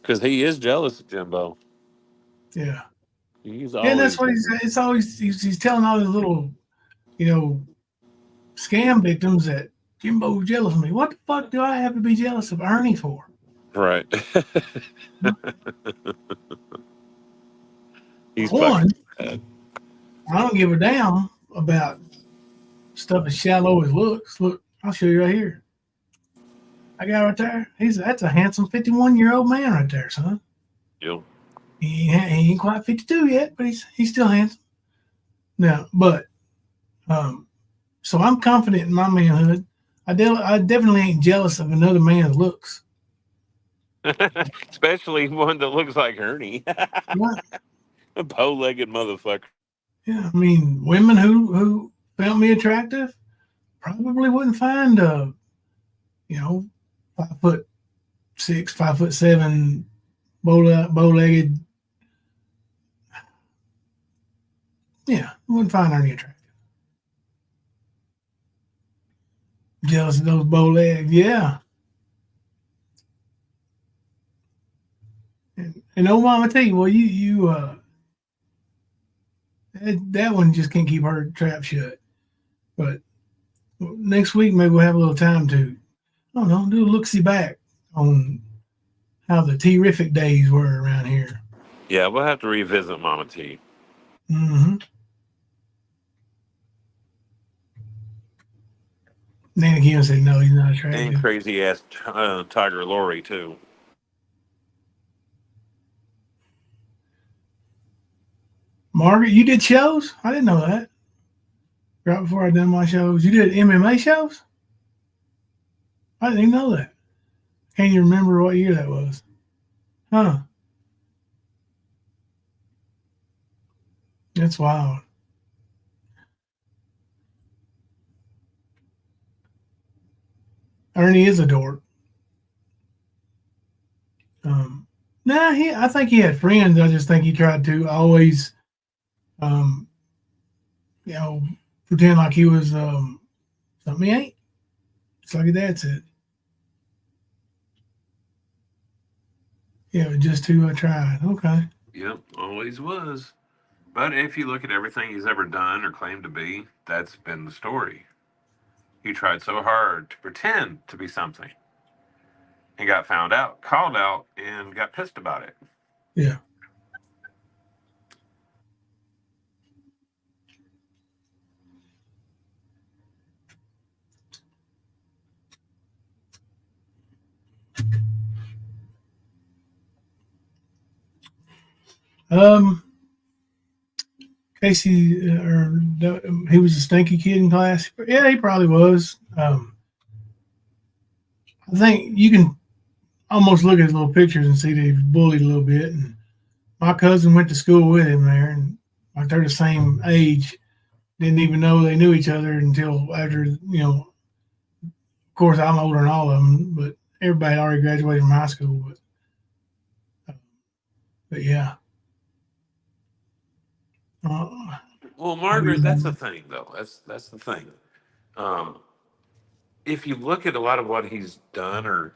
Because he is jealous of Jimbo. Yeah. He's always. And that's what it's always, he's telling all these little, scam victims that Jimbo's jealous of me. What the fuck do I have to be jealous of Ernie for? Right. He's One, fucking I don't give a damn about stuff as shallow as looks. Look, I'll show you right here. I got right there. That's a handsome 51-year-old man right there, son. Yep. He ain't quite 52 yet, but he's still handsome. Now, but so I'm confident in my manhood. I definitely ain't jealous of another man's looks. Especially one that looks like Ernie. What? A bow-legged motherfucker. Yeah, I mean, women who found me attractive probably wouldn't find 5'6", 5'7", bow-legged. Yeah, wouldn't find Ernie attractive. Jealous of those bow legs, yeah. And old mama tell you, well, you That one just can't keep her trap shut. But next week, maybe we'll have a little time to, I don't know, do a look-see back on how the terrific days were around here. Yeah, we'll have to revisit Mama T. Mm-hmm. Nana Kim said, no, he's not And attractive. crazy ass Tiger Lori too. Margaret, you did shows? I didn't know that. Right before I done my shows. You did MMA shows? I didn't even know that. Can't even remember what year that was. Huh. That's wild. Ernie is a dork. Nah, I think he had friends. I just think he tried to always, um, you know, pretend like he was something he ain't. It's like his dad said. Yeah, just to try. Okay. Yep, always was. But if you look at everything he's ever done or claimed to be, that's been the story. He tried so hard to pretend to be something and got found out, called out, and got pissed about it. Yeah. Casey, he was a stinky kid in class. Yeah, he probably was. I think you can almost look at his little pictures and see that he was bullied a little bit. And my cousin went to school with him there, and like they're the same age. Didn't even know they knew each other until after, of course, I'm older than all of them, but everybody already graduated from high school. But yeah. Well, Margaret, that's the thing, though. That's the thing. Um, if you look at a lot of what he's done or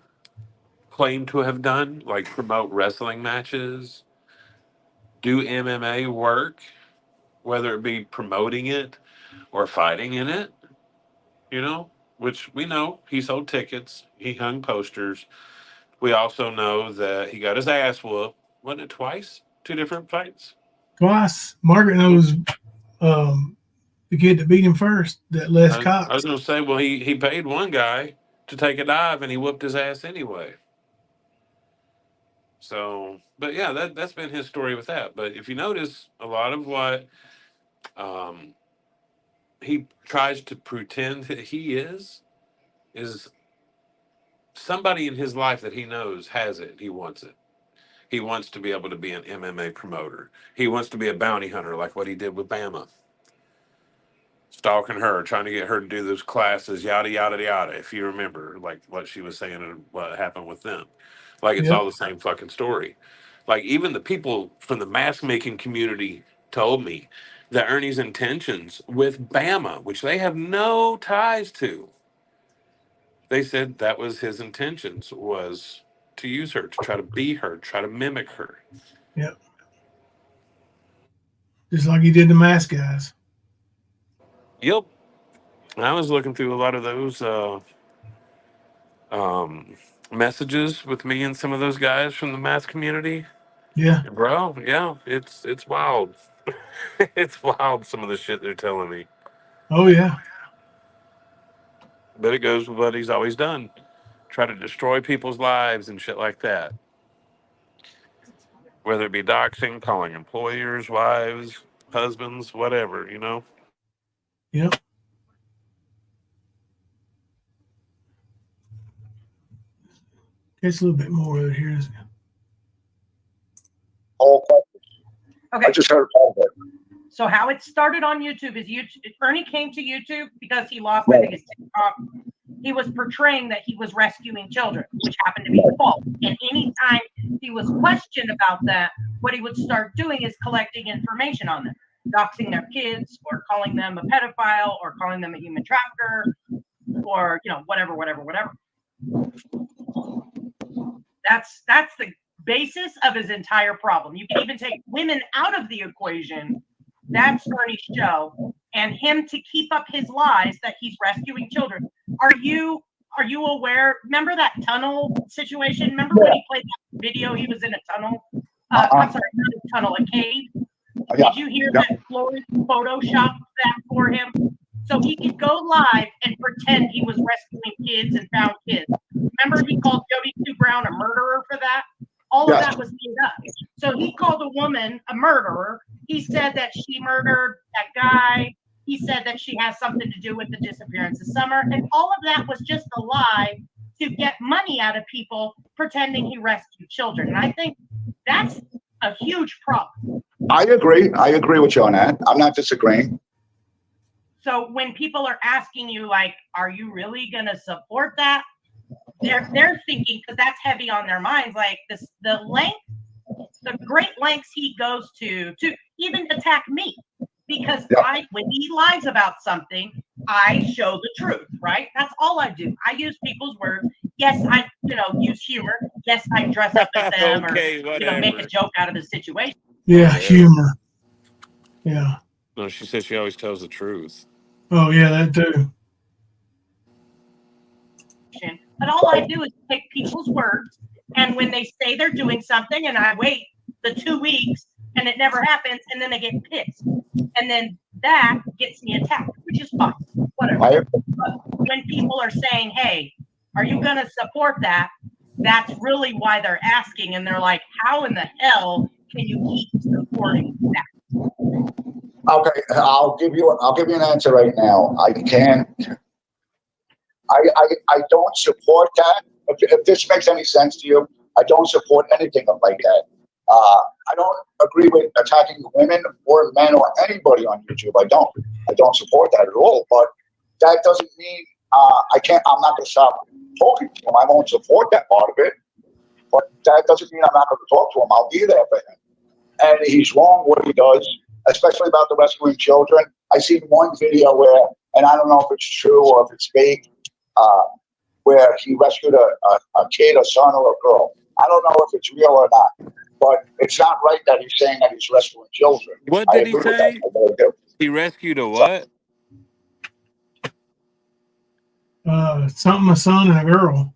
claimed to have done, like promote wrestling matches, do MMA work, whether it be promoting it or fighting in it, which we know he sold tickets, he hung posters. We also know that he got his ass whooped. Wasn't it twice? Two different fights? Twice. Margaret knows the kid that beat him first, that Les I was Cox. going to say, well, he paid one guy to take a dive and he whooped his ass anyway. So, but yeah, that's been his story with that. But if you notice, a lot of what um, he tries to pretend that he is somebody in his life that he knows has it. He wants it. He wants to be able to be an MMA promoter. He wants to be a bounty hunter, like what he did with Bama. Stalking her, trying to get her to do those classes, yada, yada, yada. If you remember, like what she was saying and what happened with them. Like it's Yep. all the same fucking story. Like even the people from the mask making community told me that Ernie's intentions with Bama, which they have no ties to, they said that was his intentions, was to use her, to try to be her, try to mimic her. Yep. Just like he did the mask guys. Yep. I was looking through a lot of those messages with me and some of those guys from the math community. Yeah. Bro, yeah, it's wild. It's wild some of the shit they're telling me. Oh yeah. But it goes with what he's always done. Try to destroy people's lives and shit like that. Whether it be doxing, calling employers, wives, husbands, whatever. Yep. It's a little bit more over here. Okay. I just heard all that. So how it started on YouTube is Ernie came to YouTube because he lost, I think, his TikTok. He was portraying that he was rescuing children, which happened to be false. And anytime he was questioned about that, what he would start doing is collecting information on them, doxing their kids or calling them a pedophile or calling them a human trafficker or, whatever. That's the basis of his entire problem. You can even take women out of the equation That's Ernie's show, and him to keep up his lies that he's rescuing children. Are you aware? Remember that tunnel situation? Remember when he played that video? He was in a tunnel. I'm sorry, not a tunnel, a cave. Did you hear that Floyd photoshopped that for him? So he could go live and pretend he was rescuing kids and found kids. Remember he called Jody Sue Brown a murderer for that? All of that was made up. So he called a woman a murderer. He said that she murdered that guy. He said that she has something to do with the disappearance of Summer. And all of that was just a lie to get money out of people pretending he rescued children. And I think that's a huge problem. I agree. I agree with you on that. I'm not disagreeing. So when people are asking you, like, are you really going to support that? They're thinking, because that's heavy on their minds, like the great lengths he goes to even attack me. Because when he lies about something, I show the truth, right? That's all I do. I use people's words. Yes, I use humor. Yes, I dress up as them Okay, or make a joke out of the situation. Yeah, humor. Yeah. No, she said she always tells the truth. Oh yeah, that too. But all I do is take people's words, and when they say they're doing something, and I wait the 2 weeks, and it never happens, and then they get pissed, and then that gets me attacked, which is fine, whatever. But when people are saying, "Hey, are you going to support that?" That's really why they're asking, and they're like, "How in the hell can you keep supporting that?" Okay, I'll give you an answer right now. I can't. I don't support that. If this makes any sense to you, I don't support anything like that. I don't agree with attacking women or men or anybody on YouTube. I don't support that at all. But that doesn't mean I'm not going to stop talking to him. I won't support that part of it. But that doesn't mean I'm not going to talk to him. I'll be there for him. And he's wrong what he does, especially about the rescuing children. I seen one video where, and I don't know if it's true or if it's fake, where he rescued a kid, a son, or a girl. I don't know if it's real or not, but it's not right that he's saying that he's rescuing children. What did he say? He rescued a what? Something, a son and a girl.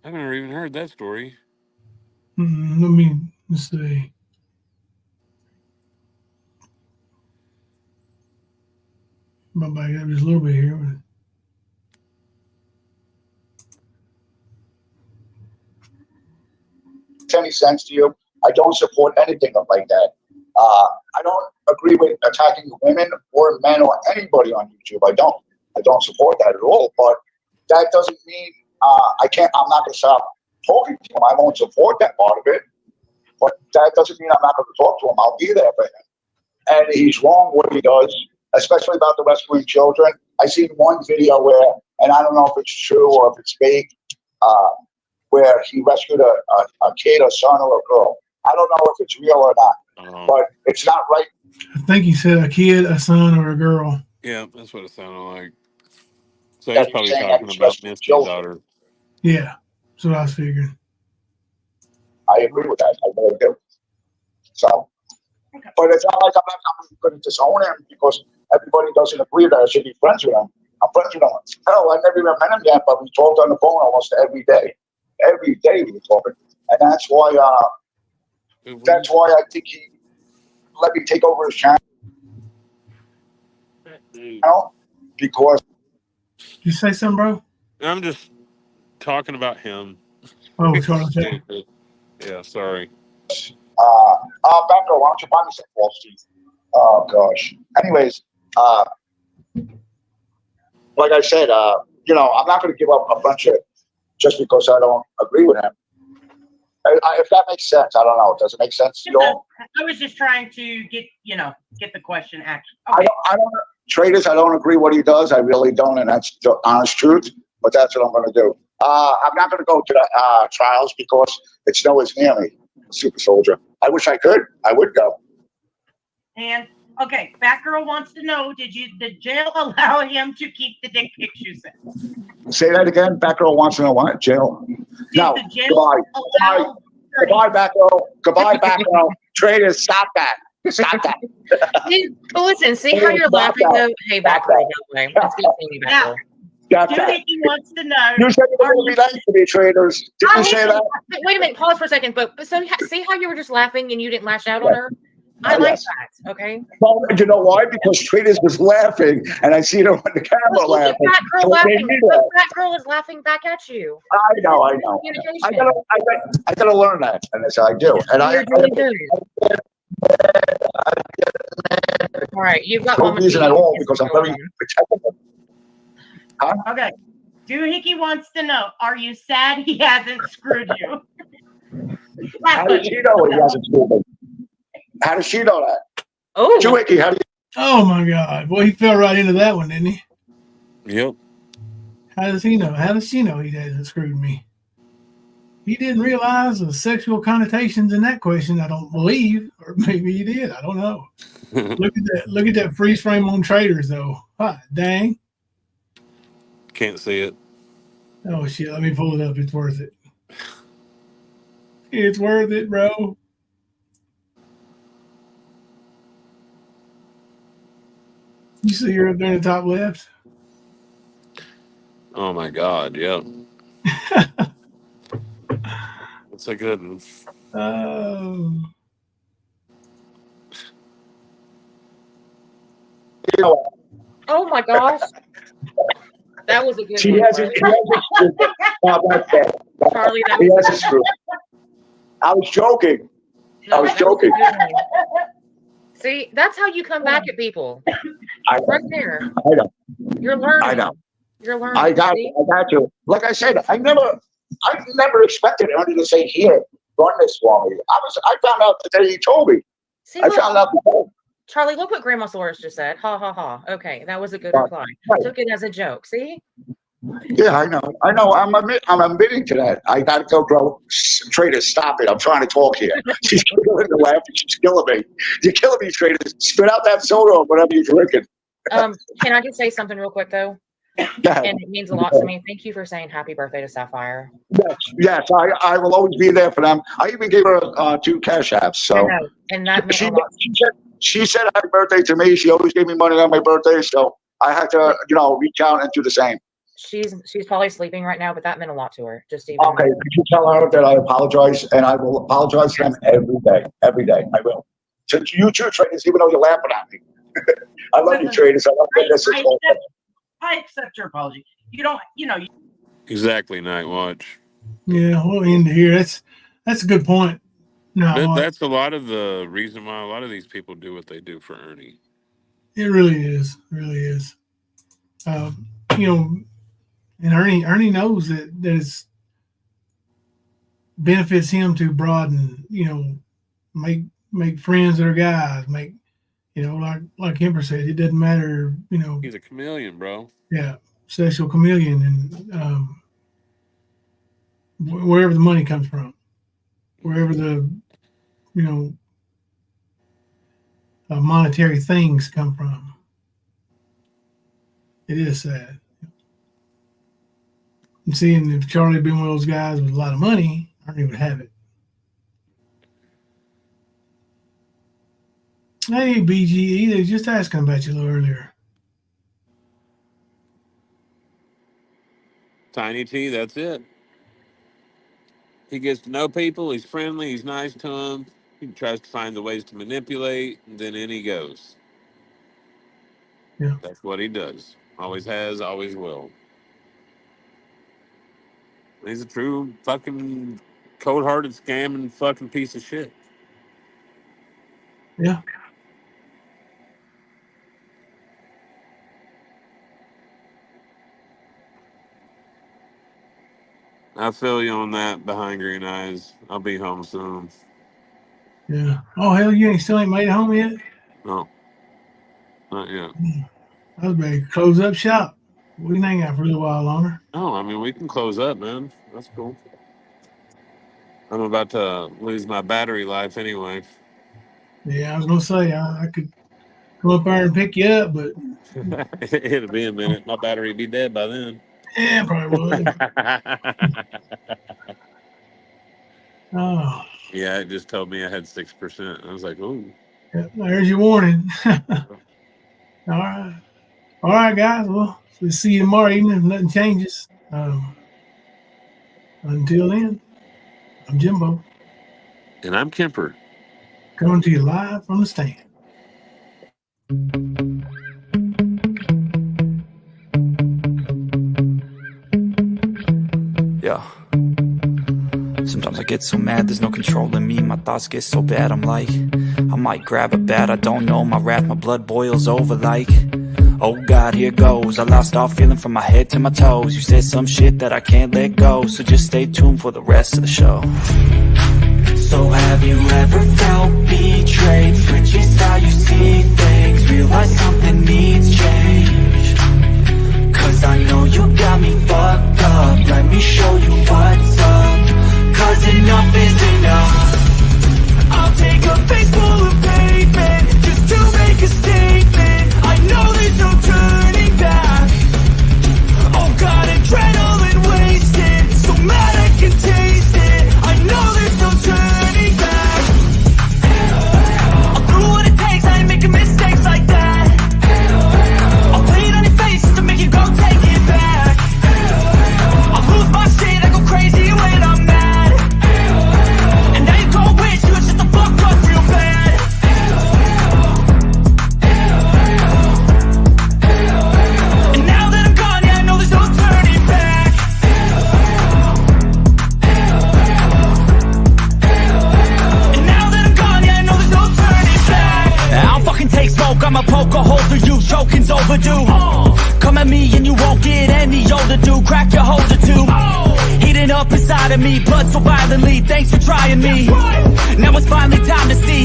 I've never even heard that story. Let's see. Bye-bye. Just a little bit here. Any sense to you? I don't support anything like that. I don't agree with attacking women or men or anybody on YouTube. I don't support that at all. But that doesn't mean I'm not going to stop talking to him. I won't support that part of it. But that doesn't mean I'm not going to talk to him. I'll be there for him. And he's wrong what he does, especially about the rescuing children. I seen one video where, and I don't know if it's true or if it's fake, where he rescued a kid, a son, or a girl. I don't know if it's real or not, but it's not right. I think he said a kid, a son, or a girl. Yeah, that's what it sounded like. So he's probably talking about Misty's daughter. Yeah, that's what I was figuring. I agree with that. I really do. So, but it's not like I'm going to disown him because everybody doesn't agree that I should be friends with him. I'm friends with him. Hell, I never even met him yet, but we talked on the phone almost every day. Every day we were talking, and that's why I think he let me take over his channel. Because you say something, bro? I'm just talking about him. Oh, sorry. Yeah, sorry. Becco, why don't you buy me some false teeth? Oh gosh. Anyways, like I said, I'm not going to give up a bunch of just because I don't agree with him. If that makes sense, I don't know. Does it make sense to you all? I was just trying to get the question actually. Okay. I don't traders. I don't agree what he does. I really don't, and that's the honest truth. But that's what I'm going to do. I'm not going to go to the trials because it's nowhere near me. Super Soldier. I wish I could. I would go. And okay, Batgirl wants to know: did jail allow him to keep the dick pics you sent? Say that again. Batgirl wants to know what? Jail? No. Goodbye. Goodbye, Batgirl. Goodbye, Batgirl. Traders, stop that. Stop that. But listen, see how you're laughing though? Hey, back girl, by the way. It's good seeing you, back girl. Stop that. Doohickey wants to know. You said you were going to be nice to me, traders. Did you say that? Wait a minute, pause for a second. But so see how you were just laughing and you didn't lash out on her? I like that. Okay. Well, you know why? Because traders was laughing, and I see her on the camera laughing. That girl So it made laughing. me But laugh. that girl is laughing back at you. I know. I gotta learn that, and that's how I do. And You're doing good. All right, you've got no one. reason at all because I'm very protective. Huh? Okay. Doohickey wants to know, are you sad he hasn't screwed you? How did she know he hasn't screwed me? How does she know that? Oh, Doohickey, how do you? Oh my God! Boy, he fell right into that one, didn't he? Yep. How does he know? How does she know he hasn't screwed me? He didn't realize the sexual connotations in that question. I don't believe, or maybe he did. I don't know. Look at that! Look at that freeze frame on traders, though. Ah, dang! Can't see it. Oh shit! Let me pull it up. It's worth it. It's worth it, bro. You see her up there in the top left? Oh my God! Yep. That's a good one. Oh. oh my gosh. That was a good She one. hasn't. He hasn't screwed me. Now that's bad. Charlie, that He was hasn't screwed me. I was joking. no, I was that joking. a good one. See, that's how you come back at people. Right there. I know. You're learning. I know. You're learning. I got you. Like I said, I never expected Ernie to say, "Here, run this for me." I found out the day he told me. See, I look, found out before. Charlie, look what Grandma Soros just said. Ha ha ha. Okay, that was a good Right. reply. Right. Took it as a joke. See? Yeah, I know. I'm admitting to that. I got to go, bro. Traders, stop it. I'm trying to talk here. She's killing the laugh. She's killing me. You're killing me, traders. Spit out that soda or whatever you're drinking. Can I just say something real quick though? And it means a lot to me. Thank you for saying happy birthday to Sapphire. Yes, I will always be there for them. I even gave her 2 cash apps. So I know, and that meant a lot. She said happy birthday to me. She always gave me money on my birthday, so I had to, reach out and do the same. She's probably sleeping right now, but that meant a lot to her. Just even. Okay, could you tell her that I apologize, and I will apologize to them every day. Every day, I will. To you too, traders, even though you're laughing at me. I love you, traders. I love this. I accept your apology. You don't, Exactly, Night Watch. Yeah, we'll end here. That's a good point. No, That's a lot of the reason why a lot of these people do what they do for Ernie. it really is. It really is. And Ernie knows that it's benefits him to broaden. Make friends that are guys. Make like Emperor said, it doesn't matter. He's a chameleon, bro. Yeah, sexual chameleon, and wherever the money comes from, wherever the monetary things come from. It is sad. And seeing if Charlie had been one of those guys with a lot of money, Ernie would have it. Hey, BGE, they were just asking about you a little earlier. Tiny T, that's it. He gets to know people. He's friendly. He's nice to them. He tries to find the ways to manipulate, and then in he goes. Yeah. That's what he does. Always has, always will. He's a true fucking cold-hearted, scamming fucking piece of shit. Yeah. I feel you on that behind green eyes. I'll be home soon. Yeah. Oh, hell, you still ain't made it home yet? No. Not yet. I was ready to close up shop. We can hang out for a little while longer. No, I mean, we can close up, man. That's cool. I'm about to lose my battery life anyway. Yeah, I was going to say, I could come up there and pick you up, but... It'll be a minute. My battery will be dead by then. Yeah, probably would. Oh. Yeah, it just told me I had 6%. I was like, ooh. Yeah, there's your warning. All right, guys. Well, we'll see you tomorrow evening if nothing changes. Until then, I'm Jimbo. And I'm Kemper. Coming to you live from the stand. Yeah. Sometimes I get so mad, there's no controlling me. My thoughts get so bad, I'm like, I might grab a bat, I don't know. My wrath, my blood boils over like, oh God, here goes. I lost all feeling from my head to my toes. You said some shit that I can't let go, so just stay tuned for the rest of the show. So have you ever felt betrayed? Switches how you see things, realize something needs change. Cause I know you got me fucked up, let me show you what's up. Cause enough is enough. I'll take a face full of pavement just to make a statement. I know there's no turning back. Oh God, adrenaline wasted, so mad I can taste it. I know there's no turning back. I'll do what it takes, I ain't making mistakes like that. I'll play it on your face just to make you go take it back. I'll lose my shit, I go crazy when I'm mad. And now you gon' wish you would shut the fuck up real bad. And now that I'm gone, yeah, I know there's no turning back. And now that I'm gone, yeah, I know there's no turning back. I'll fucking take smoke, I'ma poke a hole through you, choking's overdue. Come at me and you won't get any older, dude. Crack your holder too. Heating up inside of me, blood so violently. Thanks for trying me. Now it's finally time to see